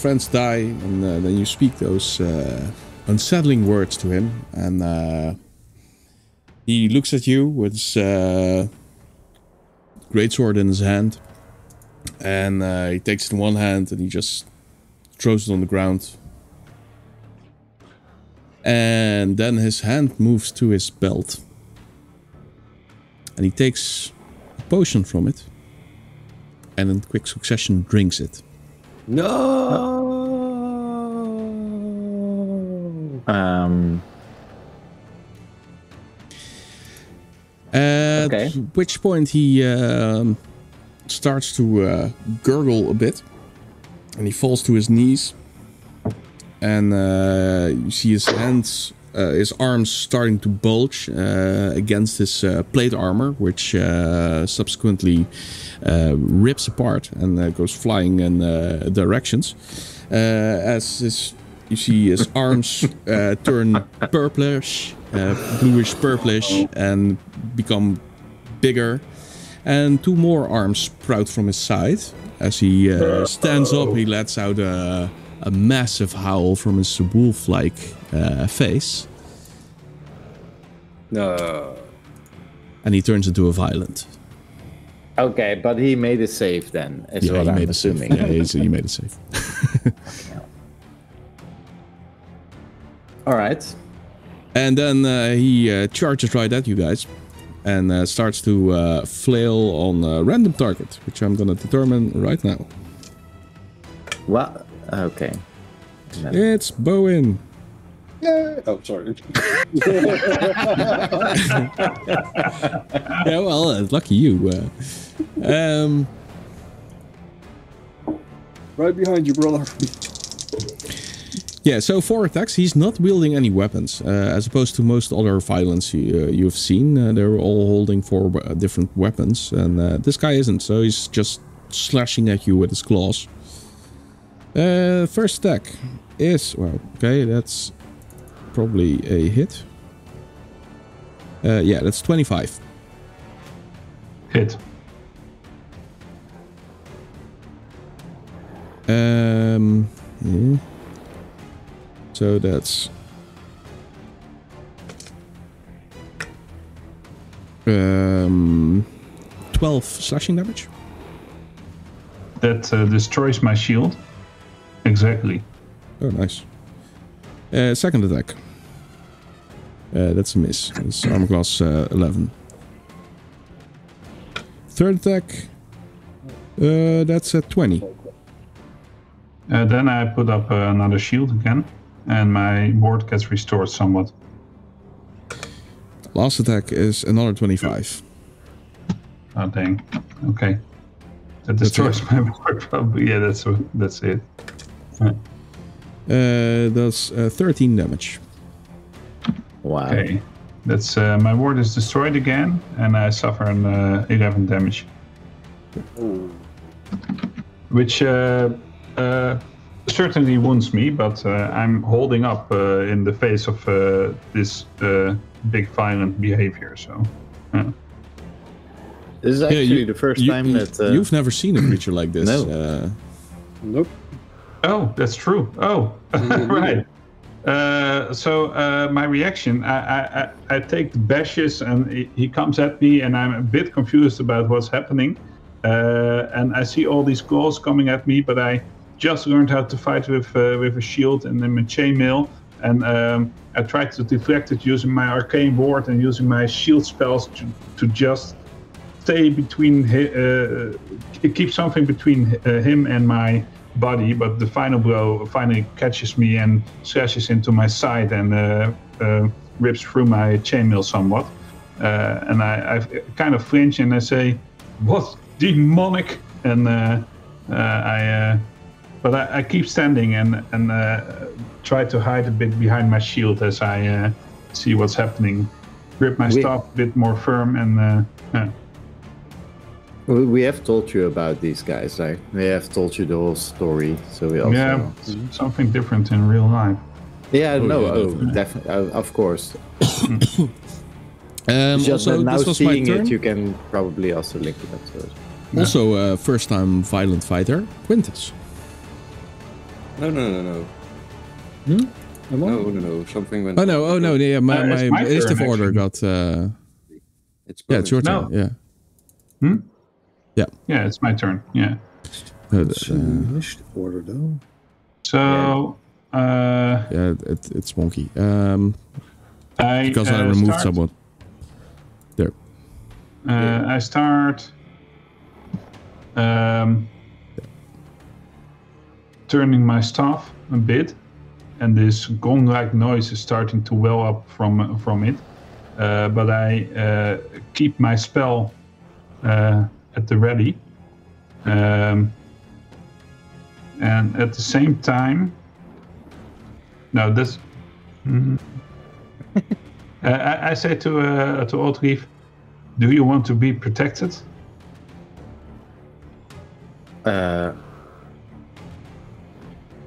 S1: friends die, and then you speak those unsettling words to him, and he looks at you with his greatsword in his hand, and he takes it in one hand and he just throws it on the ground. And then his hand moves to his belt, and he takes a potion from it, and in quick succession drinks it.
S4: No.
S1: At which point he starts to gurgle a bit, and he falls to his knees, and you see his hands, his arms starting to bulge against his plate armor, which subsequently rips apart and goes flying in directions. You see his arms turn purplish, bluish purplish, and become bigger. And two more arms sprout from his side. As he stands up, he lets out a massive howl from his wolf-like face.
S4: No.
S1: And he turns into a violent.
S2: Okay, but he made a save then. Is what I'm assuming.
S1: Yeah, he made a save.
S2: All right.
S1: And then he charges right at you guys and starts to flail on a random target, which I'm going to determine right now.
S2: Well, okay. No.
S1: It's Bowen.
S4: Yeah. Oh, sorry.
S1: Yeah, well, lucky you.
S4: Right behind you, brother.
S1: Yeah, so 4 attacks. He's not wielding any weapons, as opposed to most other violence you've seen. They're all holding 4 different weapons, and this guy isn't, so he's just slashing at you with his claws. First attack is, well, okay, that's probably a hit. Yeah, that's 25.
S3: Hit.
S1: Yeah. So that's 12 slashing damage.
S3: That destroys my shield. Exactly.
S1: Oh, nice. Second attack. That's a miss. It's armor class 11. Third attack. That's a 20.
S3: Then I put up another shield again, and my ward gets restored somewhat.
S1: Last attack is another 25.
S3: Oh dang. Okay. That destroys my ward probably. Yeah, that's it.
S1: That's 13 damage.
S2: Wow.
S3: Okay. That's my ward is destroyed again, and I suffer an 11 damage.
S4: Ooh.
S3: Which certainly wounds me, but I'm holding up in the face of this big violent behavior. So,
S2: this is actually the first time that
S1: you've never seen a creature like this.
S2: No.
S4: Nope.
S3: Oh, that's true. Oh, right. So my reaction, I take the bashes, and he comes at me, and I'm a bit confused about what's happening. And I see all these claws coming at me, but I just learned how to fight with a shield and then a chainmail, and I tried to deflect it using my arcane ward and using my shield spells to just stay between, keep something between him and my body. But the final blow finally catches me and slashes into my side and rips through my chainmail somewhat. And I kind of flinch and I say, "What demonic?" And but I keep standing and try to hide a bit behind my shield as I see what's happening. Grip my staff a bit more firm and.
S2: We have told you about these guys, right? We have told you the whole story, so we also...
S3: Yeah, something different in real life.
S2: Yeah,
S1: yeah,
S2: definitely, of course. Just
S1: Also,
S2: now
S1: this was my
S2: seeing
S1: turn.
S2: it, you can probably also link it up to it.
S1: Also, first-time violent fighter, Quintus.
S5: No. No. Something went.
S1: Oh no! Yeah, my
S3: it's my
S1: initiative
S3: turn,
S1: order
S3: actually.
S1: got.
S5: It's
S1: your turn.
S3: No.
S1: Yeah.
S3: Yeah, it's my turn. Yeah.
S4: Initiative order though.
S3: So.
S1: Yeah, it's wonky. Because I removed
S3: start,
S1: someone. There.
S3: I start. Turning my staff a bit, and this gong-like noise is starting to well up from it. But I keep my spell at the ready, and at the same time, no, this. I say to Oldreef, do you want to be protected?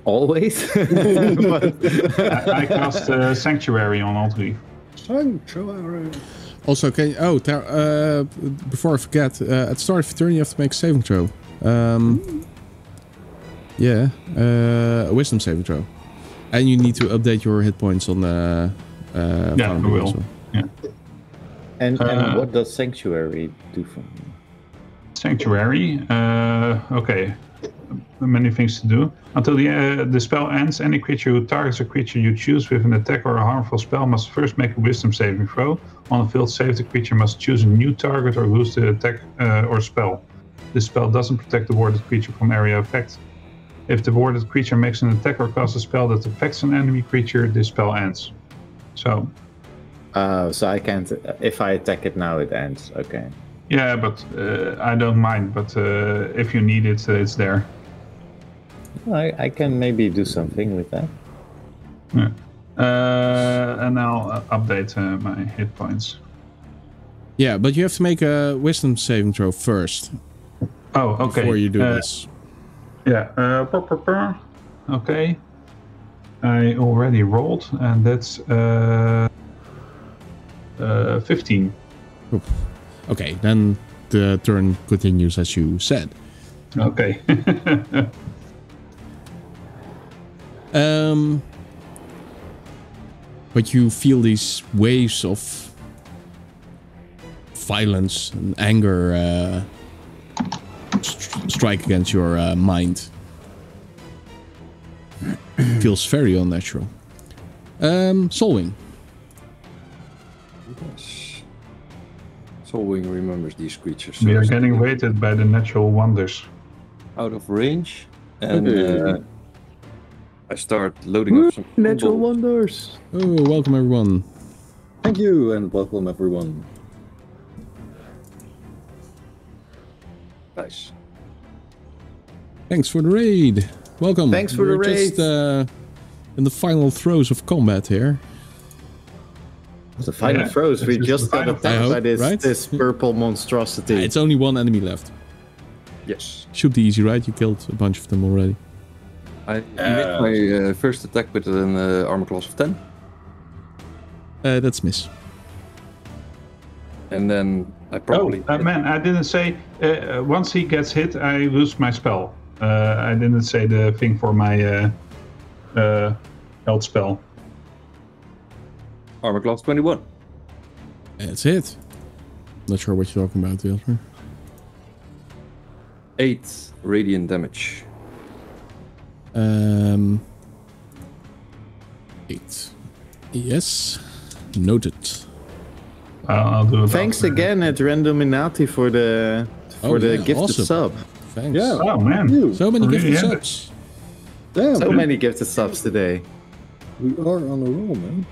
S2: Always.
S3: I cast Sanctuary on Oldreef.
S4: Sanctuary.
S1: Also, before I forget, at the start of your turn, you have to make a saving throw. A wisdom saving throw. And you need to update your hit points on the...
S3: Yeah, I will.
S1: Well.
S3: Yeah.
S2: And what does Sanctuary do for me?
S3: Sanctuary. Okay. Many things to do. Until the spell ends, any creature who targets a creature you choose with an attack or a harmful spell must first make a wisdom saving throw. On a failed save, the creature must choose a new target or lose the attack or spell. This spell doesn't protect the warded creature from area effect. If the warded creature makes an attack or casts a spell that affects an enemy creature, this spell ends. So
S2: I can't. If I attack it now, it ends. Okay.
S3: Yeah, but I don't mind. But if you need it, it's there.
S2: I can maybe do something with that.
S3: Yeah. And I'll update my hit points.
S1: Yeah, but you have to make a wisdom saving throw first.
S3: Oh, okay.
S1: Before you do this.
S3: Yeah. Okay. I already rolled, and that's 15.
S1: Oof. Okay, then the turn continues as you said.
S3: Okay.
S1: But you feel these waves of violence and anger strike against your mind. Feels very unnatural. Solwing.
S5: Yes. Solwing remembers these creatures.
S3: We are getting weighted by the natural wonders.
S5: Out of range, and I start loading up some
S2: natural
S5: combos.
S2: wonders.
S1: Oh, welcome everyone.
S4: Thank you and welcome everyone.
S5: Nice.
S1: Thanks for the raid. Welcome.
S2: Thanks for the
S1: We're
S2: raid.
S1: just in the final throes of combat here.
S2: The final throws. We just got attacked by this purple monstrosity.
S1: It's only one enemy left.
S5: Yes.
S1: Should be easy, right? You killed a bunch of them already.
S5: I made my first attack with an armor class of 10.
S1: That's miss.
S5: And then I probably...
S3: man, I didn't say... once he gets hit, I lose my spell. I didn't say the thing for my health spell.
S5: Armor class 21.
S1: That's it. Not sure what you're talking about, Wilfer.
S5: 8 radiant damage.
S1: 8. Yes. Noted.
S3: I'll do it.
S2: Thanks again at Randominati for the gifted
S1: awesome.
S2: sub.
S1: Thanks.
S4: Yeah.
S3: Oh man.
S1: So many gifted
S3: Yeah.
S1: subs.
S4: Damn,
S2: So many gifted subs today.
S4: we are on a roll, man.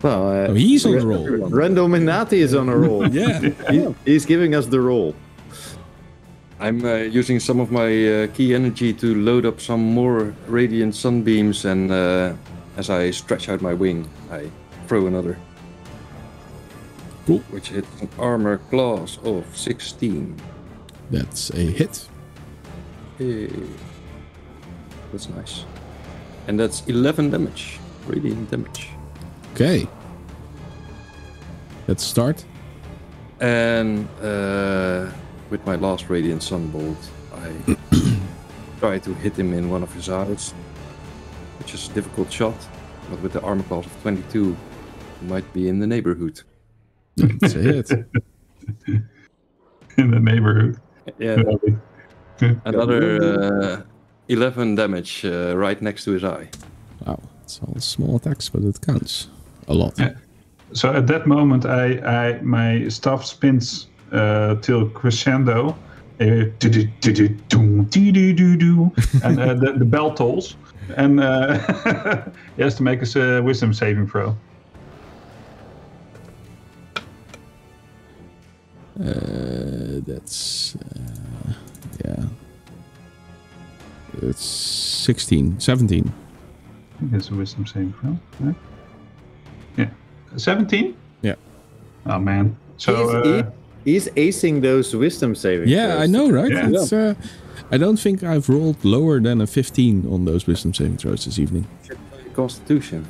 S2: Well,
S1: He's on the roll.
S2: Randominati is on a roll.
S1: Yeah.
S2: He's giving us the roll.
S5: I'm using some of my key energy to load up some more radiant sunbeams, and as I stretch out my wing, I throw another.
S1: Cool.
S5: Which hits an armor class of 16.
S1: That's a hit.
S5: Hey. That's nice. And that's 11 damage. radiant damage.
S1: Okay. Let's start.
S5: And with my last radiant sunbolt, I try to hit him in one of his eyes, which is a difficult shot. But with the armor class of 22, he might be in the neighborhood.
S1: It's a hit.
S3: In the neighborhood.
S5: Yeah. Another 11 damage right next to his eye.
S1: Wow. It's all small attacks, but it counts a lot.
S3: Yeah. So at that moment, my staff spins till crescendo, and the bell tolls, and he has to make a wisdom saving throw.
S1: That's yeah. It's 17.
S3: I think it's a wisdom saving throw. Right? Yeah, 17.
S1: Yeah.
S3: Oh man. So
S2: he's acing those wisdom saving
S1: yeah,
S2: throws.
S1: I know, right?
S3: Yeah.
S1: It's, I don't think I've rolled lower than a 15 on those wisdom saving throws this evening.
S5: Constitution.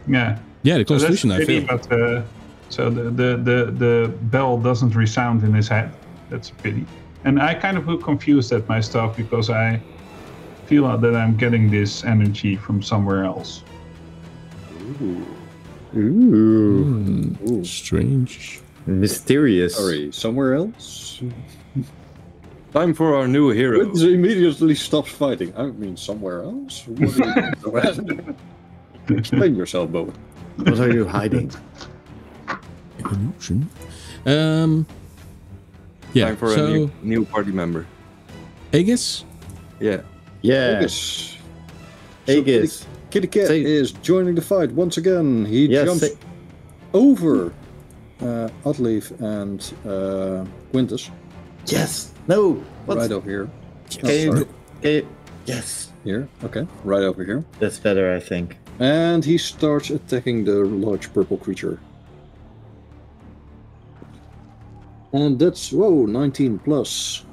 S3: yeah.
S1: Yeah, the
S3: So that's
S1: constitution I
S3: pity,
S1: feel.
S3: but so the bell doesn't resound in his head. That's a pity. And I kind of feel confused at my stuff because I feel that I'm getting this energy from somewhere else.
S2: Ooh.
S1: Strange.
S2: Mysterious.
S4: Sorry, somewhere else?
S5: Time for our new hero.
S4: Quintus immediately stops fighting. I mean, somewhere else? What are you Explain yourself, Bo.
S2: What are you hiding?
S1: Illusion. Yeah,
S5: Time for
S1: so
S5: a new party member.
S1: Aegis?
S5: Yeah.
S2: Yeah.
S4: Aegis.
S2: Aegis.
S4: Kitty Cat
S2: Say-
S4: is joining the fight once again. He
S2: Yes,
S4: jumps
S2: say-
S4: over Adleif and Quintus.
S2: Yes. No. What's
S4: Right over here.
S2: Yes.
S4: Here, okay. Right over here.
S2: That's better, I think.
S4: And he starts attacking the large purple creature. And that's, 19 plus.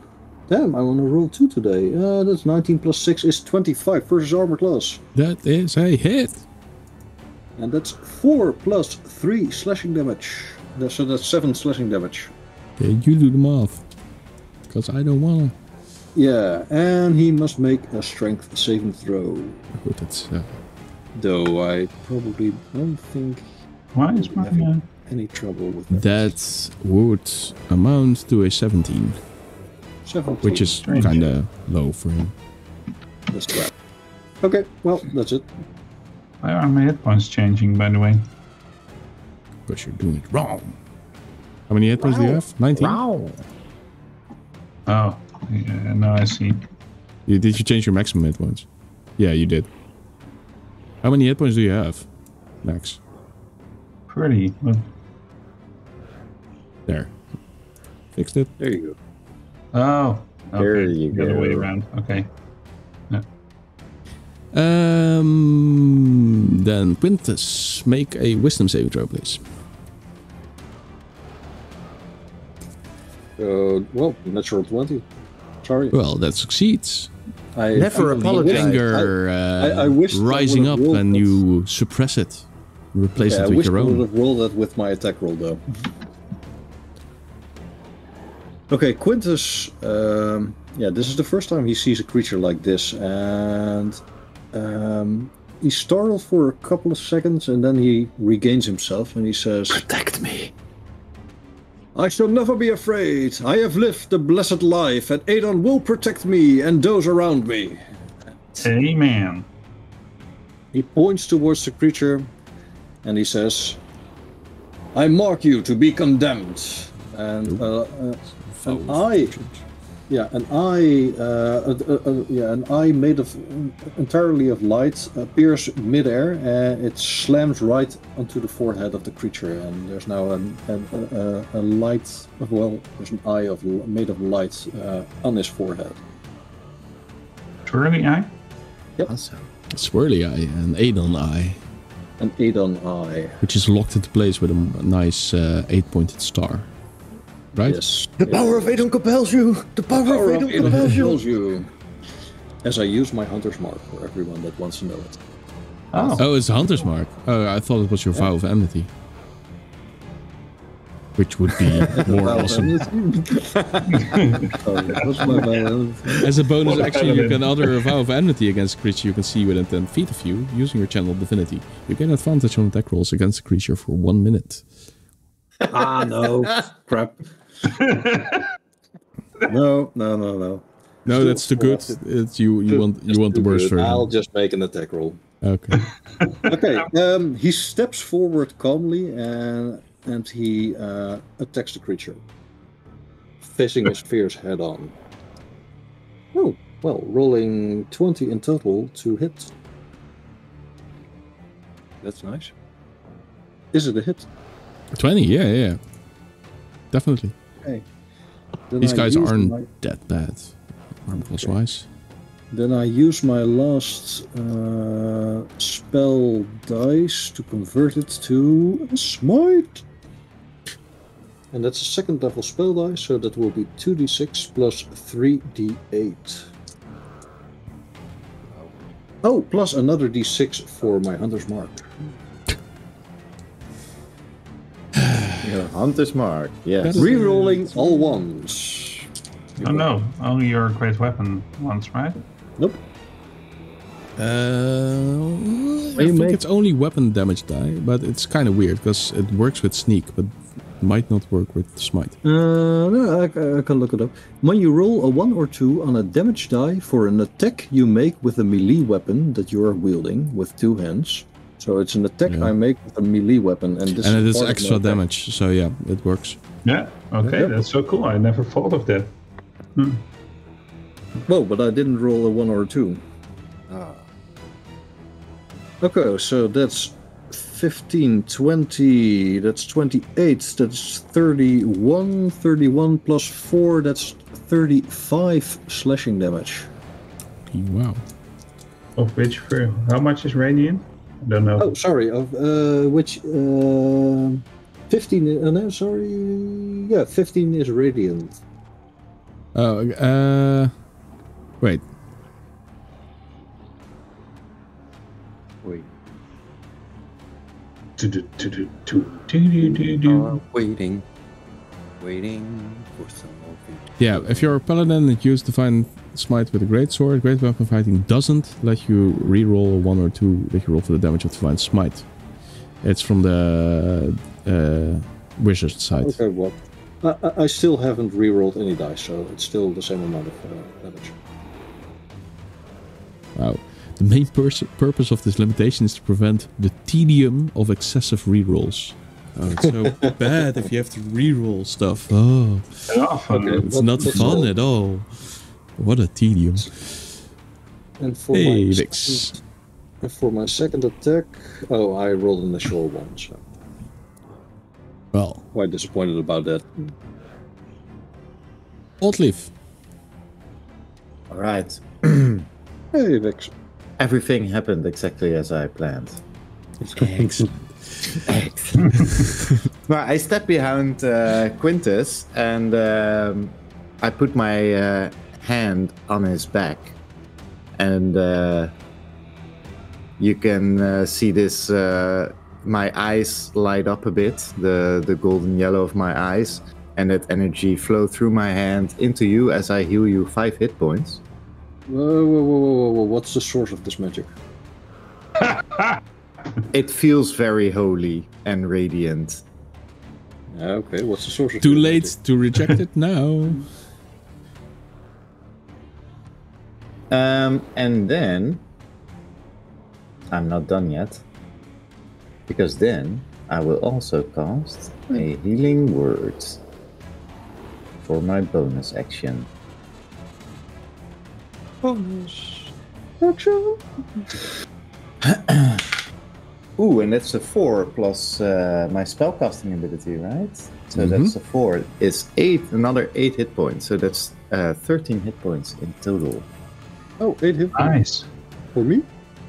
S4: Damn, I want to roll 2 today. That's 19 plus 6 is 25 versus armor class.
S1: That is a hit.
S4: And that's 4 plus 3 slashing damage. So that's 7 slashing damage.
S1: Okay, you do the math. Because I don't wanna.
S4: Yeah, and he must make a strength saving throw.
S1: Oh, that's
S4: Though I probably don't think
S3: Why is my
S4: any trouble with that.
S1: that would amount to a 17,
S4: 17.
S1: which is
S3: Strange.
S1: kind of low for him.
S4: That's crap. Okay, well, that's it.
S3: Why are my hit points changing, by the way?
S1: Because you're doing it wrong. How many hit points do you have? 19?
S2: Wow.
S3: Oh, yeah, now I see.
S1: Did you change your maximum hit points? Yeah, you did. How many hit points do you have, Max?
S3: Pretty, but
S1: There. Fixed it.
S4: There you
S3: oh, okay.
S2: There you
S3: The other
S2: go.
S3: way around. Okay.
S1: Then Quintus, make a wisdom saving throw, please.
S4: go. Natural 20. Sorry.
S1: Well, that succeeds.
S4: I
S2: Never
S4: I-
S2: apologize.
S1: Anger
S4: I wished I
S1: rising up
S4: would've rolled
S1: and
S4: that.
S1: you suppress it. Replace
S4: Yeah, I
S1: it with
S4: wish
S1: your
S4: I would
S1: own.
S4: have rolled that with my attack roll, though. Okay, Quintus. This is the first time he sees a creature like this, and he's startled for a couple of seconds, and then he regains himself, and he says,
S2: Protect me.
S4: "I shall never be afraid. I have lived the blessed life, and Aedon will protect me and those around me."
S3: Amen.
S4: He points towards the creature, and he says, "I mark you to be condemned." And an eye made of entirely of light appears midair, and it slams right onto the forehead of the creature. And there's now a light. Well, there's an eye made of light on his forehead.
S3: Twirly eye?
S2: Awesome.
S1: Swirly eye and Aedon eye,
S4: An Aedon eye.
S1: which is locked into place with a nice 8-pointed star. Right?
S4: Yes.
S2: The power of Aedon compels you. The power of Aedon compels you.
S4: Compels you. As I use my hunter's mark for everyone that wants to know it.
S1: Oh, it's Hunter's Mark. Oh, I thought it was your Vow of Enmity. Which would be more awesome. As a bonus action, you can utter a Vow of Enmity against a creature you can see within 10 feet of you, using your channel divinity. You gain advantage on attack rolls against the creature for 1 minute.
S4: No. Crap. No.
S1: No, that's too good. You want the worst version.
S4: I'll just make an attack roll.
S1: Okay.
S4: Okay. He steps forward calmly and he attacks the creature, facing his fears head on. Oh, well, rolling 20 in total to hit.
S5: That's nice.
S4: Is it a hit?
S1: 20, yeah. Definitely.
S4: Okay.
S1: These guys aren't that bad, armor class wise.
S4: Then I use my last spell dice to convert it to a smite. And that's a second level spell dice, so that will be 2d6 plus 3d8. Oh, plus another d6 for my Hunter's Mark.
S2: Yeah, Hunter's Mark, yes.
S4: Rerolling all ones.
S3: Oh no, only your great weapon ones, right?
S4: Nope.
S1: I think it's only weapon damage die, but it's kind of weird because it works with sneak, but might not work with smite.
S4: No, I can look it up. When you roll a 1 or 2 on a damage die for an attack you make with a melee weapon that you are wielding with 2 hands. So it's an attack I make with a melee weapon, and this
S1: it is extra damage. So yeah, it works.
S3: Yeah. Okay, that's so cool. I never thought of that.
S4: Well, but I didn't roll a 1 or a 2. Okay, so that's 15, 20, that's 28, that's 31, 31 plus 4, that's 35 slashing damage.
S1: Wow.
S3: Of which, how much is radiant? I don't know.
S4: Oh, sorry, of which, 15, no, sorry, yeah, 15 is radiant.
S1: Wait.
S5: Waiting for some more people.
S1: Yeah, if you're a paladin and use divine smite with a great sword, great weapon fighting doesn't let you reroll a 1 or 2 that you roll for the damage of divine smite. It's from the wizard side.
S4: Okay, well, I still haven't rerolled any dice, so it's still the same amount of damage.
S1: Wow. The main purpose of this limitation is to prevent the tedium of excessive rerolls. Oh, it's so bad if you have to reroll stuff. Oh, it's not fun at all. What a tedium.
S4: And for my second attack, I rolled an initial 1, so.
S1: Well,
S4: quite disappointed about that.
S1: Oddleaf.
S2: All right.
S4: Hey, Vix.
S2: Everything happened exactly as I planned.
S1: Excellent.
S2: Well, I stepped behind Quintus and I put my hand on his back, and you can see this. My eyes light up a bit, the golden yellow of my eyes, and that energy flow through my hand into you as I heal you 5 hit points.
S4: Whoa. What's the source of this magic?
S2: It feels very holy and radiant.
S4: Okay, what's the source of
S1: Too late magic? To reject it now.
S2: And then I'm not done yet, because then I will also cast a healing word for my bonus action.
S4: Bonus action.
S2: Ooh, and that's a 4 plus my spellcasting ability, right? So that's a 4. It's 8, another 8 hit points. So that's 13 hit points in total.
S4: Oh, 8 hit points.
S3: Nice.
S4: For me?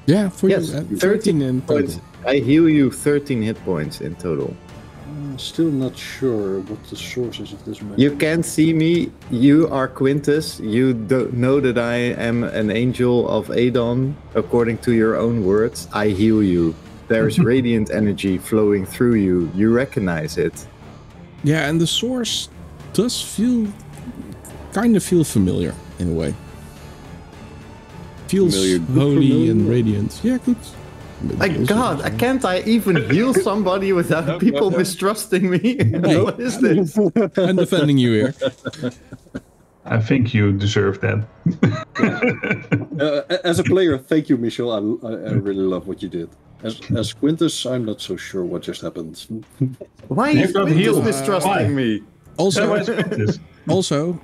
S1: Yeah, for
S2: you.
S1: 13 in total.
S2: I heal you 13 hit points in total.
S4: Still not sure what the source is of this magic.
S2: You can't see me. You are Quintus. You don't know that I am an angel of Aedon. According to your own words, I heal you. There's radiant energy flowing through you. You recognize it.
S1: Yeah, and the source does kind of feel familiar in a way. Feels
S4: Familiar,
S1: holy
S4: familiar.
S1: and radiant. Yeah, good.
S2: My God, can't I even heal somebody without people mistrusting me? What is this?
S1: I'm defending you here.
S3: I think you deserve that.
S4: As a player, thank you, Michel. I really love what you did. As Quintus, I'm not so sure what just happened.
S2: Why is Quintus mistrusting me?
S1: Also,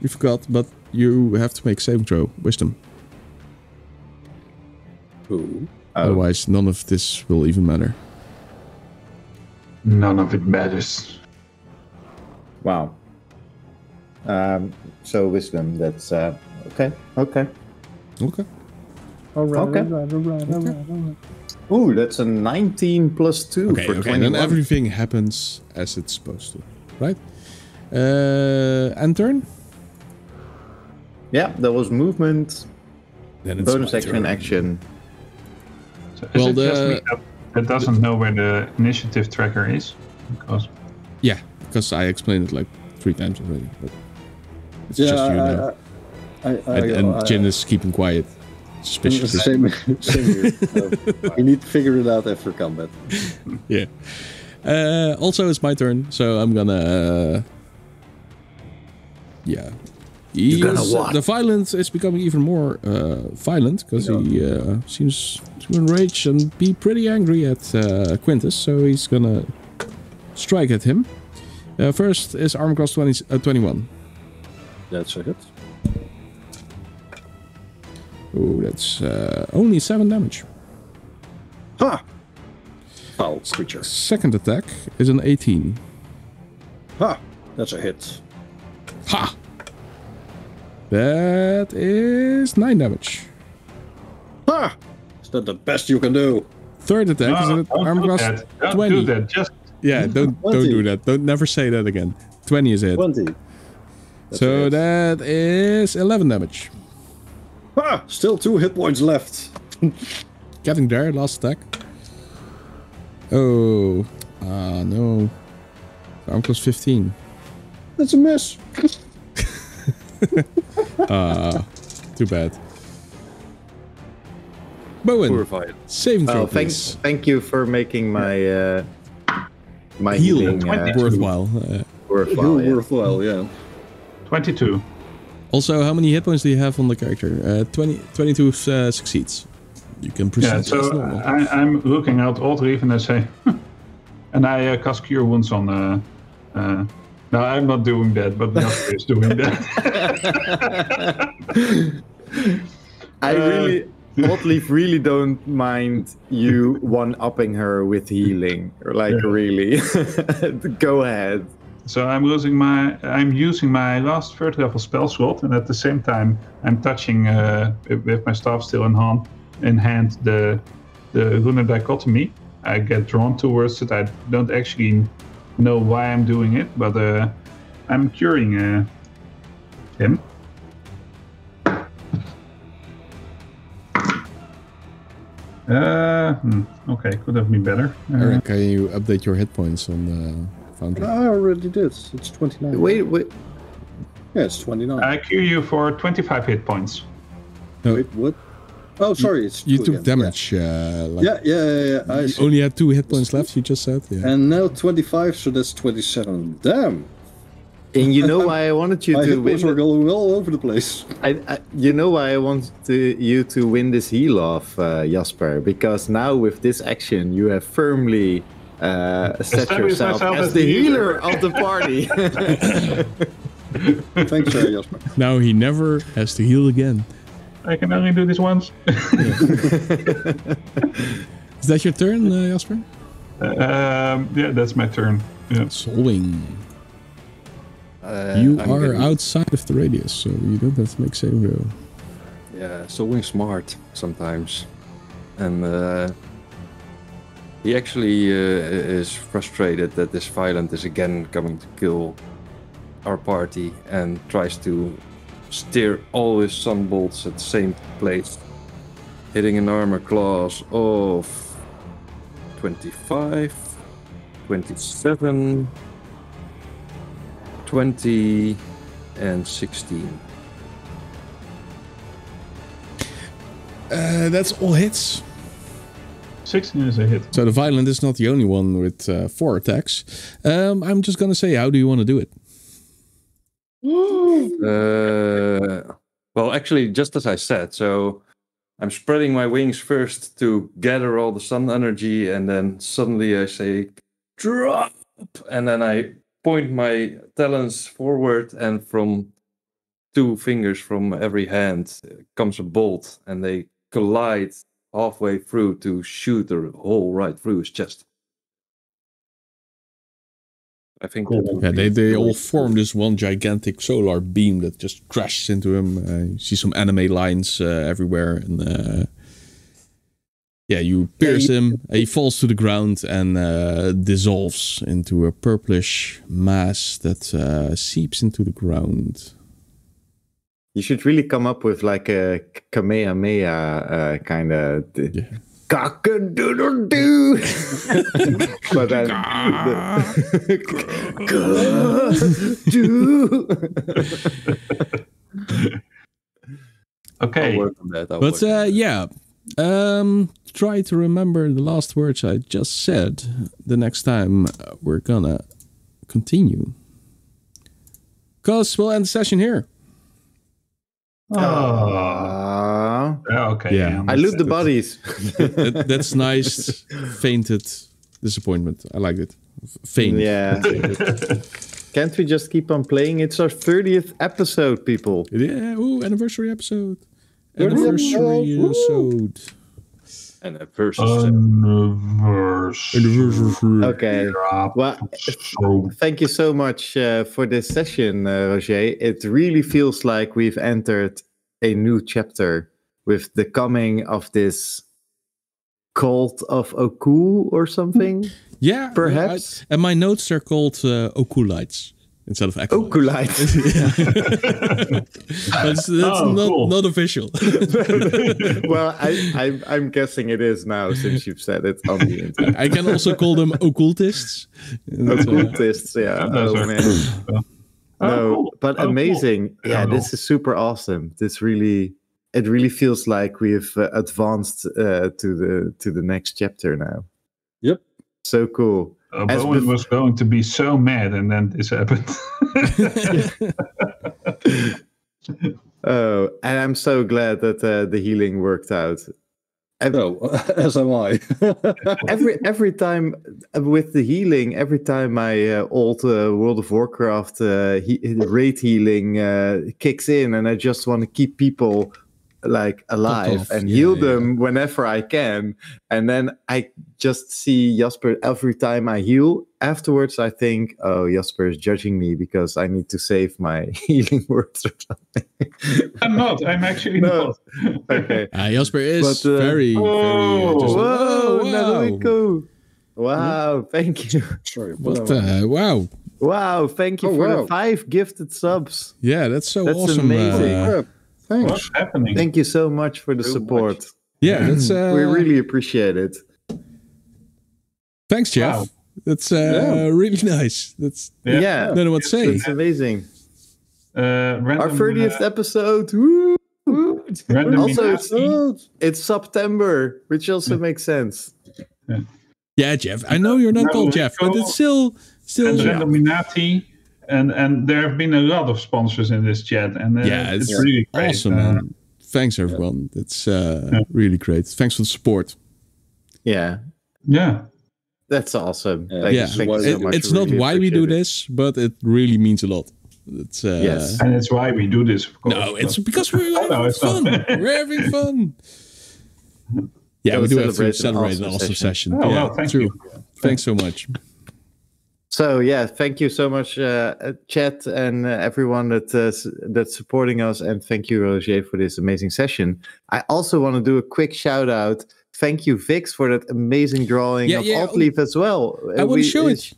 S1: you forgot, but you have to make saving throw, wisdom.
S4: Ooh.
S1: Otherwise, none of this will even matter.
S3: None of it matters.
S2: Wow. So wisdom. That's okay. Okay.
S1: Okay.
S6: All right.
S2: Okay.
S6: All right.
S2: Ooh, that's a 19 plus 2
S1: Okay,
S2: for
S1: okay.
S2: 21.
S1: Then everything happens as it's supposed to, right? And turn.
S2: Yeah, that was movement.
S1: Then it's
S2: Bonus
S1: my
S2: action,
S1: turn.
S2: action.
S3: So is
S1: Well,
S3: it just me that doesn't know where the initiative tracker is? Because
S1: Yeah, because I explained it like 3 times already. But it's just you now. And Jin is keeping quiet. Suspiciously.
S4: Same here. We need to figure it out after combat.
S1: Yeah. Also, it's my turn, so I'm gonna. Yeah. The violence is becoming even more violent because he seems to enrage and be pretty angry at Quintus, so he's gonna strike at him. First is armor class 21.
S4: That's a hit.
S1: Oh, that's only 7 damage.
S4: Ha! Foul creature.
S1: Second attack is an 18.
S4: Ha! That's a hit.
S1: Ha! That is 9 damage.
S4: Ha! Is that the best you can do?
S1: Third attack is an armor class 20.
S3: Don't do that. Just
S1: Yeah, don't do that. Don't never say that again. 20 is it.
S4: 20.
S1: So that is 11 damage.
S4: Ha! Still 2 hit points left.
S1: Getting there, last attack. Oh, no. Arm class 15.
S4: That's a miss.
S1: Too bad. Bowen,
S5: Purified.
S1: saving throw,
S2: Oh,
S1: please.
S2: thank you for making my my
S1: Heal
S2: healing
S1: worthwhile.
S2: worthwhile. Yeah.
S4: Worthwhile, yeah.
S3: 22.
S1: Also, how many hit points do you have on the character? 22 succeeds. You can proceed
S3: Yeah,
S1: as
S3: so
S1: normal.
S3: I'm looking out all 3 and I say, and I cast Cure Wounds on. No, I'm not doing that, but Jasper is doing that.
S2: I really don't mind you one-upping her with healing. Like, really. Go ahead.
S3: So I'm using my last 3rd level spell slot, and at the same time I'm touching with my staff still in hand the lunar dichotomy. I get drawn towards it. I don't actually know why I'm doing it, but I'm curing him. Okay, could have been better.
S1: Eric, can you update your hit points on the foundry?
S4: I already did. It's 29.
S2: Wait.
S4: Yeah, it's 29.
S3: I cure you for 25 hit points.
S1: No,
S4: Wait, what? Oh, sorry. It's
S1: you
S4: 2
S1: took
S4: again.
S1: damage.
S4: Yeah. Yeah. I
S1: You
S4: see.
S1: only had 2 hit points left, you just said. Yeah.
S4: And now 25, so that's 27. Damn.
S2: And you know why I wanted you
S4: My
S2: to
S4: hit points
S2: win?
S4: are going all over the place.
S2: You know why I wanted you to win this heal off, Jasper? Because now with this action, you have firmly set
S3: Established
S2: yourself
S3: myself
S2: as the healer of the party.
S4: Thanks, Jasper.
S1: Now he never has to heal again.
S3: I can only do this once.
S1: Is that your turn, Jasper?
S3: Yeah, that's my turn. Yeah.
S1: Solving. You
S5: I'm
S1: are
S5: getting-
S1: outside of the radius, so you don't have to make saving throw.
S5: Yeah, solving smart sometimes. And He actually is frustrated that this Violent is again coming to kill our party and tries to steer all his sunbolts at the same place, hitting an armor class of 25, 27, 20, and 16.
S1: That's all hits.
S3: 16 is a hit.
S1: So the Violent is not the only one with 4 attacks. I'm just gonna say, how do you want to do it?
S5: Well, actually, just as I said, so I'm spreading my wings first to gather all the sun energy, and then suddenly I say, drop! And then I point my talons forward, and from 2 fingers from every hand comes a bolt, and they collide halfway through to shoot a hole right through his chest. I think.
S3: Cool.
S1: Yeah, they all form this one gigantic solar beam that just crashes into him. You see some anime lines everywhere, and you pierce him. He falls to the ground and dissolves into a purplish mass that seeps into the ground.
S2: You should really come up with like a Kamehameha kind of cock-a-doodle-doo. But then
S3: Okay.
S5: I'll work on that.
S1: But try to remember the last words I just said the next time we're gonna continue. Because we'll end the session here.
S3: Okay.
S1: Yeah.
S2: I loot the bodies.
S1: That's nice. Fainted disappointment. I like it. Faint.
S2: Yeah. Can't we just keep on playing? It's our 30th episode, people.
S1: Yeah. Ooh, anniversary episode.
S2: 30th
S1: Anniversary episode.
S2: Okay. Well, thank you so much for this session, Roger. It really feels like we've entered a new chapter with the coming of this cult of Oku or something.
S1: Yeah,
S2: perhaps.
S1: And my notes are called Okulites instead of acolytes. That's not official.
S2: Well, I'm guessing it is now since you've said it on the internet.
S1: I can also call them occultists.
S2: Occultists, yeah. Oh man. No, but amazing. Yeah, this is super awesome. It really feels like we've advanced to the next chapter now.
S4: Yep.
S2: So cool.
S3: Bowen was going to be so mad, and then this happened.
S2: Oh, and I'm so glad that the healing worked out.
S4: As am I.
S2: every time with the healing, every time my old World of Warcraft raid healing kicks in, and I just want to keep people like alive and heal them whenever I can, and then I just see Jasper every time I heal. Afterwards, I think, oh, Jasper is judging me because I need to save my healing words or something.
S3: I'm not. I'm actually not.
S2: Okay.
S1: Jasper is very.
S2: Whoa, Nadalico. Wow, thank you.
S4: Sorry.
S1: Wow.
S2: Wow, thank you for the 5 gifted subs.
S1: Yeah, that's awesome.
S2: Amazing.
S4: Thanks.
S3: What's happening?
S2: Thank you so much for the support.
S1: Yeah, that's
S2: we really appreciate it.
S1: Thanks, Jeff. Wow. That's really nice. That's I don't know what to say.
S2: It's amazing. Our 30th episode. Woo! Also, it's September, which also makes sense.
S1: Yeah, Jeff. I know you're not called Jeff, but it's still.
S3: And Randominati. And there have been a lot of sponsors in this chat, and it's really great.
S1: Awesome, man. Thanks, everyone. It's really great. Thanks for the support.
S2: Yeah, that's awesome. Thank you so much.
S1: It's not why we do this, but it really means a lot. It's,
S3: yes, and it's why we do this. Of course.
S1: No, it's because we're having fun. We're having fun. Yeah, we do have to celebrate an awesome session.
S3: Oh, well, thank you.
S1: Thanks so much.
S2: So thank you so much, chat and everyone that's supporting us, and thank you, Roger, for this amazing session. I also want to do a quick shout out thank you, Vix, for that amazing drawing of Oddleaf as well.
S1: I want to show it.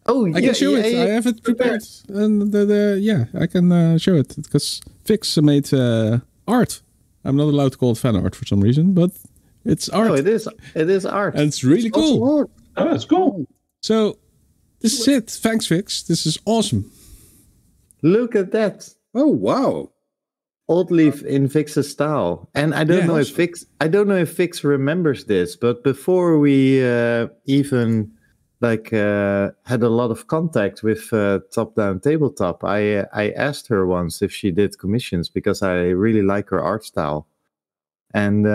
S2: Oh,
S1: I can show it. I have it prepared. And I can show it. Because Vix made art. I'm not allowed to call it fan art for some reason, but it's art.
S2: Oh, it is. It is art.
S1: And it's really cool.
S3: Oh, it's cool.
S1: So, this is it. Thanks, Vix. This is awesome.
S2: Look at that.
S4: Oh, wow.
S2: Oddleaf in Vix's style. And I don't know if Vix remembers this, but before we even had a lot of contact with Top Down Tabletop, I asked her once if she did commissions because I really like her art style. And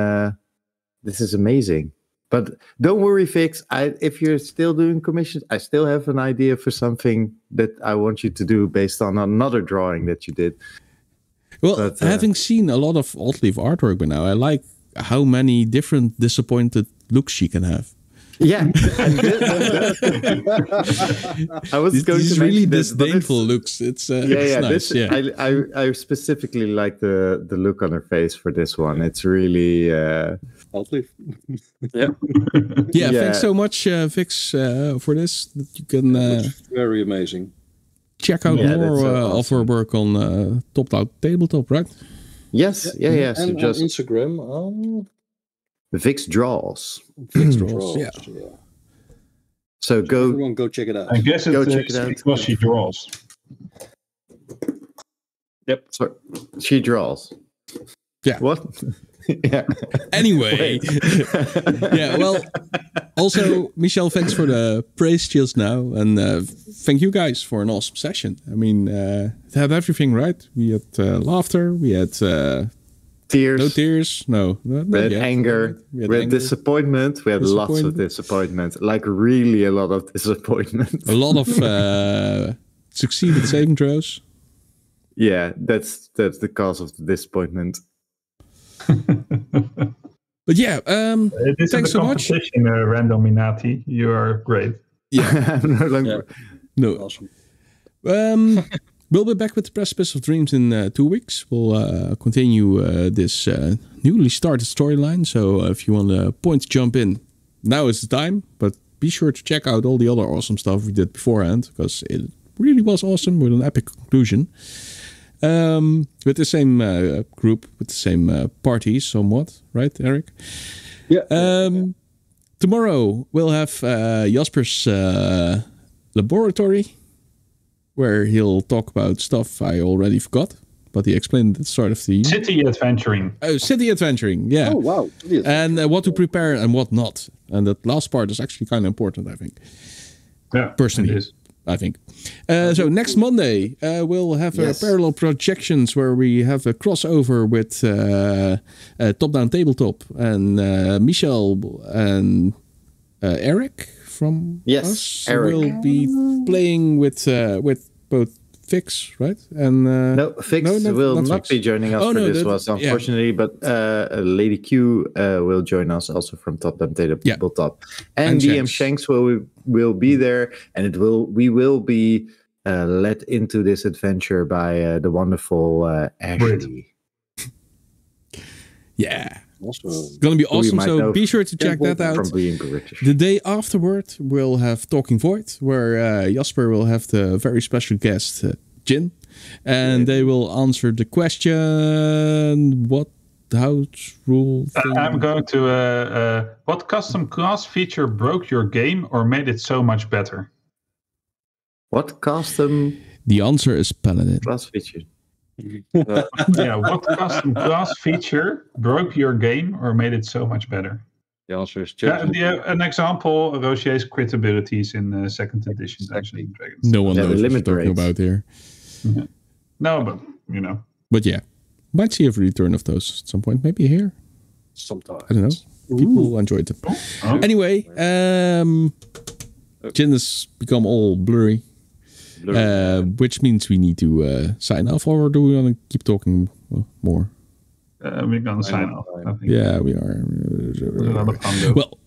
S2: this is amazing. But don't worry, Vix. If you're still doing commissions, I still have an idea for something that I want you to do based on another drawing that you did.
S1: Well, having seen a lot of Oddleaf artwork by now, I like how many different disappointed looks she can have.
S2: Yeah. I was going
S1: these
S2: to
S1: really
S2: this,
S1: disdainful looks. It's nice.
S2: I specifically like the look on her face for this one. It's really
S4: Oddleaf.
S1: Yeah. Thanks so much, Vix, for this. You can
S4: very amazing.
S1: Check out more of her work on Top Down Tabletop, right?
S2: Yes. Yeah.
S4: And
S2: so just
S4: on Instagram.
S2: Vix Draws.
S4: Vix Draws. Yeah.
S2: So
S4: everyone go check it out.
S3: I guess it's because she draws.
S4: Yep.
S2: Sorry. She draws.
S1: Yeah.
S2: What? Yeah.
S1: Anyway. Yeah, well, also, Michel, thanks for the praise just now. And thank you guys for an awesome session. I mean, it had everything, right? We had laughter. We had...
S2: tears.
S1: No tears. No.
S2: We had anger. We had disappointment. We had lots of disappointment. Like really a lot of disappointment.
S1: A lot of succeeded saving throws.
S2: Yeah, that's the cause of the disappointment.
S1: But yeah, thanks so much.
S3: Randominati, you are great.
S1: Yeah. No.
S4: Awesome.
S1: We'll be back with the Precipice of Dreams in 2 weeks. We'll continue this newly started storyline. So if you want a point to jump in, now is the time. But be sure to check out all the other awesome stuff we did beforehand, because it really was awesome with an epic conclusion. With the same group, with the same parties somewhat, right, Eric?
S4: Yeah.
S1: Tomorrow we'll have Jasper's laboratory, where he'll talk about stuff I already forgot, but he explained at the start of the...
S3: City adventuring.
S1: Oh, city adventuring, yeah.
S4: Oh, wow.
S1: And what to prepare and what not. And that last part is actually kind of important, I think.
S3: Yeah,
S1: personally,
S3: it is.
S1: I think. So next Monday, we'll have parallel projections where we have a crossover with Top Down Tabletop and Michel and Eric from us.
S2: Eric
S1: will be playing with both Vix, right? And
S2: no, Vix will not be joining us for this was unfortunately, but Lady Q will join us also from Top Down Tabletop, and DM Shanks will be there, and we will be led into this adventure by the wonderful Ashley.
S1: Yeah. It's going to be awesome, so be sure to check that out. The day afterward, we'll have Talking Void, where Jasper will have the very special guest, Jin, and they will answer the question, how rule thing?
S3: I'm going to, what custom class feature broke your game or made it so much better?
S2: What custom?
S1: The answer is Paladin.
S2: Class feature.
S3: What custom class feature broke your game or made it so much better?
S5: The answer is
S3: an example, Rocier's crit abilities in the second edition. Actually,
S1: no one knows what you're talking about here.
S3: Yeah. No, but you know.
S1: But yeah, might see a return of those at some point. Maybe here.
S4: Sometime.
S1: I don't know. People enjoyed them.
S3: Oh.
S1: Anyway, Jin has become all blurry. Which means we need to sign off, or do we want to keep talking more?
S3: We're going to sign off. I think.
S1: Yeah, we are. Well,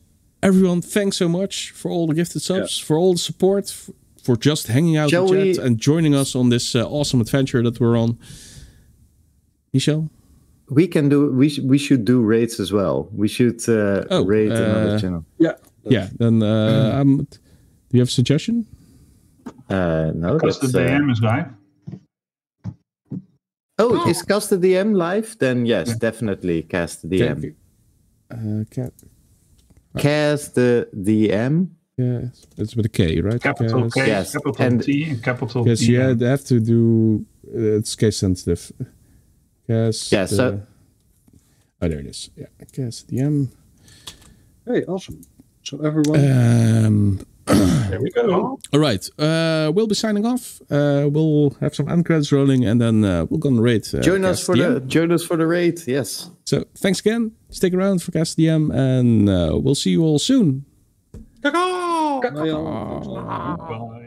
S1: everyone, thanks so much for all the gifted subs, for all the support, for just hanging out in chat and joining us on this awesome adventure that we're on. Michel?
S2: we can do. We should do raids as well. We should raid another channel.
S1: Yeah. Then, do you have a suggestion?
S2: No,
S3: Because the DM is live.
S2: Oh, is Cast the DM live? Then yes, definitely Cast the DM. Cast the DM.
S1: Yes, it's with a K, right?
S3: Capital K,
S2: yes.
S3: capital T, and capital
S1: Yes,
S3: D.
S1: yeah, they have to do. It's case sensitive. Cast.
S2: Yeah. So.
S1: Oh, there it is. Yeah, Cast DM.
S4: Hey, awesome. So everyone.
S3: There we go.
S1: All right, we'll be signing off. We'll have some end credits rolling, and then we'll go on the raid.
S2: Join us for the raid. Yes.
S1: So thanks again. Stick around for Cast DM, and we'll see you all soon.
S4: Bye.
S3: Bye.